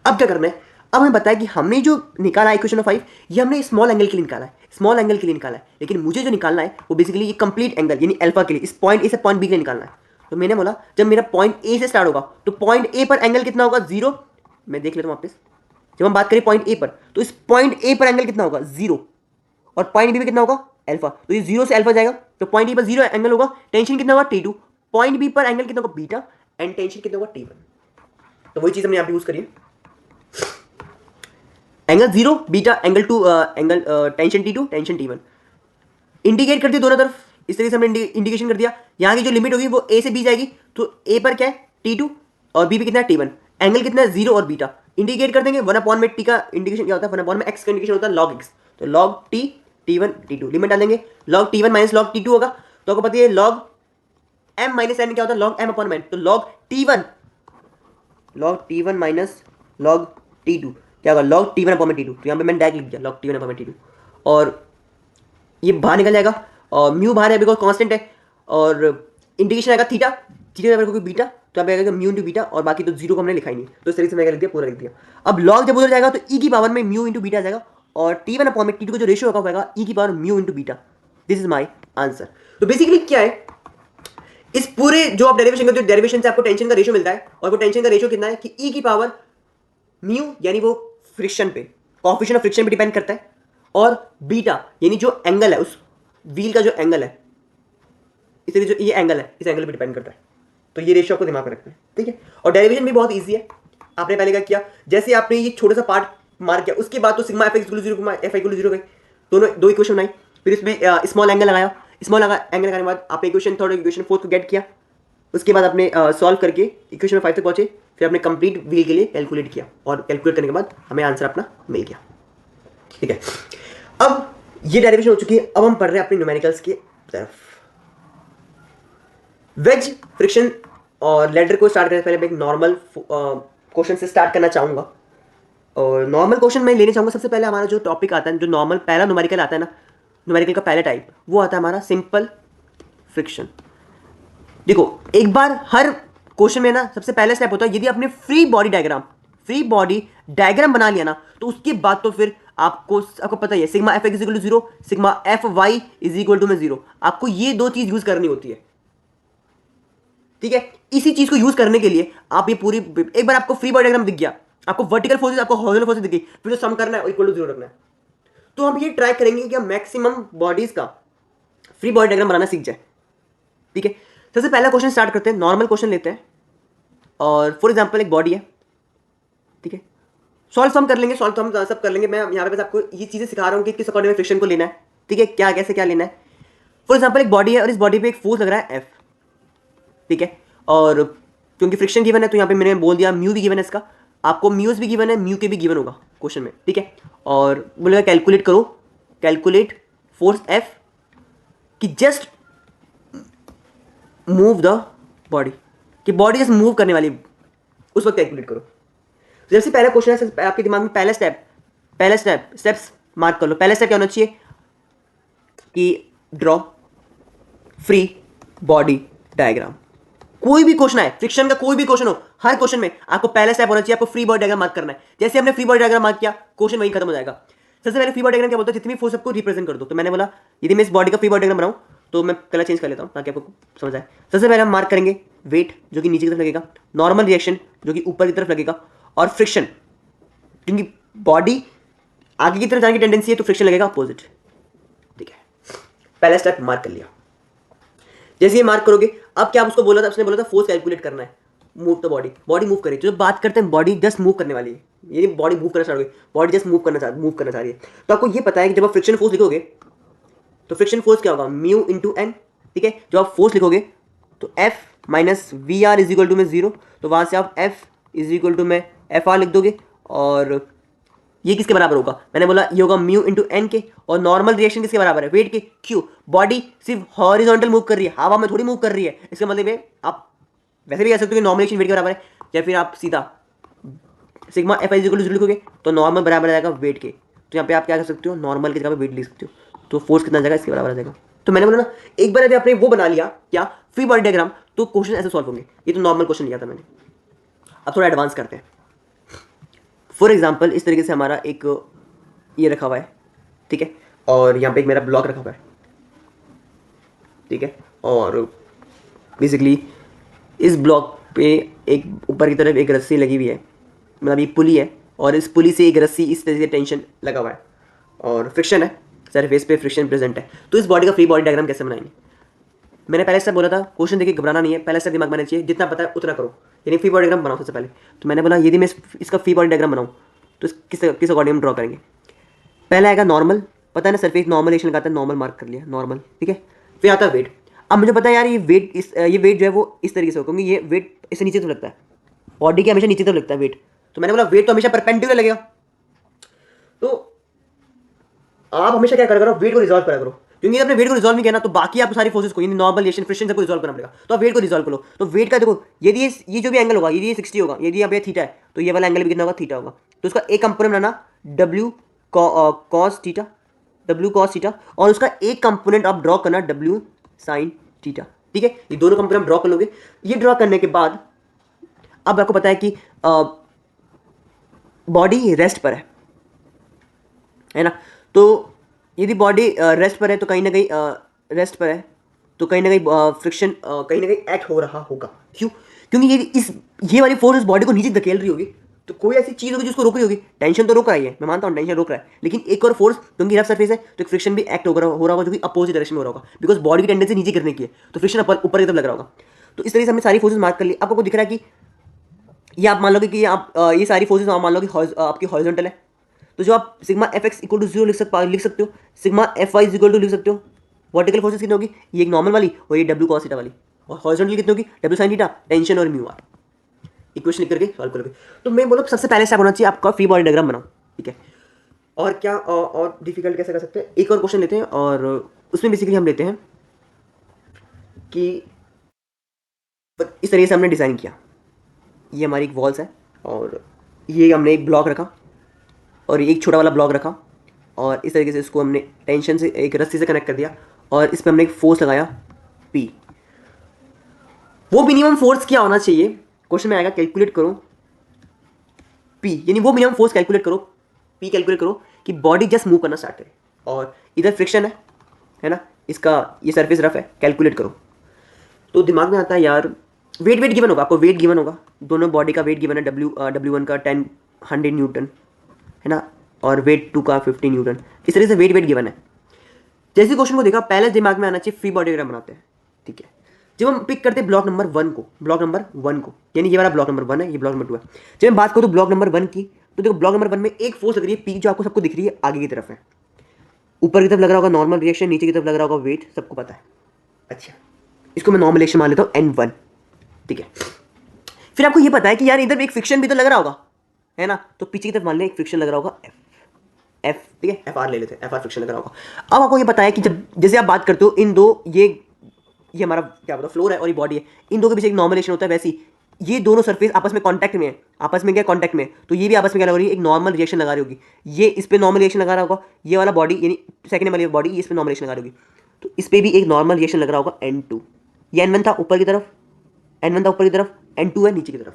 अब क्या करना है, अब हमें बताया कि हमने जो निकाला इक्वेशन नंबर 5, ये हमने स्मॉल एंगल के लिए निकाला है, स्मॉल एंगल के लिए निकाला है, लेकिन मुझे जो निकालना है वो बेसिकली ये कंप्लीट एंगल यानी अल्फा के लिए, इस पॉइंट ए से पॉइंट बी के लिए निकालना है। तो मैंने बोला जब मेरा पॉइंट ए से स्टार्ट होगा तो पॉइंट ए पर एंगल कितना होगा, 0। मैं देख लेता हूँ वापस, जब हम बात करें पॉइंट ए पर, तो इस पॉइंट ए पर एंगल कितना होगा, 0, और पॉइंट बी पर कितना होगा, अल्फा, तो ये 0 से अल्फा जाएगा, तो पॉइंट ए पर 0 एंगल होगा, टेंशन कितना होगा, T2, पॉइंट बी पर एंगल कितना होगा, बीटा, एंड टेंशन कितना होगा, T1। तो वही चीज हमने यहाँ पे यूज करी है, angle 0 beta, angle 2 angle tension T2 tension T1, indicate कर दिया दोनों तरफ, इस तरीके से हमने इंडिकेशन कर दिया। यहाँ की जो लिमिट होगी वो ए से बी जाएगी, तो ए पर क्या है T2 और बी पे कितना है T1, एंगल कितना है 0 और बीटा, इंडिकेट कर देंगे 1 में टी का इंडिकेशन क्या होता है, 1 में एक्स का इंडिकेशन होता है log x, तो log t T1 T2 limit डाल देंगे, log T1 minus log T2 होगा, तो आपको पता है log m माइनस n क्या होता है, log m अपॉन n, तो log T1 minus log T2 क्या होगा, log T1 अपॉन T2, तो यहाँ पे मैंने डायरेक्ट लिख दिया log T1 अपॉन T2, और ये बाहर निकल जाएगा, और म्यू बाहर है बिकॉज कांस्टेंट है, और इंडिकेशन आएगा थीटा, थीटा क्योंकि बीटा, तो यहाँ पे आएगा म्यू इंटू बीटा, और बाकी तो 0 को हमने लिखा ही नहीं, तो इस तरीके से मैंने लिख दिया, पूरा लिख दिया। अब लॉग जब उधर जाएगा तो ई की पावर में म्यू इंटू बीटा आ जाएगा, और T1 अपॉन T2 का जो रेशियो होगा ई की power mu into beta. This is my answer. तो बेसिकली क्या है, इस पूरे जो आप डेरिवेशन करते हो, डेरिवेशन से आपको टेंशन का रेशियो मिलता है, और वो टेंशन का रेशियो कितना है कि ई की पावर म्यू यानी वो फ्रिक्शन पे, कोएफिशिएंट ऑफ फ्रिक्शन पे डिपेंड करता है, और बीटा यानी जो एंगल है उस व्हील का जो एंगल है, इसलिए जो ये एंगल है इस एंगल पे डिपेंड करता है। तो ये रेशियो आपको दिमाग में रखना है, ठीक है। और डेरिवेशन भी बहुत इजी है, आपने पहले क्या किया, जैसे आपने ये छोटा सा पार्ट मार किया, उसके बाद तो sigma F x 0 F I 0 गई, दोनों दो इक्वेशन बनाई, फिर इसमें स्मॉल एंगल लगाया, स्मॉल एंगल लगाने के बाद आपने इक्वेशन 3 इक्वेशन 4 को गेट किया, उसके बाद आपने सॉल्व करके इक्वेशन 5 तक पहुंचे, फिर आपने कंप्लीट व्हील के लिए कैलकुलेट किया, और कैलकुलेट करने के बाद हमें आंसर अपना मिल गया, ठीक है। अब ये डेरिवेशन हो चुकी है, अब हम पढ़ रहे हैं अपने न्यूमेरिकल्स की तरफ। वेज फ्रिक्शन और लेडर को स्टार्ट करने से पहले मैं एक नॉर्मल क्वेश्चन से स्टार्ट करना चाहूँगा, और नॉर्मल क्वेश्चन मैं लेने चाहूँगा। सबसे पहले हमारा जो टॉपिक आता है, जो नॉर्मल पहला न्यूमेरिकल आता है ना, न्यूमेरिकल का पहला टाइप, वो आता है हमारा सिंपल फ्रिक्शन। देखो एक बार हर क्वेश्चन में ना सबसे पहला स्टेप होता है, यदि आपने फ्री बॉडी डायग्राम बना लिया ना, तो उसके बाद तो फिर आपको पता ही है, sigma F X equal to 0, sigma F Y is equal to में 0, आपको ये दो चीज यूज करनी होती है, ठीक है। इसी चीज को यूज करने के लिए आप ये पूरी, एक बार आपको फ्री बॉडी डायग्राम दिख गया, आपको वर्टिकल फोर्सेस, आपको हॉरिजॉन्टल फोर्सेस दिख गई, फिर जो सम करना है इक्वल टू 0 रखना है, तो हम ये ट्राई करेंगे कि हम मैक्सिमम बॉडीज का फ्री बॉडी डायग्राम बनाना सीख जाए, ठीक है। सबसे पहला क्वेश्चन स्टार्ट करते हैं, नॉर्मल क्वेश्चन लेते हैं, और फॉर एग्जाम्पल एक बॉडी है, ठीक है, सॉल्व हम कर लेंगे, सॉल्व हम सब कर लेंगे। मैं यहाँ पे बस आपको ये चीज़ें सिखा रहा हूँ कि किस अकॉर्डिंग में फ्रिक्शन को लेना है, ठीक है, क्या कैसे क्या लेना है। फॉर एग्जाम्पल एक बॉडी है और इस बॉडी पे एक फोर्स लग रहा है एफ, ठीक है, और क्योंकि फ्रिक्शन गिवन है तो यहाँ पे मैंने बोल दिया म्यू भी गिवन है इसका, आपको म्यूज भी गिवन है, म्यू के भी गिवन होगा क्वेश्चन में, ठीक है। और बोलेगा कैलकुलेट करो, कैलकुलेट फोर्स एफ कि जस्ट मूव द बॉडी, कि बॉडी जस्ट मूव करने वाली उस वक्त कैलकुलेट करो। जैसे पहला क्वेश्चन है आपके दिमाग में, पहला स्टेप्स मार्क कर लो। पहला स्टेप क्या होना चाहिए कि ड्रॉ फ्री बॉडी डायग्राम। कोई भी क्वेश्चन है, फ्रिक्शन का कोई भी क्वेश्चन हो, हर क्वेश्चन में आपको पहला स्टेप होना चाहिए, आपको फ्री बॉडी डायग्राम मार्क करना है। जैसे हमने फ्री बॉडी डायग्राम मार्क किया, क्वेश्चन वहीं खत्म हो जाएगा। सबसे पहले फ्री बॉडी डायग्राम क्या बोलता है, जितनी फोर्स सबको रिप्रेजेंट कर दो। तो मैंने बोला यदि मैं इस बॉडी का फ्री बॉडी डायग्राम बनाऊं तो मैं कलर चेंज कर लेता हूं ताकि आपको समझ आए। सबसे पहले हम मार्क करेंगे वेट जो कि नीचे की तरफ लगेगा, नॉर्मल रिएक्शन जो कि ऊपर की तरफ लगेगा, और फ्रिक्शन क्योंकि बॉडी आगे की तरफ जाने की टेंडेंसी है तो फ्रिक्शन लगेगा अपोजिट, ठीक है। पहला स्टेप मार्क कर लिया। जैसे ये मार्क करोगे, अब क्या उसको बोला था, उसने बोला था फोर्स कैलकुलेट करना है, move the body, body move करेगी। तो जब बात करते हैं बॉडी जस्ट मूव करने वाली है, ये बॉडी मूव करना चाह रही है, बॉडी जस्ट मूव करना चाह रही है, तो आपको ये पता है कि जब आप फ्रिक्शन फोर्स लिखोगे तो फ्रिक्शन फोर्स क्या होगा, म्यू इंटू एन, ठीक है। जब आप फोर्स लिखोगे तो F minus V R is equal to में 0, तो वहाँ से आप एफ इज इक्वल टू में एफ आर लिख दोगे, और ये किसके बराबर होगा, मैंने बोला ये होगा म्यू इंटू एन के, और नॉर्मल रिएक्शन किसके बराबर है, वेट के। क्यों, बॉडी सिर्फ हॉरिजॉन्टल मूव कर रही है, हवा में थोड़ी मूव कर रही है। इसका मतलब है आप वैसे भी कह सकते हो कि नॉर्मल रिएक्शन वेट के बराबर है, या फिर आप सीधा sigma F I equal to 0 लिखोगे तो नॉर्मल बराबर आ जाएगा वेट के। तो यहाँ पे आप क्या कर सकते हो, नॉर्मल की जगह पे वेट लिख सकते हो, तो फोर्स कितना आ जाएगा, इसके बराबर आ जाएगा। तो मैंने बोला ना, एक बार यदि आपने वो बना लिया क्या, फ्री बॉडी डायग्राम, तो क्वेश्चन ऐसे सॉल्व होंगे। ये तो नॉर्मल क्वेश्चन लिया था मैंने, अब थोड़ा एडवांस करते हैं। फॉर एग्जाम्पल इस तरीके से हमारा एक ये रखा हुआ है, ठीक है, और यहाँ पे एक मेरा ब्लॉक रखा हुआ है, ठीक है, और बेसिकली इस ब्लॉक पे एक ऊपर की तरफ एक रस्सी लगी हुई है, मतलब ये पुली है, और इस पुली से एक रस्सी इस तरीके से टेंशन लगा हुआ है, और फ्रिक्शन है, सरफेस पे फ्रिक्शन प्रेजेंट है। तो इस बॉडी का फ्री बॉडी डायग्राम कैसे बनाएंगे, मैंने पहले स्टेप बोला था, क्वेश्चन देखिए घबराना नहीं है, पहला स्टेप दिमाग में चाहिए, जितना पता है उतना करो, यानी फ्री बॉडी डायग्राम बनाओ सबसे पहले। तो मैंने बोला यदि मैं इसका फ्री बॉडी डायग्राम बनाऊँ तो किस अकॉर्डिंग में ड्रॉ करेंगे। पहला आएगा नॉर्मल, पता है ना सरफेस नॉर्मल रिएक्शन लगाता है, नॉर्मल मार्क कर लिया नॉर्मल, ठीक है। फिर आता है वेट। अब मुझे पता है यार ये वेट ये वेट जो है वो इस तरीके से हो, क्योंकि ये वेट इससे नीचे तो लगता है, बॉडी के हमेशा नीचे तो लगता है वेट, तो मैंने बोला वेट तो हमेशा परपेंडिकुलर लगेगा। तो आप हमेशा क्या करा करो, वेट को रिजॉल्व करा करो, क्योंकि अपने वेट को रिजॉल्व नहीं किया ना तो बाकी आप सारी फोर्सेस को, यानी नॉर्मल रिएक्शन फ्रिक्शन सबको रिजॉल्व करना पड़ेगा। तो आप वेट को रिजॉल्व करो, तो वेट का देखो, यदि ये जो भी एंगल होगा, यदि ये 60 होगा, यदि यहाँ पे थीटा है तो ये वाला एंगल भी कितना होगा, थीटा होगा। तो उसका एक कंपोनेंट बनाना W cos theta, W cos theta, और उसका एक कंपोनेंट आप ड्रॉ करना डब्ल्यू साइन थीटा, ठीक है। ये दोनों कंपोनेंट ड्रॉ कर लोगे। ये ड्रॉ करने के बाद अब आपको पता है कि बॉडी रेस्ट पर है ना, तो यदि बॉडी रेस्ट पर है तो कहीं ना कहीं रेस्ट पर है तो कहीं ना कहीं फ्रिक्शन कहीं ना कहीं एक्ट हो रहा होगा। क्यों, क्योंकि ये वाली फोर्स इस बॉडी को नीचे धकेल रही होगी, तो कोई ऐसी चीज़ होगी जिसको रोक रही होगी। टेंशन तो रोक रहा है, मैं मानता हूँ टेंशन रोक रहा है, लेकिन एक और फोर्स क्योंकि रफ सरफेस है तो एक फ्रिक्शन भी एक्ट हो रहा होगा जो कि अपोजिट डायरेक्शन में हो रहा होगा, बिकॉज बॉडी की टेंडेंसी नीचे गिरने की है, तो फ्रिक्शन ऊपर की तरफ लग रहा होगा। तो इस तरीके से हमने सारी फोर्सेस मार्क कर ली। आपको दिख रहा है कि ये आप मान लोगे कि आप ये सारी फोर्सेस आप मान लो कि आपकी हॉरिजॉन्टल है, तो जो आप sigma F X equal to 0 लिख सकते हो, sigma F Y equal to लिख सकते हो। वर्टिकल फोर्सेस कितनी होगी, ये एक नॉर्मल वाली और ये डब्ल्यू कॉस थीटा वाली, और हॉरिजॉन्टल कितनी होगी, डब्ल्यू साइन थीटा, टेंशन और म्यू आर। इक्वेशन लिख करके सॉल्व करोगे। तो मैं बोला सबसे पहले स्टेप होना चाहिए आपका फ्री बॉडी डायग्राम बनाओ, ठीक है। और क्या और डिफिकल्ट कैसे कर सकते हैं, एक और क्वेश्चन लेते हैं, और उसमें बेसिकली हम लेते हैं कि इस तरीके से हमने डिज़ाइन किया, ये हमारी एक वॉल्स है, और ये हमने एक ब्लॉक रखा और एक छोटा वाला ब्लॉक रखा, और इस तरीके से इसको हमने टेंशन से एक रस्सी से कनेक्ट कर दिया, और इस पर हमने एक फोर्स लगाया P। वो मिनिमम फोर्स क्या होना चाहिए, क्वेश्चन में आएगा कैलकुलेट करो P, यानी वो मिनिमम फोर्स कैलकुलेट करो, P कैलकुलेट करो कि बॉडी जस्ट मूव करना स्टार्ट करे, और इधर फ्रिक्शन है ना, इसका ये सरफेस रफ है, कैलकुलेट करो। तो दिमाग में आता है यार वेट गिवन होगा, आपको वेट गिवन होगा, दोनों बॉडी का वेट गिवन है, W1 का 100 न्यूटन है ना, और वेट 2 का 50 न्यूटन, इस तरह से वेट गिवन है। जैसे क्वेश्चन को देखा पहले दिमाग में आना चाहिए फ्री बॉडी डायग्राम बनाते हैं, ठीक है। जब हम पिक करते हैं ब्लॉक नंबर 1 को, यानी ये वाला ब्लॉक नंबर 1 है, ये ब्लॉक नंबर 2 है। जब मैं बात करूँ ब्लॉक नंबर 1 की, तो देखो ब्लॉक नंबर 1 में एक फोर्स लग रही है पी, जो आपको सबको दिख रही है आगे की तरफ है, ऊपर की तरफ लग रहा होगा नॉर्मल रिएक्शन, नीचे की तरफ लग रहा होगा वेट, सबको पता है। अच्छा, इसको मैं नॉर्मल रिएक्शन मान लेता हूँ N1, ठीक है। फिर आपको ये पता है कि यार इधर एक फ्रिक्शन भी तो लग रहा होगा, है ना, तो पीछे की तरफ मान लें एक फ्रिक्शन लग रहा होगा एफ, ठीक है, एफ आर ले लेते हैं, एफ आर फ्रिक्शन लग रहा होगा। अब आपको ये पता है कि जब जैसे आप बात करते हो इन दो, ये हमारा क्या बोलते हैं फ्लोर है और ये बॉडी है, इन दो के बीच एक नॉर्मल रिएक्शन होता है, वैसी ये दोनों सरफेस आपस में कांटेक्ट में है, आपस में क्या कांटेक्ट में, तो ये भी आपस में क्या लगा रही है, एक नॉर्मल रिएक्शन लगा रही होगी, ये इस पे नॉर्मल रिएक्शन लगा रहा होगा, ये वाला बॉडी यानी सेकंड वाली बॉडी इस पे नॉर्मल रिएक्शन लगा रही होगी, तो इस पे भी एक नॉर्मल रिएक्शन लग रहा होगा N2। ये N1 था ऊपर की तरफ, N1 था ऊपर की तरफ, N2 है नीचे की तरफ।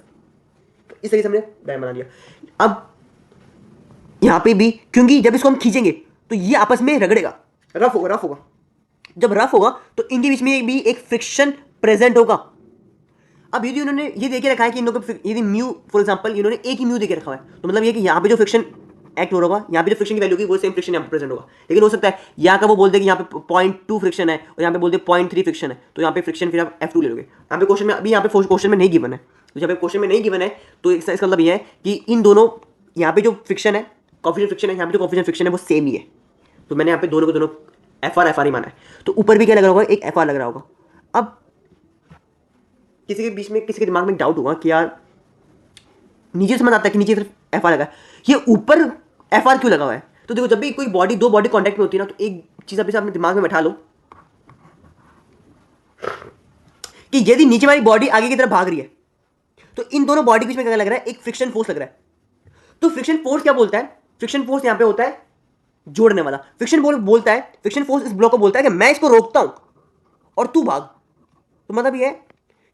तो इस तरीके से हमने डायग्राम बना लिया। अब यहाँ पे भी, क्योंकि जब इसको हम खींचेंगे तो ये आपस में रगड़ेगा, रफ होगा, रफ होगा। जब रफ होगा तो इनके बीच में भी एक फ्रिक्शन प्रेजेंट होगा। अब यदि उन्होंने ये देके रखा है कि इन लोगों को यदि म्यू फॉर एग्जांपल इन्होंने एक ही म्यू देके रखा है, तो मतलब ये कि यहाँ पे जो फ्रिक्शन एक्ट हो रहा होगा, यहाँ पे जो फ्रिक्शन की वैल्यू होगी वो सेम फ्रिक्शन यहाँ पे प्रेजेंट होगा। लेकिन हो सकता है यहाँ का वो बोल दे कि यहाँ पे 0.2 फ्रिक्शन है और यहाँ पे बोल दे 0.3 फ्रिक्शन है, तो यहाँ पे फ्रिक्शन फिर आप F2 ले लोगे। यहाँ पे क्वेश्चन में, अभी यहाँ पे क्वेश्चन में नहीं गिवन है, तो जब क्वेश्चन में नहीं गिवन है तो इसका मतलब ये है कि इन दोनों, यहाँ पे जो फ्रिक्शन है, कॉफिशिएंट फ्रिक्शन है, यहाँ पे जो कॉफिशिएंट फ्रिक्शन है वो सेम ही है। तो मैंने यहाँ पे दोनों को दोनों एफ आर ही माना है। तो ऊपर भी क्या लग रहा होगा, एक एफ आर लग रहा होगा। अब किसी के बीच में, किसी के दिमाग में डाउट होगा कि यार नीचे समझ आता है कि नीचे सिर्फ एफ आर लगा है, ये ऊपर एफ आर क्यों लगा हुआ है। तो देखो जब भी कोई बॉडी, दो बॉडी कांटेक्ट में होती है ना, तो एक चीज अभी से अपने दिमाग में बैठा लो कि यदि नीचे वाली बॉडी आगे की तरफ भाग रही है तो इन दोनों बॉडी के बीच में क्या लग रहा है, एक फ्रिक्शन फोर्स लग रहा है। तो फ्रिक्शन फोर्स क्या बोलता है, फ्रिक्शन फोर्स यहां पे होता है जोड़ने वाला। फ्रिक्शन फोर्स बोलता है, फ्रिक्शन फोर्स इस ब्लॉक को बोलता है कि मैं इसको रोकता हूं और तू भाग। तो मतलब ये है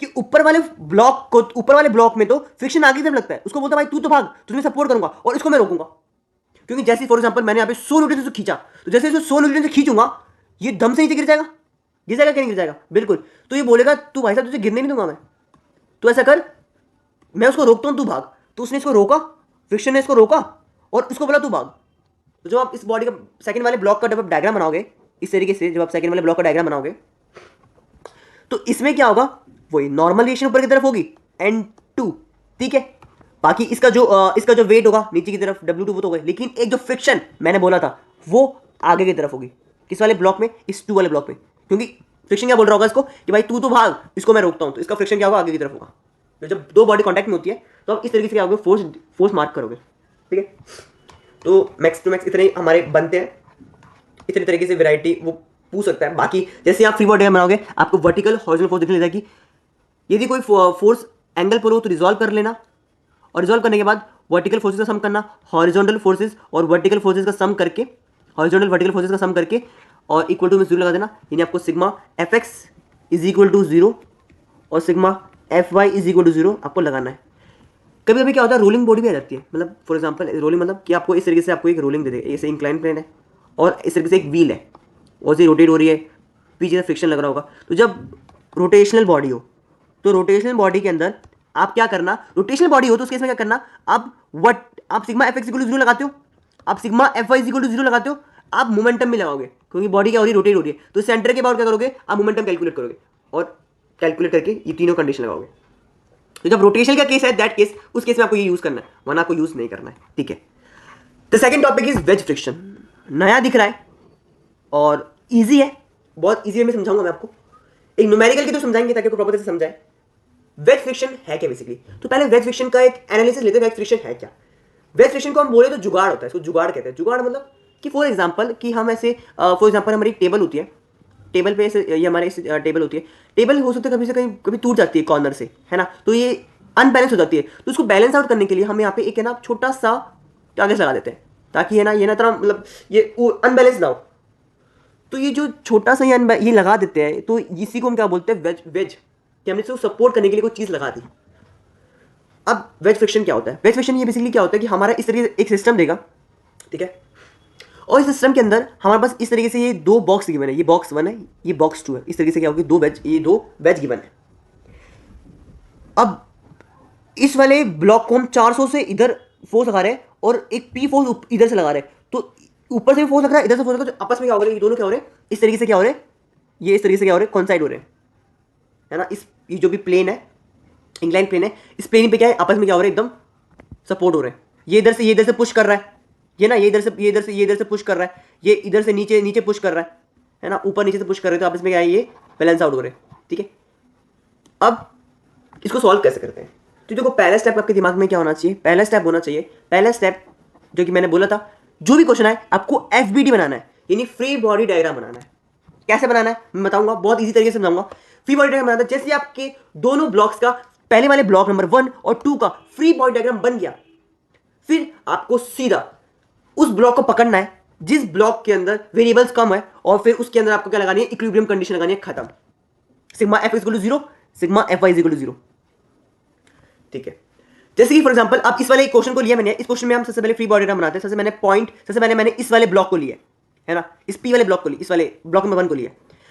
कि ऊपर वाले ब्लॉक को, ऊपर वाले ब्लॉक में तो फ्रिक्शन आगे की तरफ लगता है, उसको बोलता है भाई तू तो भाग, तुझे सपोर्ट करूंगा और इसको मैं रोकूंगा। क्योंकि जैसे फॉर एग्जांपल मैंने यहाँ पे 100 न्यूटन से खींचा, तो जैसे 100 न्यूटन से खींचूंगा ये दम से नीचे गिर जाएगा, गिर जाएगा क्या, नहीं गिर जाएगा, बिल्कुल। तो ये बोलेगा तू भाई साहब तुझे गिरने नहीं दूंगा मैं, तू ऐसा कर, मैं उसको रोकता हूं तू भाग। तो उसने इसको रोका, फ्रिक्शन ने इसको रोका और उसको बोला तू भाग। तो जब आप इस बॉडी का सेकंड वाले ब्लॉक का जब आप डायग्राम बनाओगे इस तरीके से, जब आप सेकंड वाले ब्लॉक का डायग्राम बनाओगे तो इसमें क्या होगा, वही नॉर्मल रिएक्शन ऊपर की तरफ होगी N2, ठीक है। बाकी इसका जो वेट होगा नीचे की तरफ W2 वो तो होगा, लेकिन एक जो फ्रिक्शन मैंने बोला था वो आगे की तरफ होगी। किस वाले ब्लॉक में, इस 2 वाले ब्लॉक में, क्योंकि फ्रिक्शन क्या बोल रहा होगा इसको कि भाई तू तो भाग, इसको मैं रोकता हूं, तो इसका फ्रिक्शन क्या होगा, आगे की तरफ होगा। तो जब दो बॉडी कांटेक्ट में होती है तो आप इस तरीके से क्या होगा, फोर्स मार्क करोगे, ठीक है। तो मैक्स टू मैक्स इतने हमारे बनते हैं, इतने तरीके से वैरायटी वो पूछ सकता है। बाकी जैसे आप फ्री बॉडी डायग्राम बनाओगे आपको वर्टिकल हॉरिजॉन्टल फोर्स दिखने लगेगी। यदि कोई फोर्स एंगल पर हो तो रिजॉल्व कर लेना, और रिजॉल्व करने के बाद वर्टिकल फोर्सेस का सम करना, हॉरिजॉन्टल फोर्सेस और वर्टिकल फोर्सेस का सम करके, हॉरिजॉन्टल वर्टिकल फोर्सेस का सम करके और इक्वल टू में 0 लगा देना। यानी आपको sigma F X is equal to 0 और sigma F Y is equal to 0 आपको लगाना है। कभी कभी क्या होता है, रोलिंग बॉडी भी आ जाती है, मतलब फॉर एग्जांपल रोलिंग मतलब कि आपको इस तरीके से आपको एक रोलिंग दे देगा, ऐसे इंक्लाइन प्लेन है और इस तरीके से एक व्हील है और से रोटेट हो रही है, पीछे से फ्रिक्शन लग रहा होगा। तो जब रोटेशनल बॉडी हो तो रोटेशनल बॉडी के अंदर आप क्या करना, रोटेशनल बॉडी हो तो उस केस में क्या करना, आप sigma F X equal to 0 लगाते हो, आप sigma F Y equal to 0 लगाते हो, आप मोमेंटम में लगाओगे क्योंकि बॉडी क्या हो रही है, रोटेट हो रही है। तो सेंटर के बाद क्या करोगे, आप मोमेंटम कैलकुलेट करोगे और कैलकुलेट करके ये तीनों कंडीशन लगाओगे। तो जब रोटेशन का केस है दैट केस, उस केस में आपको ये यूज करना है, वरना आपको यूज नहीं करना है, ठीक है। The second topic is wedge friction. नया दिख रहा है और इजी है, बहुत इजी में समझाऊंगा मैं आपको, एक न्यूमेरिकल के तो समझाएंगे ताकि आपको प्रॉपर से समझाए। वेज फ्रिक्शन है क्या बेसिकली, तो पहले वेज फ्रिक्शन का एक एनालिसिस लेते हैं, वेज फ्रिक्शन है क्या। वेज फ्रिक्शन को हम बोले तो जुगाड़ होता है, इसको जुगाड़ कहते हैं। जुगाड़ मतलब कि फॉर एग्जांपल कि हम ऐसे फॉर एग्जांपल हमारी टेबल होती है, टेबल पे ऐसे ये हमारे ऐसे टेबल होती है, टेबल हो सकता है कभी से कभी टूट जाती है कॉर्नर से, है ना, तो ये अनबैलेंस हो जाती है। तो उसको बैलेंस आउट करने के लिए हम यहाँ पे एक है ना छोटा सा कागज लगा देते हैं ताकि है ना ये ना तरह मतलब ये अनबैलेंस ना हो। तो ये जो छोटा सा ये लगा देते हैं, तो इसी को हम क्या बोलते हैं, वेज कि हमने इसको सपोर्ट करने के लिए कोई चीज़ लगा दी। अब वेज फ्रिक्शन क्या होता है, वेज फ्रिक्शन ये बेसिकली क्या होता है कि हमारा इस तरीके से एक सिस्टम देगा, ठीक है, और इस सिस्टम के अंदर हमारे पास इस तरीके से ये दो बॉक्स गिवन है, ये बॉक्स 1 है, ये बॉक्स 2 है। इस तरीके से क्या होगी, ये दो वेज गिवन है। अब इस वाले ब्लॉक को हम 400 से इधर फोर्स लगा रहे हैं और एक पी फोर्स इधर से लगा रहे हैं, तो ऊपर से भी फोर्स लग रहा है, इधर से फोर्स लग रहा है, तो आपस में क्या हो रहा है, ये दोनों क्या हो रहे हैं, इस तरीके से क्या हो रहे हैं, ये इस तरीके से क्या हो रहे हैं, कॉन्साइड हो रहे हैं, है ना। ये जो भी प्लेन है, इंक्लाइन प्लेन है, इस प्लेन पे क्या है, आपस में क्या हो रहा है, एकदम सपोर्ट हो रहे हैं। ये इधर से पुश कर रहा है, ये ना, ये इधर से पुश कर रहा है, ये इधर से नीचे नीचे पुश कर रहा है ना, ऊपर नीचे से पुश कर रहे हैं, तो आपस में क्या है, ये बैलेंस आउट हो रहे हैं, ठीक है। अब इसको सॉल्व कैसे करते हैं? तो देखो पहला स्टेप आपके दिमाग में क्या होना चाहिए, पहला स्टेप होना चाहिए, पहला स्टेप जो कि मैंने बोला था, जो भी क्वेश्चन है आपको एफबीडी बनाना है, यानी फ्री बॉडी डायग्राम बनाना है। कैसे बनाना है मैं बताऊंगा, बहुत इजी तरीके से समझाऊंगा। फ्री बॉडी डायग्राम बनाना है, जैसे आपके दोनों ब्लॉक्स का, पहले वाले ब्लॉक नंबर 1 और 2 का फ्री बॉडी डायग्राम बन गया, फिर आपको सीधा उस ब्लॉक को पकड़ना है जिस ब्लॉक के अंदर वेरिएबल्स कम है, और फिर उसके अंदर आपको क्या लगानी है, इक्विलिब्रियम कंडीशन लगानी है, खत्म। Sigma F equal to 0, sigma F Y equal to 0, ठीक है। जैसे कि फॉर एग्जांपल आप इस वाले क्वेश्चन को लिया मैंने, इस क्वेश्चन में हम सबसे पहले फ्री बॉडी डायग्राम बनाते हैं। सबसे पहले मैंने इस वाले ब्लॉक को लिया है ना, इस पी वाले ब्लॉक को लिया, इस वाले ब्लॉक नंबर 1 को लिया।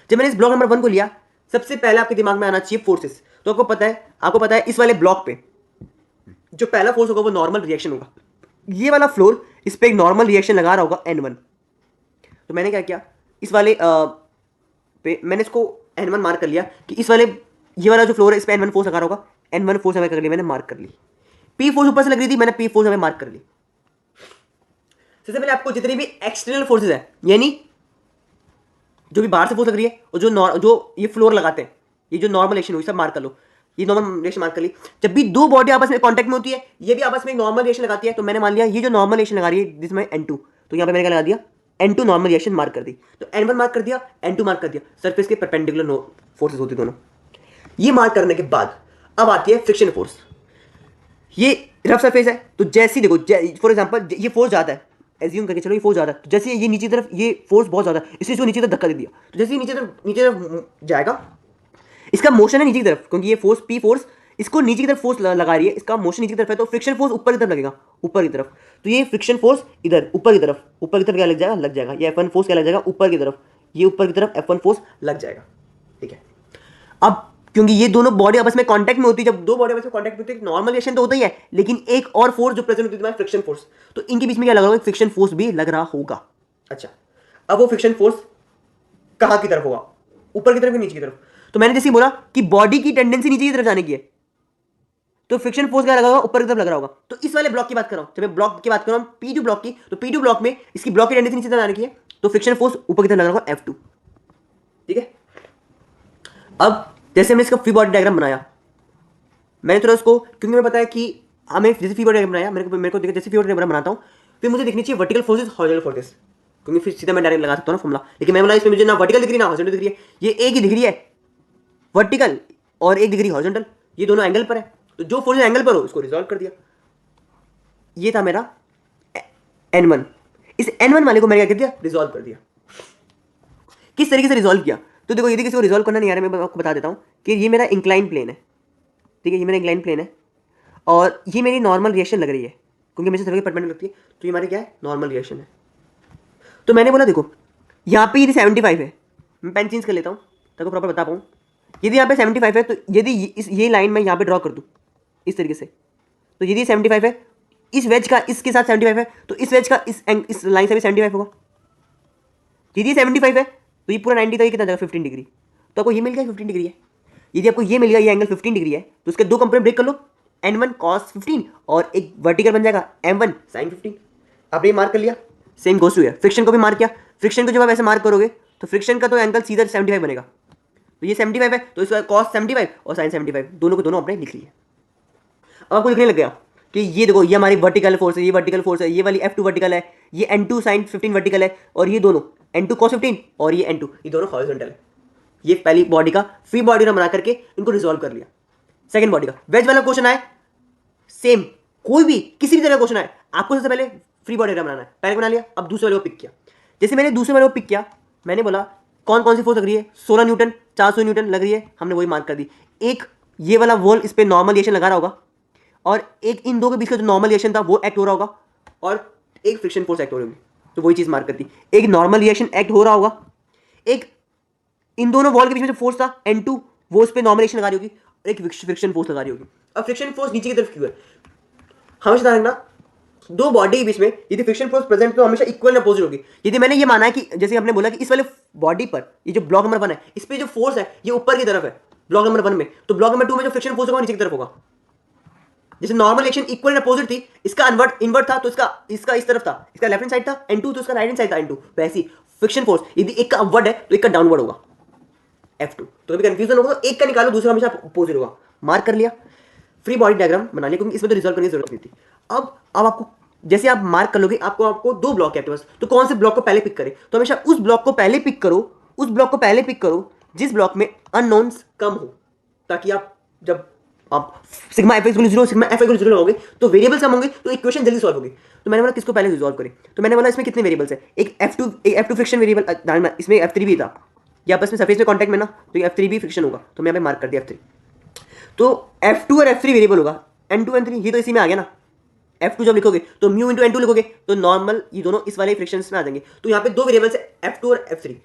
जब मैंने इस ब्लॉक नंबर 1 को लिया, सबसे पहले आपके दिमाग में आना चाहिए फोर्सेस। तो आपको पता है इस वाले ब्लॉक पे जो पहला फोर्स होगा वो नॉर्मल रिएक्शन होगा। ये वाला फ्लोर इस पे एक नॉर्मल रिएक्शन लगा रहा होगा N1। तो मैंने क्या किया, इस वाले पे मैंने इसको N1 मार्क कर लिया कि इस वाले, ये वाला जो फ्लोर है इस पे N1 फोर्स लगा रहा होगा, N1 फोर्स हमें कर ली, मैंने मार्क कर ली। P फोर्स ऊपर से लग रही थी, मैंने P फोर्स हमें मार्क कर ली। सबसे पहले आपको जितनी भी एक्सटर्नल फोर्सेज है, यानी जो भी बाहर से फोर्स लग रही है, और जो ये फ्लोर लगाते हैं, ये जो नॉर्मल रिएक्शन हुई, सब मार्क कर लो। ये नॉर्मल रिएक्शन मार्क कर ली। जब भी दो बॉडी आपस में कांटेक्ट में होती है, ये भी आपस में एक नॉर्मल रिएक्शन लगाती है, तो मैंने मान लिया ये जो नॉर्मल रिएक्शन लगा रही है जिसमें N2, तो यहाँ पे मैंने क्या लगा दिया, N2 नॉर्मल रिएक्शन मार्क कर दी। तो N1 मार्क कर दिया, N2 मार्क कर दिया, सरफेस के परपेंडिकुलर फोर्सेज होती दोनों। ये मार्क करने के बाद अब आती है फ्रिक्शन फोर्स। ये रफ सरफेस है, तो जैसी देखो फॉर एग्जांपल ये फोर्स ज़्यादा है, एज्यूम करके चलो ये फोर्स ज़्यादा है, तो जैसे ये नीचे तरफ, ये फोर्स बहुत ज़्यादा है, इसलिए इसको नीचे तरफ धक्का दे दिया, तो जैसे ही नीचे तरफ जाएगा, इसका मोशन है नीचे की तरफ, क्योंकि ये फोर्स P फोर्स इसको नीचे की तरफ फोर्स लगा रही है, इसका मोशन नीचे की तरफ है, तो फ्रिक्शन फोर्स ऊपर की तरफ लगेगा, ऊपर की तरफ। तो ये फ्रिक्शन फोर्स इधर ऊपर की तरफ क्या लग जाएगा, ये F1 फोर्स क्या लग जाएगा, ऊपर की तरफ, ये ऊपर की तरफ F1 फोर्स लग जाएगा, ठीक है। अब क्योंकि ये दोनों बॉडी आपस में कांटेक्ट में होती है, जब दो बॉडी आपस में कांटेक्ट में होती है, नॉर्मल रिएक्शन तो होता ही है, लेकिन एक और फोर्स जो प्रेजेंट होती है फ्रिक्शन फोर्स, तो इनके बीच में क्या लगा होगा, फ्रिक्शन फोर्स भी लग रहा होगा। अच्छा, अब वो फ्रिक्शन फोर्स कहां की तरफ होगा, ऊपर की तरफ या नीचे की तरफ? तो मैंने जैसे बोला कि बॉडी की टेंडेंसी नीचे की तरफ जाने की है, तो फ्रिक्शन फोर्स क्या लगा होगा, ऊपर की तरफ लग रहा होगा। तो इस वाले ब्लॉक की बात कर रहा हूं, जब मैं ब्लॉक की बात कर रहा हूं P2 ब्लॉक की, तो P2 ब्लॉक में इसकी ब्लॉक की टेंडेंसी नीचे तरफ जाने की है, तो फ्रिक्शन फोर्स ऊपर की तरफ लग रहा होगा F2, ठीक है। अब जैसे हमने इसका फ्री बॉडी डायग्राम बनाया, मैंने थोड़ा उसको, क्योंकि मुझे पता है कि हमें जैसे फ्री बॉडी डायग्राम बनाया, मेरे को जैसे फ्री बॉडी डायग्राम बनाता हूँ, फिर मुझे दिखनी चाहिए वर्टिकल फोर्सेस, हॉरिजॉन्टल फोर्सेस, क्योंकि फिर सीधा मैं डायरेक्ट लगा सकता हूँ ना फॉर्मूला। लेकिन मैं बोला इसमें मुझे ना वर्टिकल दिख रही ना हॉरिजॉन्टल दिख रही है, ये एक ही दिख रही है वर्टिकल और एक दिख रही है हॉरिजॉन्टल, ये दोनों एंगल पर है, तो जो फोर्स एंगल पर हो उसको रिजॉल्व कर दिया। ये था मेरा N1। इस N1 वाले को मैंने क्या कर दिया, रिजॉल्व कर दिया। किस तरीके से रिजॉल्व किया, तो देखो यदि किसी को रिजॉल्व करना नहीं आ रहा है, मैं आपको बता देता हूँ कि ये मेरा इंक्लाइन प्लेन है, ठीक है, ये मेरा इंक्लाइन प्लेन है, और ये मेरी नॉर्मल रिएक्शन लग रही है, क्योंकि मेरे से परपेंडिकुलर लगती है, तो ये हमारे क्या है, नॉर्मल रिएक्शन है। तो मैंने बोला देखो यहाँ पे यदि 75 है, मैं पेन चेंज कर लेता हूँ ताकि प्रॉपर बता पाऊँ। यदि यहाँ पे 75 है, तो यदि ये लाइन मैं यहाँ पे ड्रॉ कर दूँ इस तरीके से, तो यदि 75 है, इस वेज का इसके साथ 75 है, तो इस वेज का इस लाइन से भी 75 होगा। यदि 75 है तो ये पूरा 90 का ये कितना जाएगा, 15 डिग्री। तो आपको ये मिल गया 15 डिग्री है। यदि आपको ये मिल गया, ये एंगल 15 डिग्री है, तो उसके दो कंपोनेंट ब्रेक कर लो, N1 cos 15 और एक वर्टिकल बन जाएगा M1 sin 15। आपने ये मार्क कर लिया, same goes to here. Friction को भी मार्क किया, फ्रिक्शन को जब आप ऐसे मार्क करोगे तो फ्रिक्शन का तो एंगल सीधा 75 बनेगा, तो ये 75 है, तो इसका cos 75 और sin 75 दोनों को दोनों आपने लिख लिए। अब आपको लिखने लग गया कि ये देखो ये हमारी वर्टिकल फोर्स है, ये वर्टिकल फोर्स है, ये वाली F2 वर्टिकल है, ये N2 sin 15 वर्टिकल है, और ये दोनों N2 cos 15 और ये N2, ये दोनों हॉरिजॉन्टल है। ये पहली बॉडी का फ्री बॉडी ना बना करके इनको रिजॉल्व कर लिया। सेकंड बॉडी का वेज वाला क्वेश्चन आए, सेम कोई भी किसी भी तरह का क्वेश्चन आए, आपको सबसे पहले फ्री बॉडी बनाना है, पहले बना लिया, अब दूसरे वाले को पिक किया। जैसे मैंने दूसरे वाले को पिक किया, मैंने बोला कौन कौन सी फोर्स लग रही है, 16 न्यूटन 400 न्यूटन लग रही है, हमने वही मार्क कर दी। एक ये वाला वॉल इस पर नॉर्मल रिएक्शन लगा रहा होगा, और एक इन दो के बीच का जो नॉर्मल रिएक्शन था वो एक्ट हो रहा होगा, और एक फ्रिक्शन फोर्स एक्ट हो रही होगी, तो वही चीज मार्क कर दी। एक नॉर्मल रिएक्शन एक्ट हो रहा होगा, एक इन दोनों वॉल के बीच में जो फोर्स था N2 वो उस पर नॉर्मल रिएक्शन लगा रही होगी, और एक फ्रिक्शन फोर्स लगा रही होगी। अब फ्रिक्शन फोर्स नीचे की तरफ क्यों है, हमेशा ध्यान रखना दो बॉडी के बीच में यदि फ्रिक्शन फोर्स प्रेजेंट तो हमेशा इक्वल एंड अपोजिट होगी। यदि मैंने ये माना है कि जैसे हमने बोला कि इस वाले बॉडी पर ये जो ब्लॉक नंबर 1 है, इस पे जो फोर्स है ये ऊपर की तरफ है ब्लॉक नंबर 1 में, तो ब्लॉक नंबर 2 में जो फ्रिक्शन फोर्स होगा नीचे की तरफ होगा। जैसे normal reaction equal and opposite थी, इसका इनवर्ट था तो इसका इस तरफ था, इसका लेफ्ट हैंड साइड था N2 तो इसका राइट हैंड साइड था N2। वैसे फ्रिक्शन फोर्स यदि एक का अपवर्ड है तो एक का डाउनवर्ड होगा F2। तो अभी कंफ्यूजन होगा तो एक का निकालो, दूसरा हमेशा अपोजिट होगा। मार्क कर लिया, फ्री बॉडी डायग्राम बना लिया, क्योंकि इसमें तो रिजॉल्व करने की जरूरत नहीं थी। अब आपको जैसे आप मार्क कर लोगे, आपको दो ब्लॉक है आपके पास, तो कौन से ब्लॉक को पहले पिक करें? तो हमेशा उस ब्लॉक को पहले पिक करो जिस ब्लॉक में अननोन्स कम हो, ताकि जब आप sigma F x zero sigma F x zero लगाओगे तो वेरिएबल्स कम होंगे, तो इक्वेशन जल्दी सॉल्व होगी। तो मैंने बोला किसको पहले रिजॉल्व करें, तो मैंने बोला इसमें कितने वेरिएबल्स है, एक F2 फ्रिक्शन वेरिएबल, इसमें F3 भी था, या आपस में सरफेस में कॉन्टैक्ट में ना, तो F3 भी फ्रिक्शन होगा, तो मैं यहाँ पे मार्क कर दिया F3। तो F2 और F3 वेरिएबल होगा, N2 N3 ये तो इसी में आ गया ना। F2 जब लिखोगे तो म्यू इंटू N2 लिखोगे तो नॉर्मल ये दोनों इस वाले फ्रिक्शन में आ जाएंगे। तो यहाँ पे दो वेरिएबल्स है F2 और F3।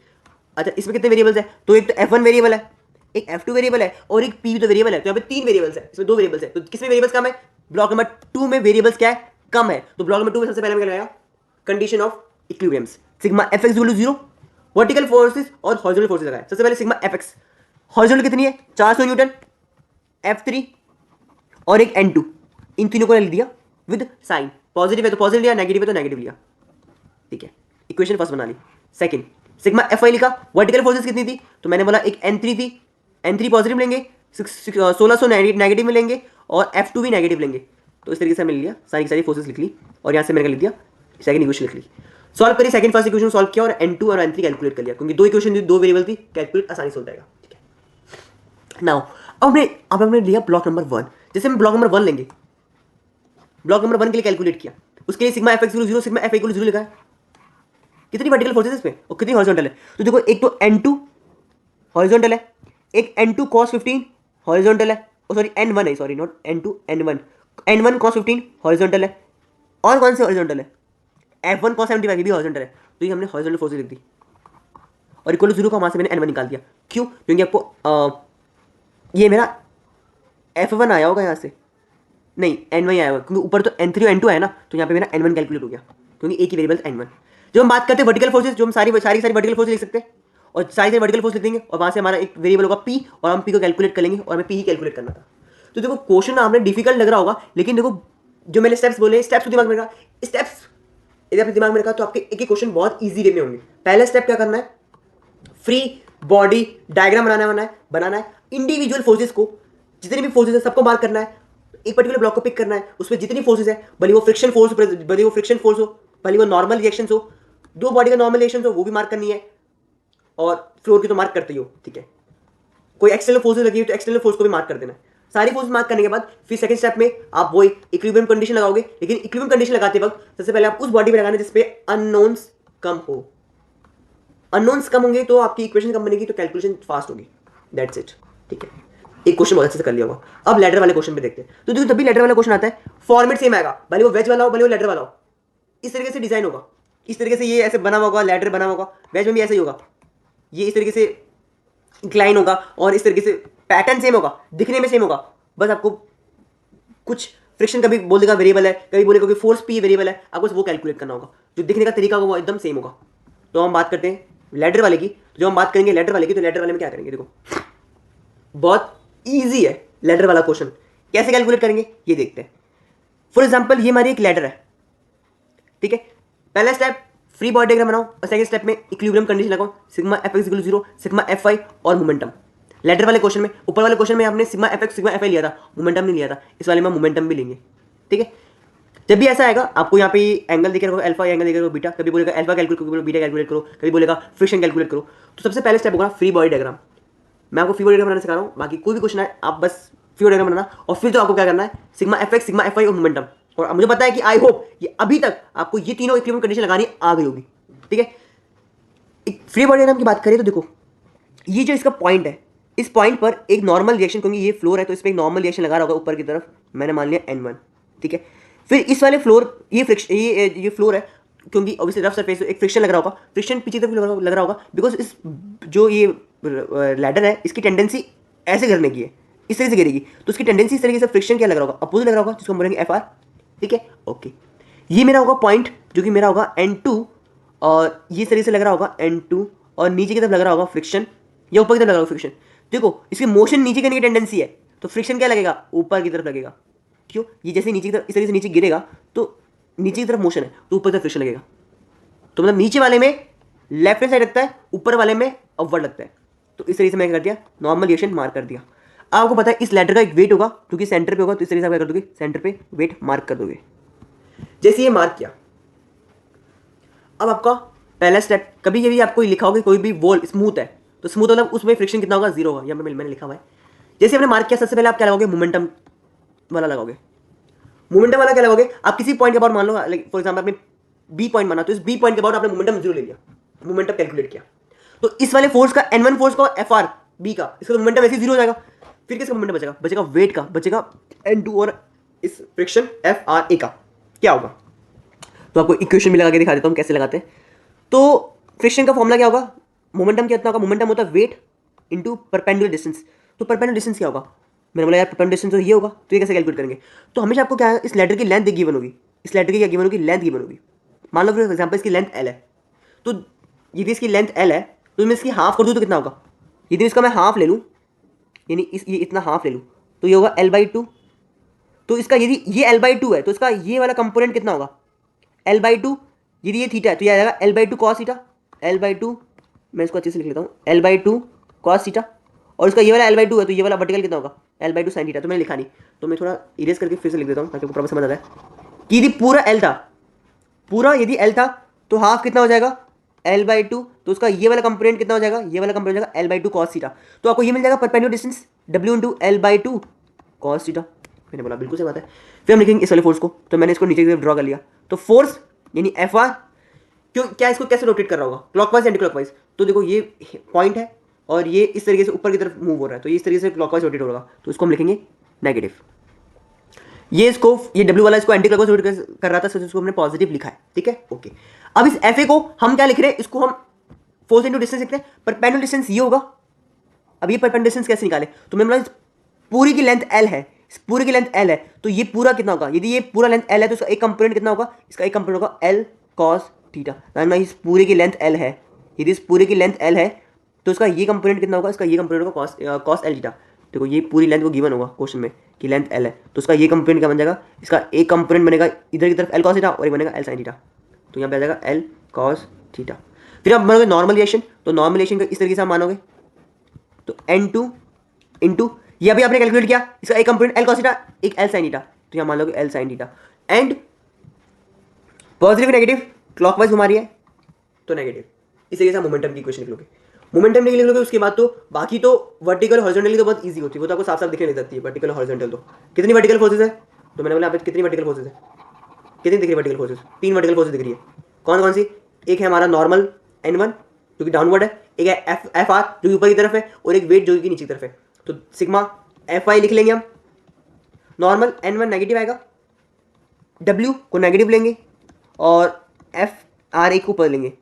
अच्छा इसमें कितने वेरिएबल्स है, तो एक तो F1 वेरिएबल है, एक F2 वेरिएबल है और एक P तो वेरिएबल है। तो यहाँ पे तीन वेरिएबल्स है, इसमें दो वेरिएबल्स है, तो किसमें वेरिएबल्स कम है, ब्लॉक नंबर 2 में वेरिएबल्स क्या है, कम है। तो ब्लॉक नंबर 2 में सबसे पहले मैं क्या लगाया, condition of equilibriums, sigma F X equal to 0, vertical forces और हॉरिजॉन्टल फोर्सेस लगाया। सबसे पहले सिग्मा एफ एक्स, हॉरिजॉन्टल कितनी है 400 न्यूटन, F3 और एक N2, इन तीनों को लिख दिया विद साइन, पॉजिटिव है तो पॉजिटिव लिया, नेगेटिव है तो नेगेटिव लिया। ठीक है, इक्वेशन फर्स्ट बना ली। सेकंड सिग्मा एफ आई लिखा, वर्टिकल फोर्सेस कितनी थी, तो मैंने बोला एक N3 थी, N3 पॉजिटिव लेंगे, 1600 नेगेटिव में लेंगे और F2 भी नेगेटिव लेंगे। तो इस तरीके से मैंने लिया, सारी सारी फोर्सेस लिख ली और यहाँ से मैंने लिख दिया सेकंड इक्वेशन लिख ली। सॉल्व करी, सेकंड फर्स्ट इक्वेशन सॉल्व किया और N2 और N3 कैलकुलेट कर लिया, क्योंकि दो इक्वेशन दो वेरिएबल थी, कैलकुलेट आसानी से हो जाएगा। ठीक है, नाउ अब हमने लिया ब्लॉक नंबर 1। जैसे हम ब्लॉक नंबर 1 लेंगे, ब्लॉक नंबर 1 के लिए कैलकुलेट किया, उसके लिए sigma F x 0 sigma F equal 0 लिखा है। कितनी वर्टिकल फोर्सेस इसमें और कितनी हॉरिजॉन्टल है, तो देखो एक तो N2 हॉरिजॉन्टल है, एक N2 cos 15 हॉरिजॉन्टल है, सॉरी N1 है, sorry not N2 N1 cos 15 horizontal है, और कौन से हॉरिजॉन्टल है, F1 cos 75 भी हॉरिजॉन्टल है। तो ये हमने हॉरिजॉन्टल फोर्सेस लिख दी और इक्वल टू 0 का वहाँ से मैंने N1 निकाल दिया। क्यों, क्योंकि आपको ये मेरा F1 आया होगा यहाँ से, नहीं N1 आया होगा, क्योंकि ऊपर तो N3 और N2 आया ना, तो यहाँ पे मेरा N1 कैलकुलेट हो गया, क्योंकि एक ही वेरिएबल N1। जब हम बात करते हैं वर्टिकल फोर्सेस, जो हम सारी वर्टिकल फोर्स लिख सकते हैं और सारी वर्टिकल फोर्स लिख देंगे और वहाँ से हमारा एक वेरिएबल होगा P और हम P को कैलकुलेट कर लेंगे और हमें P ही कैलकुलेट करना था। तो देखो क्वेश्चन आपने डिफिकल्ट लग रहा होगा, लेकिन देखो जो मैंने स्टेप्स बोले, स्टेप्स दिमाग में रखा, स्टेप्स यदि आपने दिमाग में रखा तो आपके एक एक क्वेश्चन बहुत ईजी वे में होंगे। पहला स्टेप क्या करना है, फ्री बॉडी डायग्राम बनाना है इंडिविजुअल फोर्सेस को, जितनी भी फोर्सेस है सबको मार्क करना है, एक पर्टिकुलर ब्लॉक को पिक करना है, उसमें जितनी फोर्सेस है, भले वो फ्रिक्शन फोर्स हो, भले वो नॉर्मल रिएक्शन हो, दो बॉडी का नॉर्मल रिएक्शन हो वो भी मार्क करनी है, और फ्लोर की तो मार्क करते ही हो। ठीक है, कोई एक्सटर्नल फोर्सेस लगी हो तो एक्सटर्नल फोर्स को भी मार्क कर देना है। सारी फोर्स मार्क करने के बाद फिर सेकंड स्टेप में आप वही इक्विलिब्रियम कंडीशन लगाओगे, लेकिन इक्विलिब्रियम कंडीशन लगाते वक्त सबसे पहले आप उस बॉडी में लगाना जिसपे अननोन्स कम हो। अननोन्स कम होंगे तो आपकी इक्वेशन कम बनेगी, तो कैलकुलेशन फास्ट होगी। That's it. ठीक है, एक क्वेश्चन बहुत अच्छे से कर लिया होगा। अब लेटर वाले क्वेश्चन पे देखते हैं। तो देखो तभी लेटर वाला क्वेश्चन आता है, फॉर्मेट सेम आएगा, भले वो वेज वाला हो भले वो लेटर वाला हो, इस तरीके से डिजाइन होगा, इस तरीके से ये ऐसे बना हुआ होगा, लेटर बना हुआ होगा, वेज में भी ऐसे ही होगा, ये इस तरीके से इंक्लाइन होगा और इस तरीके से पैटर्न सेम होगा, दिखने में सेम होगा, बस आपको कुछ फ्रिक्शन कभी बोल देगा वेरिएबल है, कभी बोलेगा कि फोर्स पी वेरिएबल है, आपको वो कैलकुलेट करना होगा। जो दिखने का तरीका होगा वो एकदम सेम होगा। तो हम बात करते हैं लेटर वाले की, तो जो हम बात करेंगे लेटर वाले की, तो लेटर वाले में क्या करेंगे, देखो बहुत ईजी है लेटर वाला क्वेश्चन। कैसे कैलकुलेट करेंगे ये देखते हैं। फॉर एग्जाम्पल ये हमारी एक लेटर है, ठीक है, पहला स्टेप फ्री बॉडी डायग्राम बनाओ और सेकंड स्टेप में इक्विलिब्रियम कंडीशन लगाओ, sigma F X equal 0 sigma F आई और मोमेंटम। लेटर वाले क्वेश्चन में, ऊपर वाले क्वेश्चन में आपने sigma F x sigma F आई लिया था, मोमेंटम नहीं लिया था, इस वाले में मोमेंटम भी लेंगे। ठीक है, जब भी ऐसा आएगा आपको यहाँ पे एंगल दिखेगा, अल्फा एंगल दिखेगा बीटा, कभी बोलेगा अल्फा कैलकुलेट करो, बीटा कैलकुलेट करो, कभी बोलेगा फ्रिक्शन कैलकुलेट करो। तो सबसे पहले स्टेप होगा फ्री बॉडी डायग्राम। मैं आपको फ्री बॉडी डायग्राम बनाना सिखा रहा हूँ, बाकी कोई भी क्वेश्चन है आप बस फ्री बॉडी डायग्राम बनाना, और फिर तो आपको क्या करना है sigma F x sigma F आई और मोमेंटम। और मुझे पता है कि आई होप ये अभी तक आपको ये तीनों इक्विलिब्रियम कंडीशन लगानी आ गई होगी। ठीक है, फ्री बॉडी डायग्राम की बात करें तो देखो ये जो इसका पॉइंट है, इस पॉइंट पर एक नॉर्मल रिएक्शन, क्योंकि ये फ्लोर है तो इसमें एक नॉर्मल रिएक्शन लगा रहा होगा ऊपर की तरफ, मैंने मान लिया N1। ठीक है, फिर इस वाले फ्लोर ये फ्रिक्शन ये फ्लोर है, क्योंकि ऑब्वियसली रफ सरफेस एक फ्रिक्शन लग रहा होगा, फ्रिक्शन पीछे तरफ लग रहा होगा, बिकॉज इस जो ये लैडर है इसकी टेंडेंसी ऐसे करने की है, इस तरीके से गिरेगी, तो उसकी टेंडेंसी इस तरीके से फ्रिक्शन क्या लग रहा होगा, अपोजिट लग रहा होगा, जिसको हम बोलेंगे FR। ठीक है, ओके, ये मेरा होगा पॉइंट जो कि मेरा होगा N2, और ये तरीके से लग रहा होगा N2, और नीचे की तरफ लग रहा होगा फ्रिक्शन, या ऊपर की तरफ लग रहा होगा फ्रिक्शन। देखो इसकी मोशन नीचे करने की टेंडेंसी है, तो फ्रिक्शन क्या लगेगा, ऊपर की तरफ लगेगा। क्यों? ये जैसे नीचे की तरफ इस तरीके से नीचे गिरेगा तो नीचे की तरफ मोशन है तो ऊपर की तरफ फ्रिक्शन लगेगा। तो मतलब नीचे वाले में लेफ्ट हैंड साइड लगता है, ऊपर वाले में अपवर्ड लगता है। तो इस तरीके से मैं क्या कर दिया, नॉर्मल रिएक्शन मार्क कर दिया। आपको पता है इस लेटर का एक वेट होगा क्योंकि सेंटर पे होगा, तो इस तरीके से आप क्या कर दोगे, सेंटर पे वेट मार्क कर दोगे। जैसे ये मार्क किया, अब आपका पहला स्टेप, कभी कभी आपको लिखा होगा कोई भी वॉल स्मूथ है तो स्मूथ मतलब उसमें फ्रिक्शन कितना होगा, 0 होगा। यहाँ पे मैंने लिखा हुआ है। जैसे आपने मार्क किया, सबसे पहले आप क्या लगाओगे, मोमेंटम वाला लगाओगे। मोमेंटम वाला क्या लगाओगे, आप किसी पॉइंट के अबाउट मान लो, फॉर एग्जाम्पल आपने बी पॉइंट माना, तो इस बी पॉइंट के अबाउट आपने मोमेंटम 0 ले लिया, मोमेंटम कैलकुलेट किया। तो इस वाले फोर्स का N1 फोर्स का एफ आर बी का, इसका मोमेंटम ऐसे 0 हो जाएगा। फिर किसका मोमेंटम बचेगा, बचेगा वेट का, बचेगा N2 और इस फ्रिक्शन एफ आर ए का क्या होगा। तो आपको इक्वेशन भी लगा के दिखा देता हूँ कैसे लगाते हैं। तो फ्रिक्शन का फॉर्मूला क्या होगा, मोमेंटम कितना होगा, मोमेंटम होता है वेट इंटू परपेंडिकुलर डिस्टेंस। तो परपेंडिकुलर डिस्टेंस क्या होगा, मैंने बोला यार परपेंडिकुलर डिस्टेंस तो ये होगा, तो ये कैसे कैलकुलेट करेंगे। तो हमेशा आपको क्या है, इस लेटर की लेंथ गिवन होगी, इस लेटर की क्या गिवन होगी, लेंथ गिवन होगी। मान लो फॉर एग्जाम्पल इसकी लेंथ एल है, तो यदि इसकी लेंथ एल है तो मैं इसकी हाफ कर दूँ तो कितना होगा, यदि इसका मैं हाफ ले लूँ, यानी ये इतना हाफ ले लूँ तो ये होगा L/2। तो इसका यदि ये L/2 है तो इसका ये वाला कंपोनेंट कितना होगा, L/2। यदि ये थीटा है तो ये आ जाएगा L/2 cos थीटा, L/2, मैं इसको अच्छे से लिख लेता हूँ, L/2 cos थीटा। और इसका ये वाला L/2 है तो ये वाला वर्टिकल कितना होगा, L/2 sin थीटा। तो मैंने लिखा नहीं, तो मैं थोड़ा इरेज करके फिर से लिख देता हूँ ताकि आपको प्रॉपर समझ आ जाए कि यदि पूरा L था, पूरा यदि L था तो हाफ कितना हो जाएगा, L/2। तो उसका ये वाला कंपोनेंट कितना हो जाएगा, ये वाला कंपोनेंट हो जाएगा L/2 cos थीटा। तो आपको ये मिल जाएगा perpendicular distance W into L/2 cos theta. मैंने बोला बिल्कुल सही बात है। फिर हम लिखेंगे इस वाले फोर्स को, तो मैंने इसको नीचे की तरफ ड्रॉ कर लिया। तो फोर्स यानी एफ आर, क्यों क्या इसको कैसे रोटेट कर रहा होगा, क्लॉकवाइज एंटी क्लॉकवाइज। तो देखो ये पॉइंट है और ये इस तरीके से ऊपर की तरफ मूव हो रहा है, तो ये इस तरीके से क्लॉकवाइज रोटेट होगा, तो इसको हम लिखेंगे नेगेटिव। ये इसको, ये डब्ल्यू वाला इसको एंटी क्लॉकवाइज रोटेट कर रहा था, तो इसको हमने पॉजिटिव लिखा है, ठीक है, ओके। अब इस एफ ए को हम क्या लिख रहे हैं, इसको हम फोर्स इंटू डिस्टेंस लिखते हैं। परपेंडिकुलर डिस्टेंस ये होगा। अब ये परपेंडिकुलर डिस्टेंस कैसे निकाले, तो मैंने बोला पूरी की लेंथ एल है, पूरी की लेंथ एल है, तो ये पूरा कितना होगा, यदि ये पूरा लेंथ एल है तो इसका एक कंपोनेंट कितना होगा, इसका एक कंपोनेंट होगा L cos थीटा। ना इस पूरे की लेंथ L है, यदि इस पूरे की लेंथ L है तो इसका ये कंपोनेंट कितना होगा, इसका ये कंपोनेंट होगा cos L थीटा। देखो ये पूरी लेंथ को गिवन होगा क्वेश्चन में कि लेंथ L है, तो इसका ये कंपोनेंट क्या बन जाएगा, इसका एक कंपोनेंट बनेगा इधर की तरफ L cos थीटा और एक बनेगा L sin थीटा। तो यहाँ पे आ जाएगा L cos थीटा। फिर आप मानोगे नॉर्मल रिएक्शन, तो नॉर्मल रिएक्शन का इस तरीके से आप मानोगे, तो N2 इंटू ये अभी आपने कैलकुलेट किया, इसका एक कंपोनेंट L cos थीटा, एक L sin थीटा, तो यहाँ मान लो L sin theta. And positive negative clockwise घुमा रही है तो नेगेटिव। इस तरीके से मोमेंटम की इक्वेशन लिख लोगे, मोमेंटम लिख लोगे। उसके बाद तो बाकी तो वर्टिकल हॉरिजॉन्टली तो बहुत इजी होती है, वो तो आपको साफ साफ दिखने लग जाती है। वर्टिकल हॉरिजॉन्टल तो कितनी वर्टिकल फोर्सेस है, तो मैंने बोला आप कितनी वर्टिकल फोर्सेस है, कितनी दिख रही है वर्टिकल फोर्सेस, 3 वर्टिकल फोर्सेस दिख रही है। कौन कौन सी, एक है हमारा नॉर्मल N1 जो कि डाउनवर्ड है, एक है एफ आर जो कि ऊपर की तरफ है, और एक वेट जो कि नीचे की तरफ है। तो सिग्मा एफ आई लिख लेंगे हम, नॉर्मल N1 नेगेटिव आएगा, W को नेगेटिव लेंगे और एफ आर ए को ऊपर लेंगे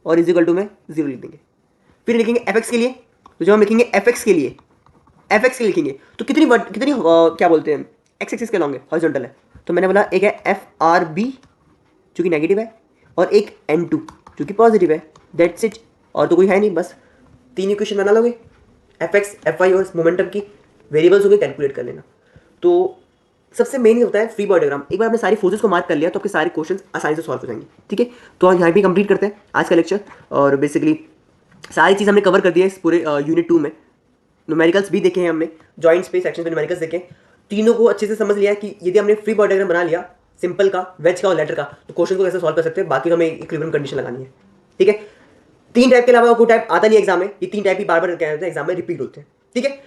और इज इक्वल टू में 0 लिख देंगे। फिर लिखेंगे एफ एक्स के लिए, तो जब हम लिखेंगे एफ एक्स के लिए, एफ एक्स के लिखेंगे तो कितनी क्या बोलते हैं, एक्स एक्सिस के लॉन्ग है, हॉरिजॉन्टल है। तो मैंने बोला एक है एफ आर बी जो कि नेगेटिव है और एक N2 जो कि पॉजिटिव है, दैट्स इट। और तो कोई है नहीं, बस 3 इक्वेशन बना लोगे, एफ एक्स एफ वाई और मोमेंटम की वेरिएबल्स होगी कैलकुलेट कर लेना। तो सबसे मेन होता है फ्री बॉडी डायग्राम। एक बार आपने सारी फोर्सेस को मार्क कर लिया तो आपके सारे क्वेश्चन आसानी से सॉल्व हो जाएंगे, ठीक है। तो यहाँ भी कंप्लीट करते हैं आज का लेक्चर, और बेसिकली सारी चीज़ हमने कवर कर दी है इस पूरे यूनिट 2 में। न्यूमेरिकल्स भी देखे हैं हमने, जॉइंट्स पे सेक्शन पे न्यूमेरिकल्स देखे, तीनों को अच्छे से समझ लिया कि यदि हमने फ्री बॉडी डायग्राम बना लिया, सिंपल का, वेज का और लेटर का, तो क्वेश्चन को कैसे सॉल्व कर सकते हैं। बाकी तो हमें इक्विलिब्रियम कंडीशन लगानी है, ठीक है। 3 टाइप के अलावा कोई टाइप आता नहीं एग्जाम में, ये 3 टाइप ही बार बार क्या होते हैं एग्जाम में रिपीट होते हैं, ठीक है।